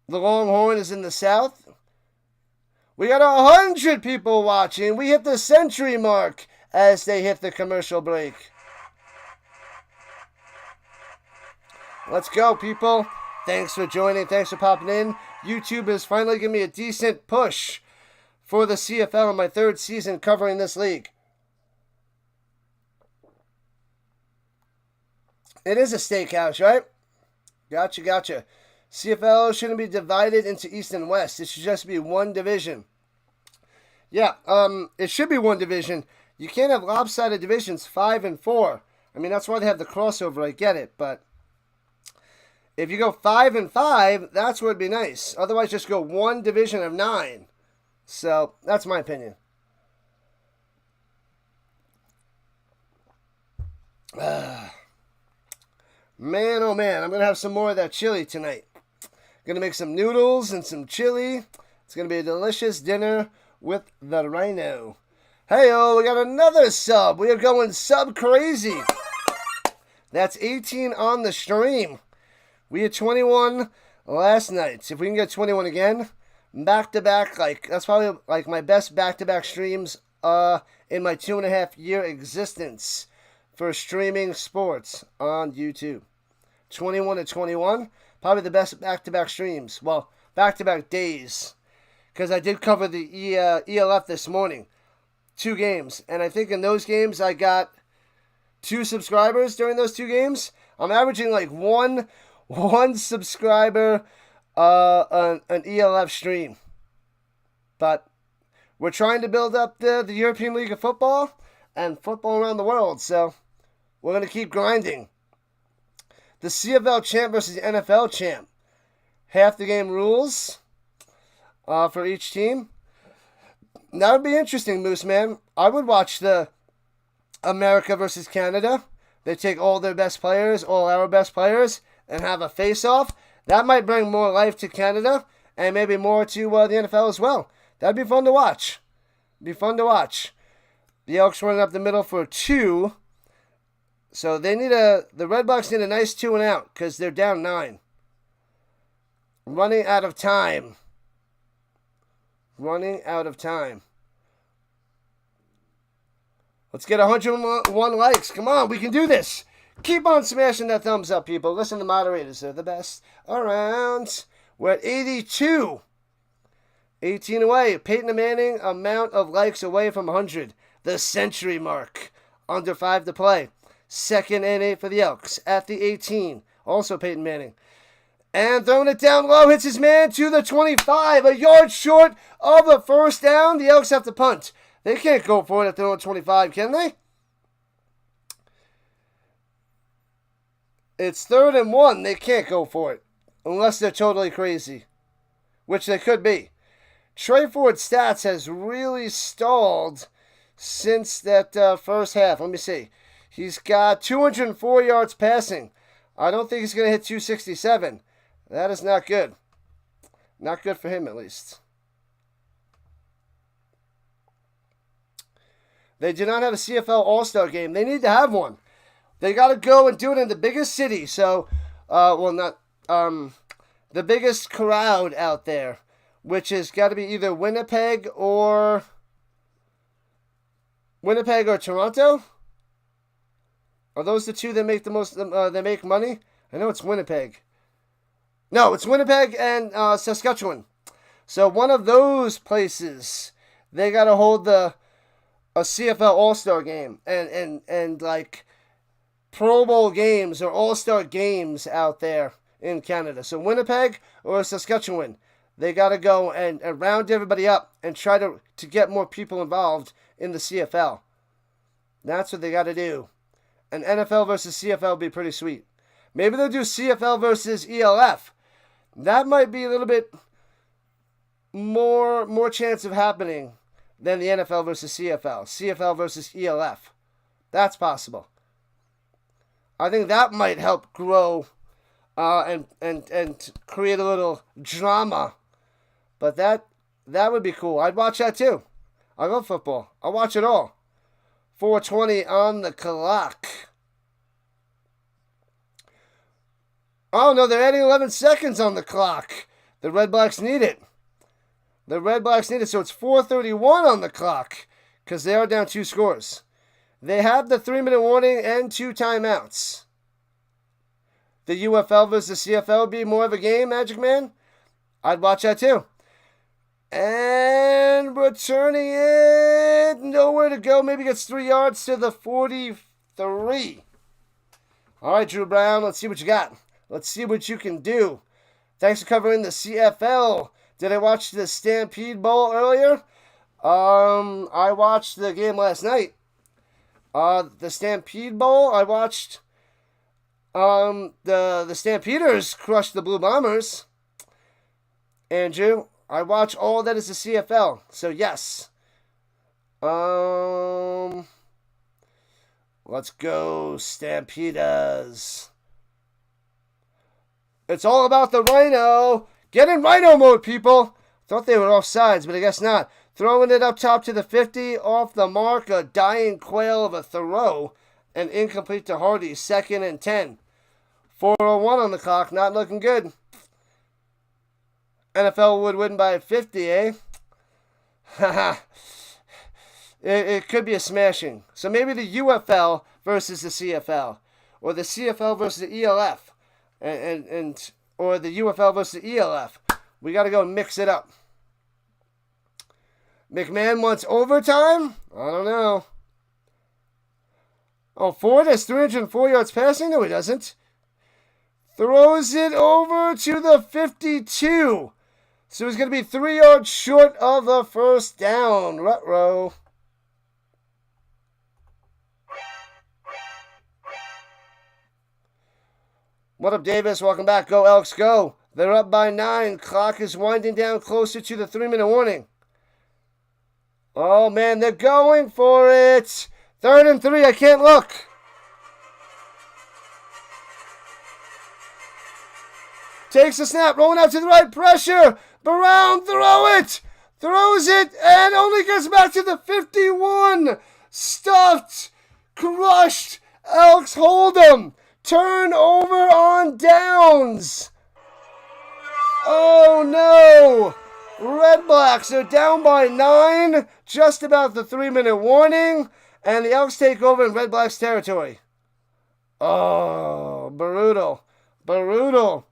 The Longhorn is in the south. We got 100 people watching. We hit the century mark as they hit the commercial break. Let's go, people. Thanks for joining. Thanks for popping in. YouTube has finally given me a decent push for the CFL in my 3rd season covering this league. It is a steakhouse, right? Gotcha, gotcha. CFL shouldn't be divided into East and West. It should just be one division. Yeah, it should be one division. You can't have lopsided divisions 5 and 4. I mean, that's why they have the crossover. I get it, but if you go 5 and 5, that's where it'd be nice. Otherwise, just go one division of 9. So that's my opinion. Man, oh man, I'm going to have some more of that chili tonight. Going to make some noodles and some chili. It's going to be a delicious dinner with the Rhino. Hey-oh, we got another sub. We are going sub crazy. That's 18 on the stream. We had 21 last night. If we can get 21 again, back-to-back, that's probably like my best back-to-back streams in my 2.5-year existence for streaming sports on YouTube. 21 to 21, probably the best back-to-back streams. Well, back-to-back days, because I did cover the ELF this morning. 2 games, and I think in those games I got 2 subscribers during those 2 games. I'm averaging like one subscriber an ELF stream. But we're trying to build up the European League of Football and football around the world. So we're going to keep grinding. The CFL champ versus the NFL champ. Half the game rules for each team. That would be interesting, Moose Man. I would watch the America versus Canada. They take all their best players, all our best players, and have a face-off. That might bring more life to Canada and maybe more to the NFL as well. That'd be fun to watch. Be fun to watch. The Elks running up the middle for 2. So they need the Redblacks need a nice 2 and out because they're down 9. Running out of time. Running out of time. Let's get 101 likes. Come on, we can do this. Keep on smashing that thumbs up, people. Listen to moderators. They're the best around. We're at 82. 18 away. Peyton Manning, amount of likes away from 100. The century mark. Under 5 to play. 2nd and 8 for the Elks. At the 18. Also Peyton Manning. And throwing it down low. Hits his man to the 25. A yard short of the first down. The Elks have to punt. They can't go for it if they're on 25, can they? It's 3rd and 1. They can't go for it. Unless they're totally crazy. Which they could be. Trey Ford's stats has really stalled since that first half. Let me see. He's got 204 yards passing. I don't think he's going to hit 267. That is not good. Not good for him, at least. They do not have a CFL All-Star game. They need to have one. They got to go and do it in the biggest city. So, the biggest crowd out there, which has got to be either Winnipeg or Toronto. Are those the two that make the most? They make money. I know it's Winnipeg. No, it's Winnipeg and Saskatchewan. So one of those places, they got to hold a CFL All-Star game and like Pro Bowl games or All-Star games out there in Canada. So Winnipeg or Saskatchewan, they got to go and round everybody up and try to get more people involved in the CFL. That's what they got to do. And NFL versus CFL would be pretty sweet. Maybe they'll do CFL versus ELF. That might be a little bit more chance of happening than the NFL versus CFL. CFL versus ELF. That's possible. I think that might help grow and create a little drama. But that would be cool. I'd watch that too. I love football. I'll watch it all. 4:20 on the clock. Oh no, they're adding 11 seconds on the clock. The Redblacks need it. So it's 4:31 on the clock because they are down 2 scores. They have the 3-minute warning and 2 timeouts. The UFL versus CFL would be more of a game, Magic Man. I'd watch that too. And returning it, nowhere to go. Maybe gets 3 yards to the 43. All right, Dru Brown, let's see what you got. Let's see what you can do. Thanks for covering the CFL. Did I watch the Stampede Bowl earlier? I watched the game last night. The Stampede Bowl, I watched the Stampeders crush the Blue Bombers. Andrew, I watch all that is the CFL. So yes. Let's go Stampeders. It's all about the Rhino. Get in Rhino mode, people. Thought they were offsides, but I guess not. Throwing it up top to the 50, off the mark, a dying quail of a throw, and incomplete to Hardy, 2nd and 10. 4:01 on the clock, not looking good. NFL would win by 50, eh? Haha. It could be a smashing. So maybe the UFL versus the CFL, or the CFL versus the ELF. Or the UFL versus the ELF. We got to go mix it up. McMahon wants overtime? I don't know. Oh, Ford has 304 yards passing? No, he doesn't. Throws it over to the 52. So he's going to be 3 yards short of the first down. Ruh-roh. What up, Davis? Welcome back. Go, Elks, go. They're up by 9. Clock is winding down closer to the 3-minute warning. Oh, man, they're going for it. 3rd and 3. I can't look. Takes a snap. Rolling out to the right. Pressure. Brown, throw it. Throws it and only gets back to the 51. Stuffed. Crushed. Elks hold them. Turnover on downs. Oh, no. Redblacks are down by 9. Just about the 3-minute warning. And the Elks take over in Redblacks territory. Oh, brutal. Brutal.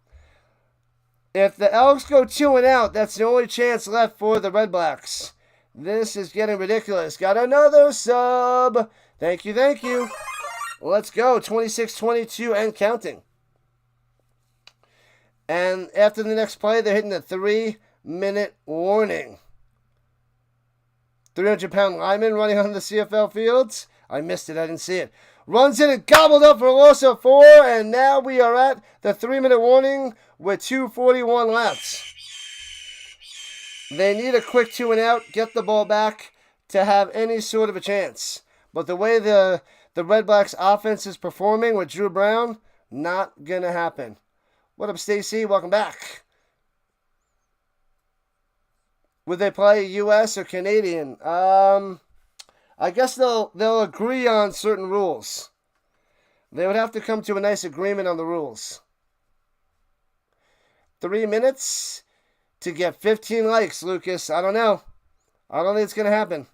If the Elks go 2 and out, that's the only chance left for the Redblacks. This is getting ridiculous. Got another sub. Thank you, thank you. Let's go. 26-22 and counting. And after the next play, they're hitting a 3-minute warning. 300-pound lineman running on the CFL fields. I missed it. I didn't see it. Runs in and gobbled up for a loss of 4. And now we are at the 3-minute warning with 2:41 left. They need a quick 2 and out, get the ball back to have any sort of a chance. But the way the Redblacks offense is performing with Dru Brown, not going to happen. What up, Stacy? Welcome back. Would they play U.S. or Canadian? I guess they'll agree on certain rules. They would have to come to a nice agreement on the rules. 3 minutes to get 15 likes, Lucas. I don't know. I don't think it's going to happen.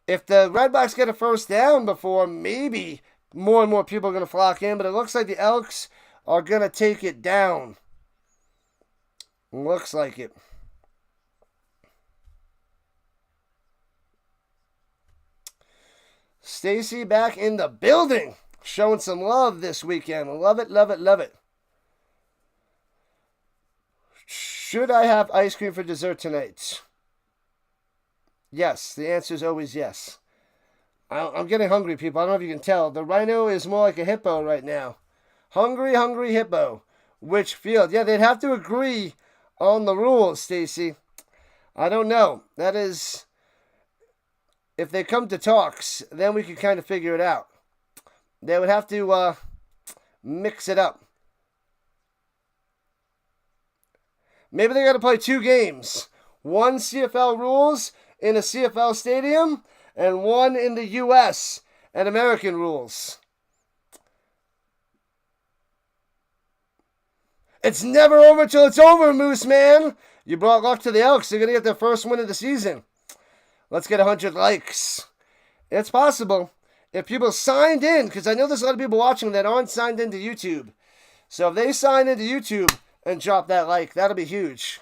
If the Redblacks get a first down before, maybe more and more people are going to flock in. But it looks like the Elks are going to take it down. Looks like it. Stacy back in the building. Showing some love this weekend. Love it, love it, love it. Should I have ice cream for dessert tonight? Yes. The answer is always yes. I'm getting hungry, people. I don't know if you can tell. The Rhino is more like a hippo right now. Hungry, hungry hippo. Which field? Yeah, they'd have to agree on the rules, Stacy. I don't know. That is... If they come to talks, then we can kind of figure it out. They would have to mix it up. Maybe they got to play 2 games. 1 CFL rules in a CFL stadium, and 1 in the U.S. and American rules. It's never over till it's over, Moose Man. You brought luck to the Elks. They're going to get their first win of the season. Let's get 100 likes. It's possible. If people signed in, because I know there's a lot of people watching that aren't signed into YouTube. So if they sign into YouTube and drop that like, that'll be huge.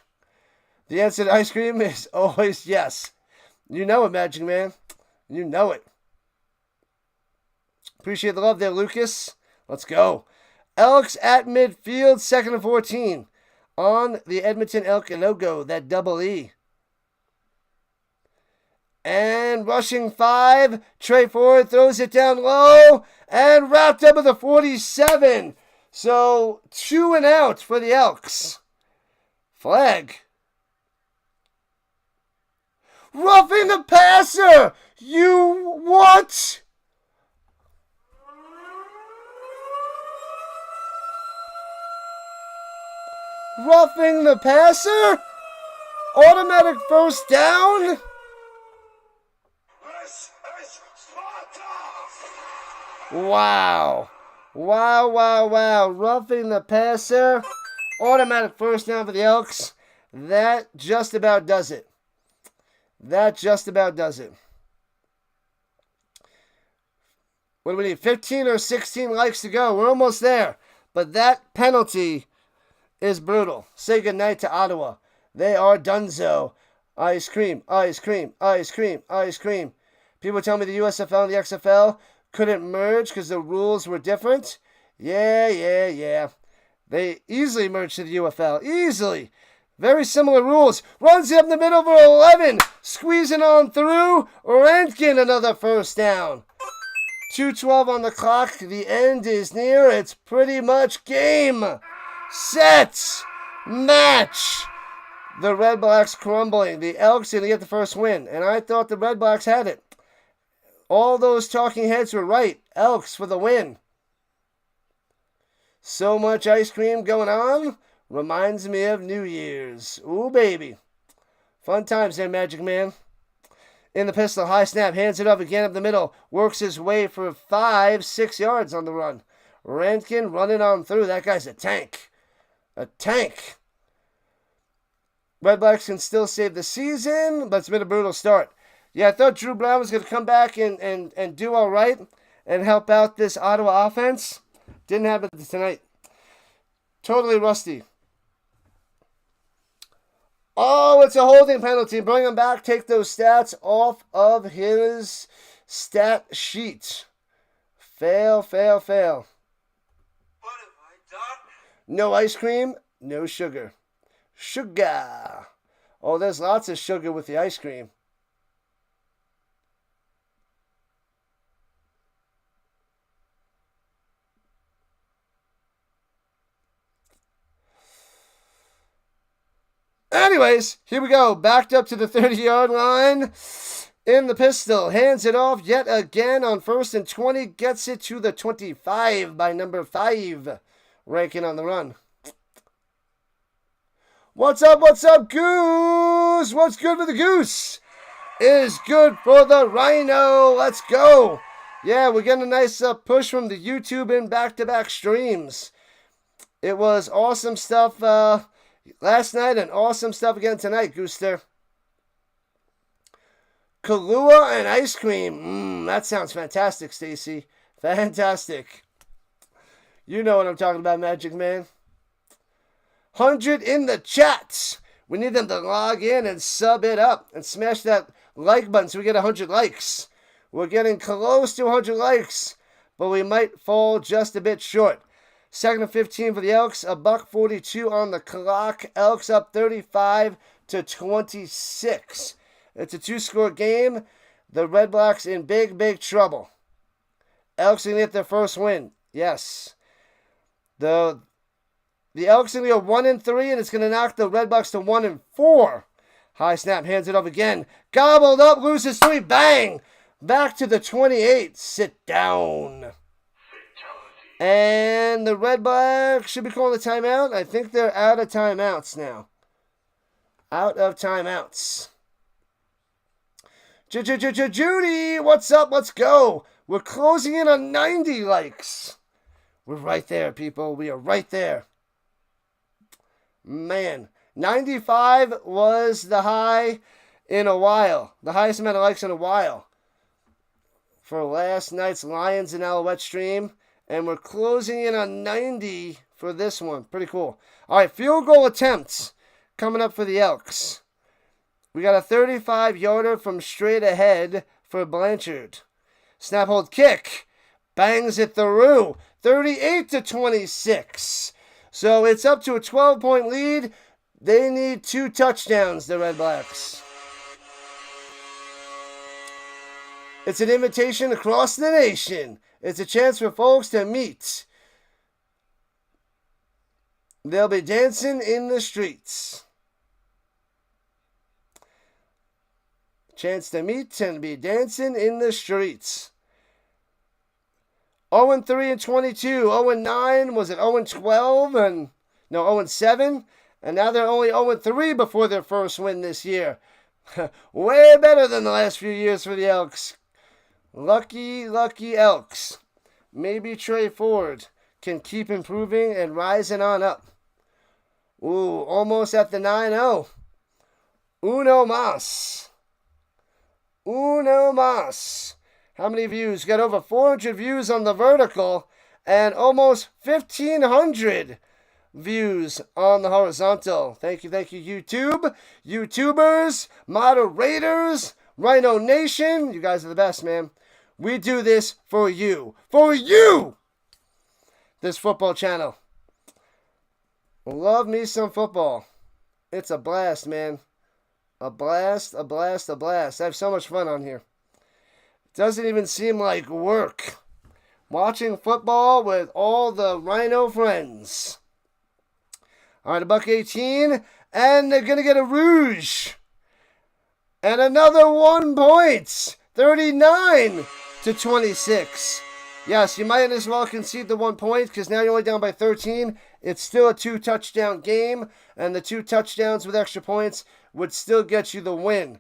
The answer to ice cream is always yes. You know it, Magic Man. You know it. Appreciate the love there, Lucas. Let's go. Elks at midfield, 2nd and 14. On the Edmonton Elk logo, that double E. And rushing 5, Trey Ford throws it down low and wrapped up at the 47. So 2 and out for the Elks. Flag. Roughing the passer. You what? Roughing the passer? Automatic first down? Wow. Wow, wow, wow. Roughing the passer. Automatic first down for the Elks. That just about does it. That just about does it. What do we need? 15 or 16 likes to go. We're almost there. But that penalty is brutal. Say goodnight to Ottawa. They are donezo. Ice cream, ice cream, ice cream, ice cream. People tell me the USFL and the XFL couldn't merge because the rules were different. Yeah. They easily merged to the UFL. Easily. Very similar rules. Runs it up the middle for 11. Squeezing on through. Rankin, another first down. 2:12 on the clock. The end is near. It's pretty much game, set, match. The Redblacks crumbling. The Elks going to get the first win. And I thought the Redblacks had it. All those talking heads were right. Elks for the win. So much ice cream going on. Reminds me of New Year's. Ooh, baby. Fun times there, Magic Man. In the pistol, high snap, hands it up again up the middle. Works his way for 5-6 yards on the run. Rankin running on through. That guy's a tank. A tank. Redblacks can still save the season, but it's been a brutal start. Yeah, I thought Dru Brown was going to come back and do all right and help out this Ottawa offense. Didn't happen tonight. Totally rusty. Oh, it's a holding penalty. Bring him back. Take those stats off of his stat sheet. Fail, fail, fail. What have I done? No ice cream, no sugar. Sugar. Oh, there's lots of sugar with the ice cream. Anyways, here we go. Backed up to the 30-yard line. In the pistol. Hands it off yet again on 1st and 20. Gets it to the 25 by number 5. Rankin on the run. What's up, Goose? What's good for the Goose is good for the Rhino. Let's go. Yeah, we're getting a nice push from the YouTube in back-to-back streams. It was awesome stuff last night and awesome stuff again tonight, Gooster. Kahlua and ice cream. That sounds fantastic, Stacy. Fantastic. You know what I'm talking about, Magic Man. 100 in the chat. We need them to log in and sub it up and smash that like button so we get 100 likes. We're getting close to 100 likes, but we might fall just a bit short. 2nd and 15 for the Elks. $1:42 on the clock. Elks up 35-26. It's a 2-score game. The Redblacks in big, big trouble. Elks going to get their first win. Yes. The Elks going to go 1-3, and it's going to knock the Redblacks to 1-4. High snap, hands it up again. Gobbled up, loses 3, bang! Back to the 28. Sit down. And the Redblacks should be calling a timeout. I think they're out of timeouts now. Out of timeouts. Judy, what's up? Let's go. We're closing in on 90 likes. We're right there, people. We are right there. Man, 95 was the high in a while. The highest amount of likes in a while. For last night's Lions and Alouette stream. And we're closing in on 90 for this one. Pretty cool. All right, field goal attempts coming up for the Elks. We got a 35-yarder from straight ahead for Blanchard. Snap, hold, kick. Bangs it through. 38-26. So it's up to a 12-point lead. They need 2 touchdowns, the Redblacks. It's an invitation across the nation. It's a chance for folks to meet. They'll be dancing in the streets. Chance to meet and be dancing in the streets. 0-3-22. 0-9. Was it 0-12? No, 0-7. And now they're only 0-3 before their first win this year. Way better than the last few years for the Elks. Lucky, lucky Elks. Maybe Trey Ford can keep improving and rising on up. Ooh, almost at the 9-0. Uno mas. Uno mas. How many views? Got over 400 views on the vertical and almost 1,500 views on the horizontal. Thank you, YouTube. YouTubers, moderators, Rhino Nation. You guys are the best, man. We do this for you. For you! This football channel. Love me some football. It's a blast, man. A blast, a blast, a blast. I have so much fun on here. It doesn't even seem like work. Watching football with all the Rhino friends. All right, $1.18, and they're going to get a rouge. And another 1 point. 39-26. Yes, you might as well concede the 1 point because now you're only down by 13. It's still a 2-touchdown game, and the 2 touchdowns with extra points would still get you the win.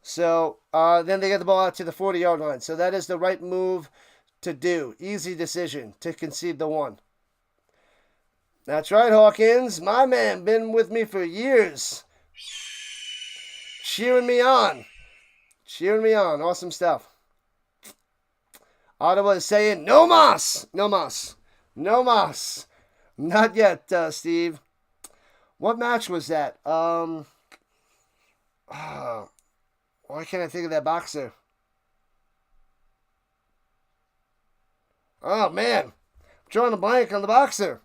So then they get the ball out to the 40-yard line. So that is the right move to do. Easy decision to concede the 1. That's right, Hawkins. My man, been with me for years. Cheering me on. Cheering me on. Awesome stuff. Ottawa is saying, no mas. No mas. No mas. Not yet, Steve. What match was that? Why can't I think of that boxer? Oh, man. I'm drawing a blank on the boxer.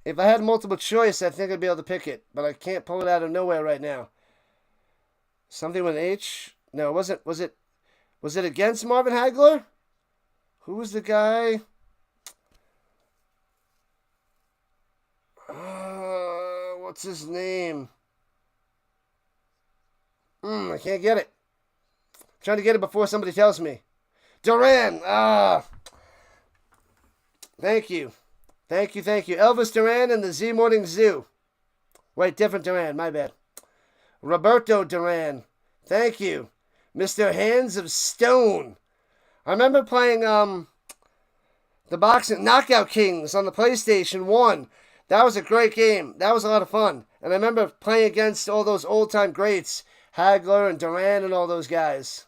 If I had multiple choice, I think I'd be able to pick it. But I can't pull it out of nowhere right now. Something with an H? No, was it against Marvin Hagler? Who was the guy? What's his name? I can't get it. I'm trying to get it before somebody tells me. Duran. Thank you. Thank you. Elvis Duran and the Z Morning Zoo. Wait, different Duran. My bad. Roberto Duran. Thank you. Mr. Hands of Stone. I remember playing the boxing Knockout Kings on the PlayStation 1. That was a great game. That was a lot of fun. And I remember playing against all those old-time greats. Hagler and Duran and all those guys.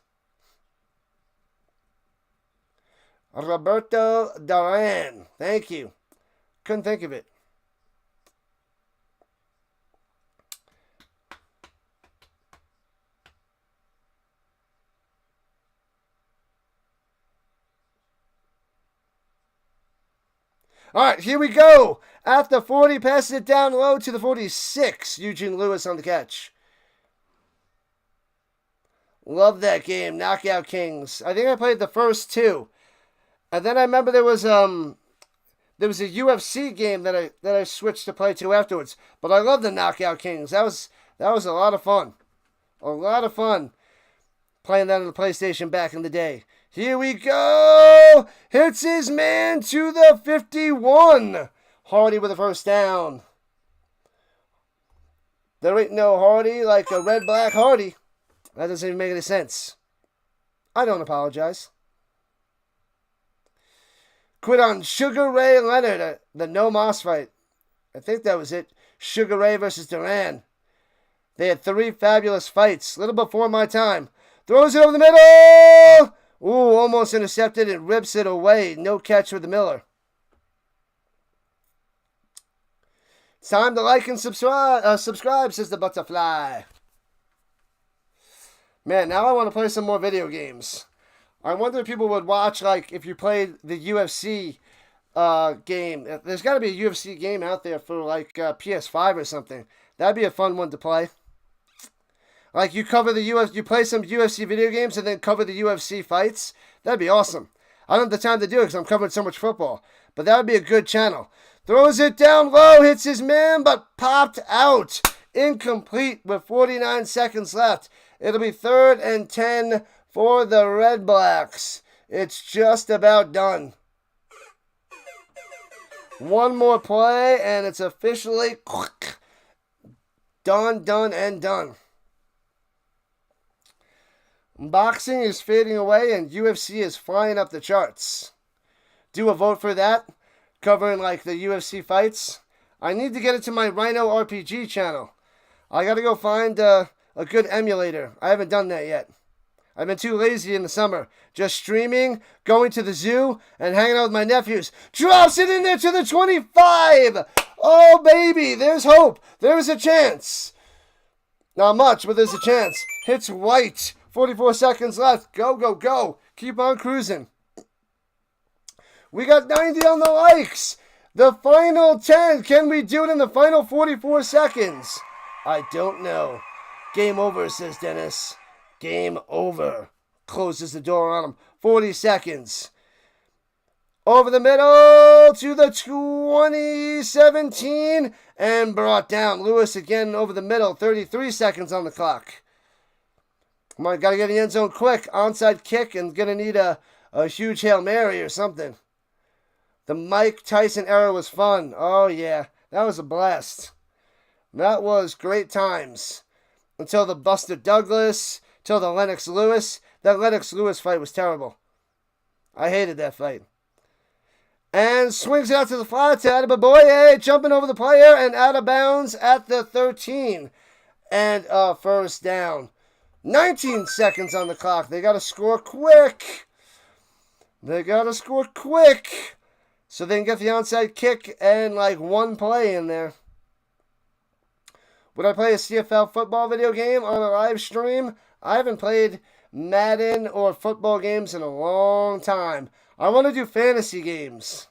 Roberto Duran. Thank you. Couldn't think of it. All right, here we go. At the 40, passes it down low to the 46. Eugene Lewis on the catch. Love that game, Knockout Kings. I think I played the first 2. And then I remember there was a UFC game that I switched to play to afterwards. But I love the Knockout Kings. That was a lot of fun. A lot of fun playing that on the PlayStation back in the day. Here we go. Hits his man to the 51. Hardy with a first down. There ain't no Hardy like a red black Hardy. That doesn't even make any sense. I don't apologize. Quit on Sugar Ray Leonard, the no moss fight. I think that was it. Sugar Ray versus Duran. They had 3 fabulous fights. A little before my time. Throws it over the middle. Ooh, almost intercepted and rips it away. No catch for the Miller. It's time to like and subscribe, says the butterfly. Man, now I want to play some more video games. I wonder if people would watch, like, if you played the UFC game. There's got to be a UFC game out there for, like, PS5 or something. That'd be a fun one to play. Like, you cover the you play some UFC video games and then cover the UFC fights. That'd be awesome. I don't have the time to do it because I'm covering so much football. But that would be a good channel. Throws it down low, hits his man, but popped out. Incomplete with 49 seconds left. It'll be 3rd and 10 for the Redblacks. It's just about done. One more play, and it's officially done, and done. Boxing is fading away, and UFC is flying up the charts. Do a vote for that, covering like the UFC fights. I need to get it to my Rhino RPG channel. I gotta go find a good emulator. I haven't done that yet. I've been too lazy in the summer. Just streaming, going to the zoo, and hanging out with my nephews. Drops it in there to the 25! Oh, baby, there's hope. There's a chance. Not much, but there's a chance. Hits White. 44 seconds left. Go, go, go. Keep on cruising. We got 90 on the likes. The final 10. Can we do it in the final 44 seconds? I don't know. Game over, says Dennis. Game over. Closes the door on him. 40 seconds. Over the middle to the 2017 and brought down. Lewis again over the middle. 33 seconds on the clock. Come on, got to get in the end zone quick. Onside kick and going to need a huge Hail Mary or something. The Mike Tyson era was fun. Oh, yeah. That was a blast. That was great times. Until the Buster Douglas, till the Lennox Lewis. That Lennox Lewis fight was terrible. I hated that fight. And swings it out to the flat to Adebaboye, jumping over the player and out of bounds at the 13. And first down. 19 seconds on the clock. They got to score quick. They got to score quick. So they can get the onside kick and like one play in there. Would I play a CFL football video game on a live stream? I haven't played Madden or football games in a long time. I want to do fantasy games.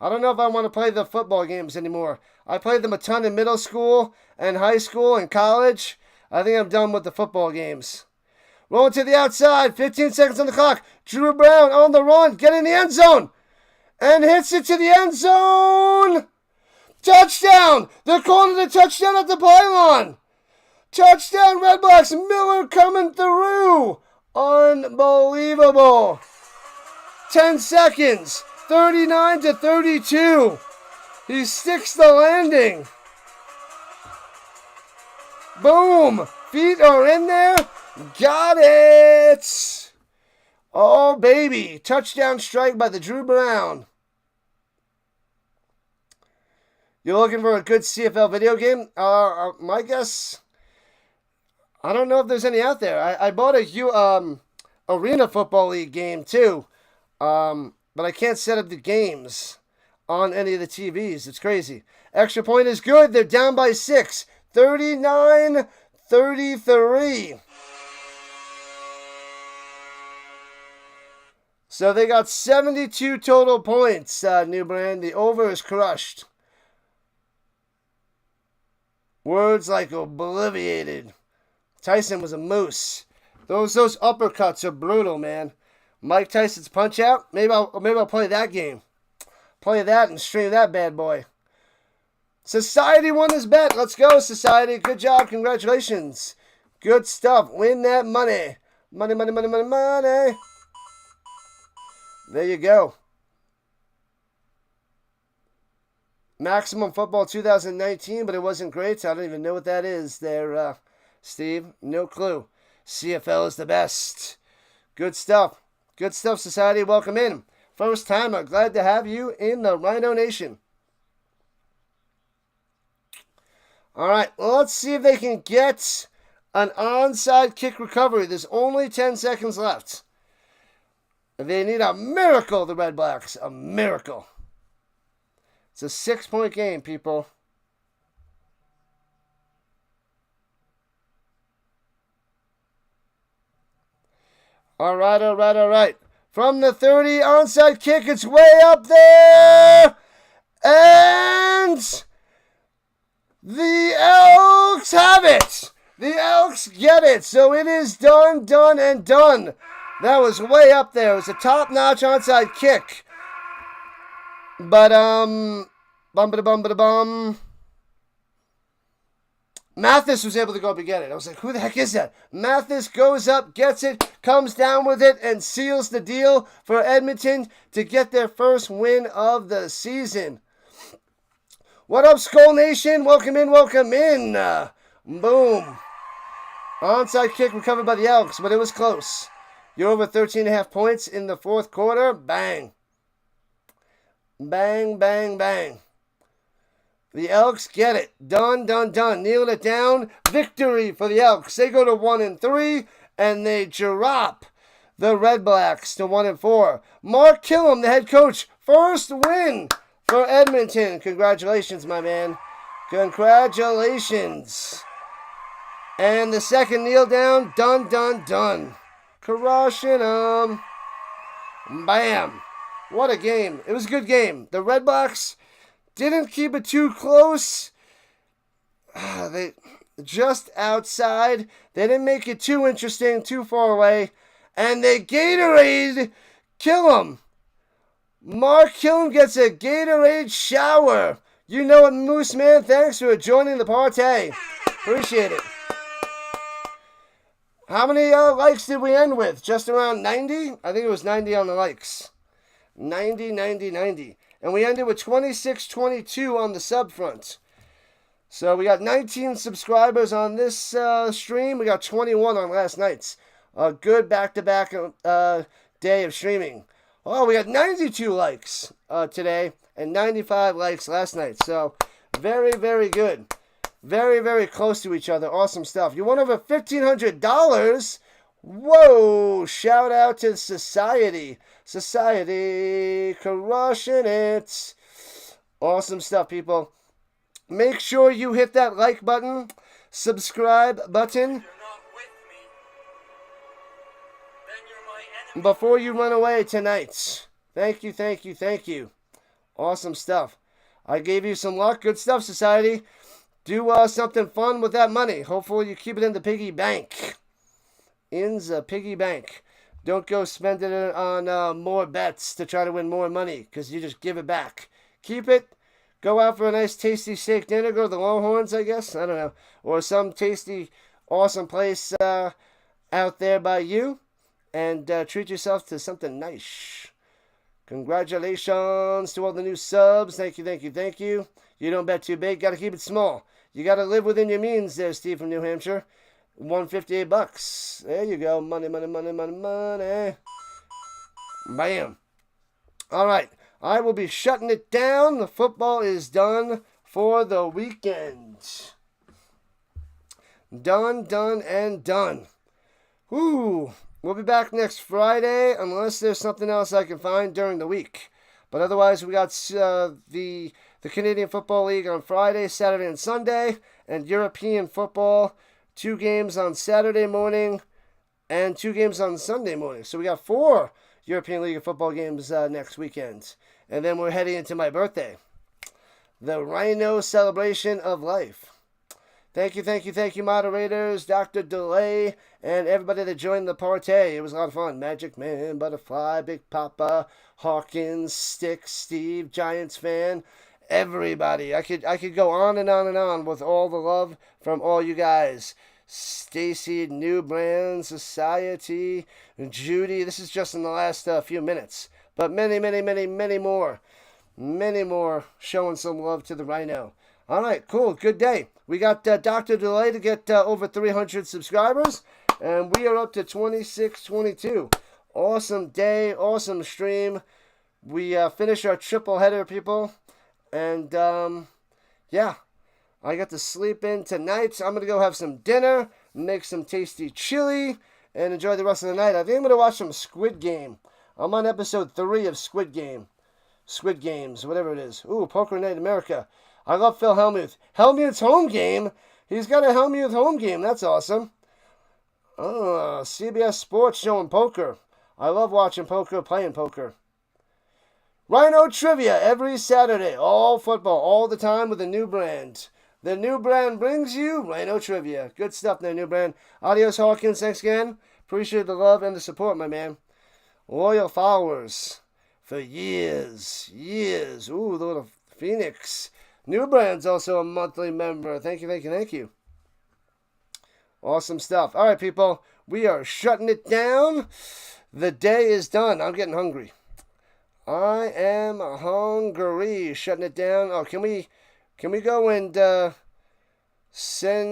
I don't know if I want to play the football games anymore. I played them a ton in middle school and high school and college. I think I'm done with the football games. Rolling to the outside. 15 seconds on the clock. Dru Brown on the run. Get in the end zone. And hits it to the end zone. Touchdown. They're calling it a touchdown at the pylon. Touchdown Redblacks. Miller coming through. Unbelievable. 10 seconds. 39-32. He sticks the landing. Boom. Feet are in there. Got it. Oh, baby. Touchdown strike by the Dru Brown. You're looking for a good CFL video game? My guess, I don't know if there's any out there. I bought a Arena Football League game too, but I can't set up the games on any of the TVs. It's crazy. Extra point is good. They're down by 6. 39-33. So they got 72 total points, New Brand. The over is crushed. Words like obliviated. Tyson was a moose. Those uppercuts are brutal, man. Mike Tyson's Punch Out. Maybe I'll play that game. Play that and stream that bad boy. Society won this bet. Let's go, Society. Good job. Congratulations. Good stuff. Win that money. Money, money, money, money, money. There you go. Maximum Football 2019, but it wasn't great, so I don't even know what that is there, Steve. No clue. CFL is the best. Good stuff. Good stuff, Society. Welcome in. First timer. Glad to have you in the Rhino Nation. All right, well, let's see if they can get an onside kick recovery. There's only 10 seconds left. They need a miracle, the Redblacks. A miracle. It's a 6-point game, people. All right, all right, all right. From the 30, onside kick. It's way up there. And the Elks have it. The Elks get it. So it is done, done, and done. That was way up there. It was a top-notch onside kick. But, Mathis was able to go up and get it. I was like, who the heck is that? Mathis goes up, gets it, comes down with it, and seals the deal for Edmonton to get their first win of the season. What up, Skull Nation? Welcome in, welcome in. Boom. Onside kick recovered by the Elks, but it was close. You're over 13.5 points in the fourth quarter. Bang. Bang, bang, bang. The Elks get it. Done, done, done. Kneeling it down. Victory for the Elks. They go to 1-3, and they drop the Redblacks to 1-4. Mark Killam, the head coach. First win for Edmonton. Congratulations, my man. Congratulations. And the second kneel down. Done, done, done. Crushing them. Bam. What a game. It was a good game. The Redblacks Didn't keep it too close. They just outside. They didn't make it too interesting, too far away. And they Gatorade kill him. Mark Killam gets a Gatorade shower. You know it, Moose Man. Thanks for joining the party. Appreciate it. How many likes did we end with? Just around 90? I think it was 90 on the likes. 90. And we ended with 26-22 on the sub front. So we got 19 subscribers on this stream. We got 21 on last night's. A good back-to-back day of streaming. Oh, we got 92 likes today and 95 likes last night. So very, very good. Very, very close to each other. Awesome stuff. You won over $1,500. Whoa! Shout out to Society. Society, crushing it. Awesome stuff, people. Make sure you hit that like button, subscribe button, You're not with me. Then you're my enemy. before you run away tonight. Thank you. Awesome stuff. I gave you some luck. Good stuff, Society. Do something fun with that money. Hopefully you keep it in the piggy bank. In the piggy bank. Don't go spend it on more bets to try to win more money, because you just give it back. Keep it. Go out for a nice tasty steak dinner. Go to the Longhorns, I guess. I don't know. Or some tasty, awesome place out there by you. And treat yourself to something nice. Congratulations to all the new subs. Thank you. You don't bet too big. Got to keep it small. You got to live within your means there, Steve from New Hampshire. $158. There you go. Money. Bam. All right. I will be shutting it down. The football is done for the weekend. Done. Whew. We'll be back next Friday unless there's something else I can find during the week. But otherwise, we got the Canadian Football League on Friday, Saturday, and Sunday. And European football, 2 games on Saturday morning and 2 games on Sunday morning. So we got 4 European League of Football games next weekend. And then we're heading into my birthday. The Rhino celebration of life. Thank you, moderators, Dr. Delay, and everybody that joined the party. It was a lot of fun. Magic Man, Butterfly, Big Papa, Hawkins, Stick, Steve, Giants fan, everybody. I could go on and on with all the love from all you guys. Stacy, New Brand, Society, Judy. This is just in the last few minutes. But many more. Many more showing some love to the Rhino. All right, cool. Good day. We got Dr. Delay to get over 300 subscribers, and we are up to 26-22. Awesome day, awesome stream. We finish our triple header, people, and yeah, I got to sleep in tonight. I'm gonna go have some dinner, make some tasty chili, and enjoy the rest of the night. I think I'm gonna watch some Squid Game. I'm on episode 3 of Squid Games, whatever it is. Ooh, Poker Night America. I love Phil Hellmuth. Hellmuth's home game. He's got a Hellmuth home game. That's awesome. Oh, CBS Sports showing poker. I love watching poker, playing poker. Rhino Trivia every Saturday. All football, all the time with a new brand. The new brand brings you Rhino Trivia. Good stuff there, new brand. Adios, Hawkins. Thanks again. Appreciate the love and the support, my man. Loyal followers for years. Ooh, the little Phoenix. New Brand's also a monthly member. Thank you. Awesome stuff. All right, people. We are shutting it down. The day is done. I'm getting hungry. I am hungry. Shutting it down. Oh, can we go and send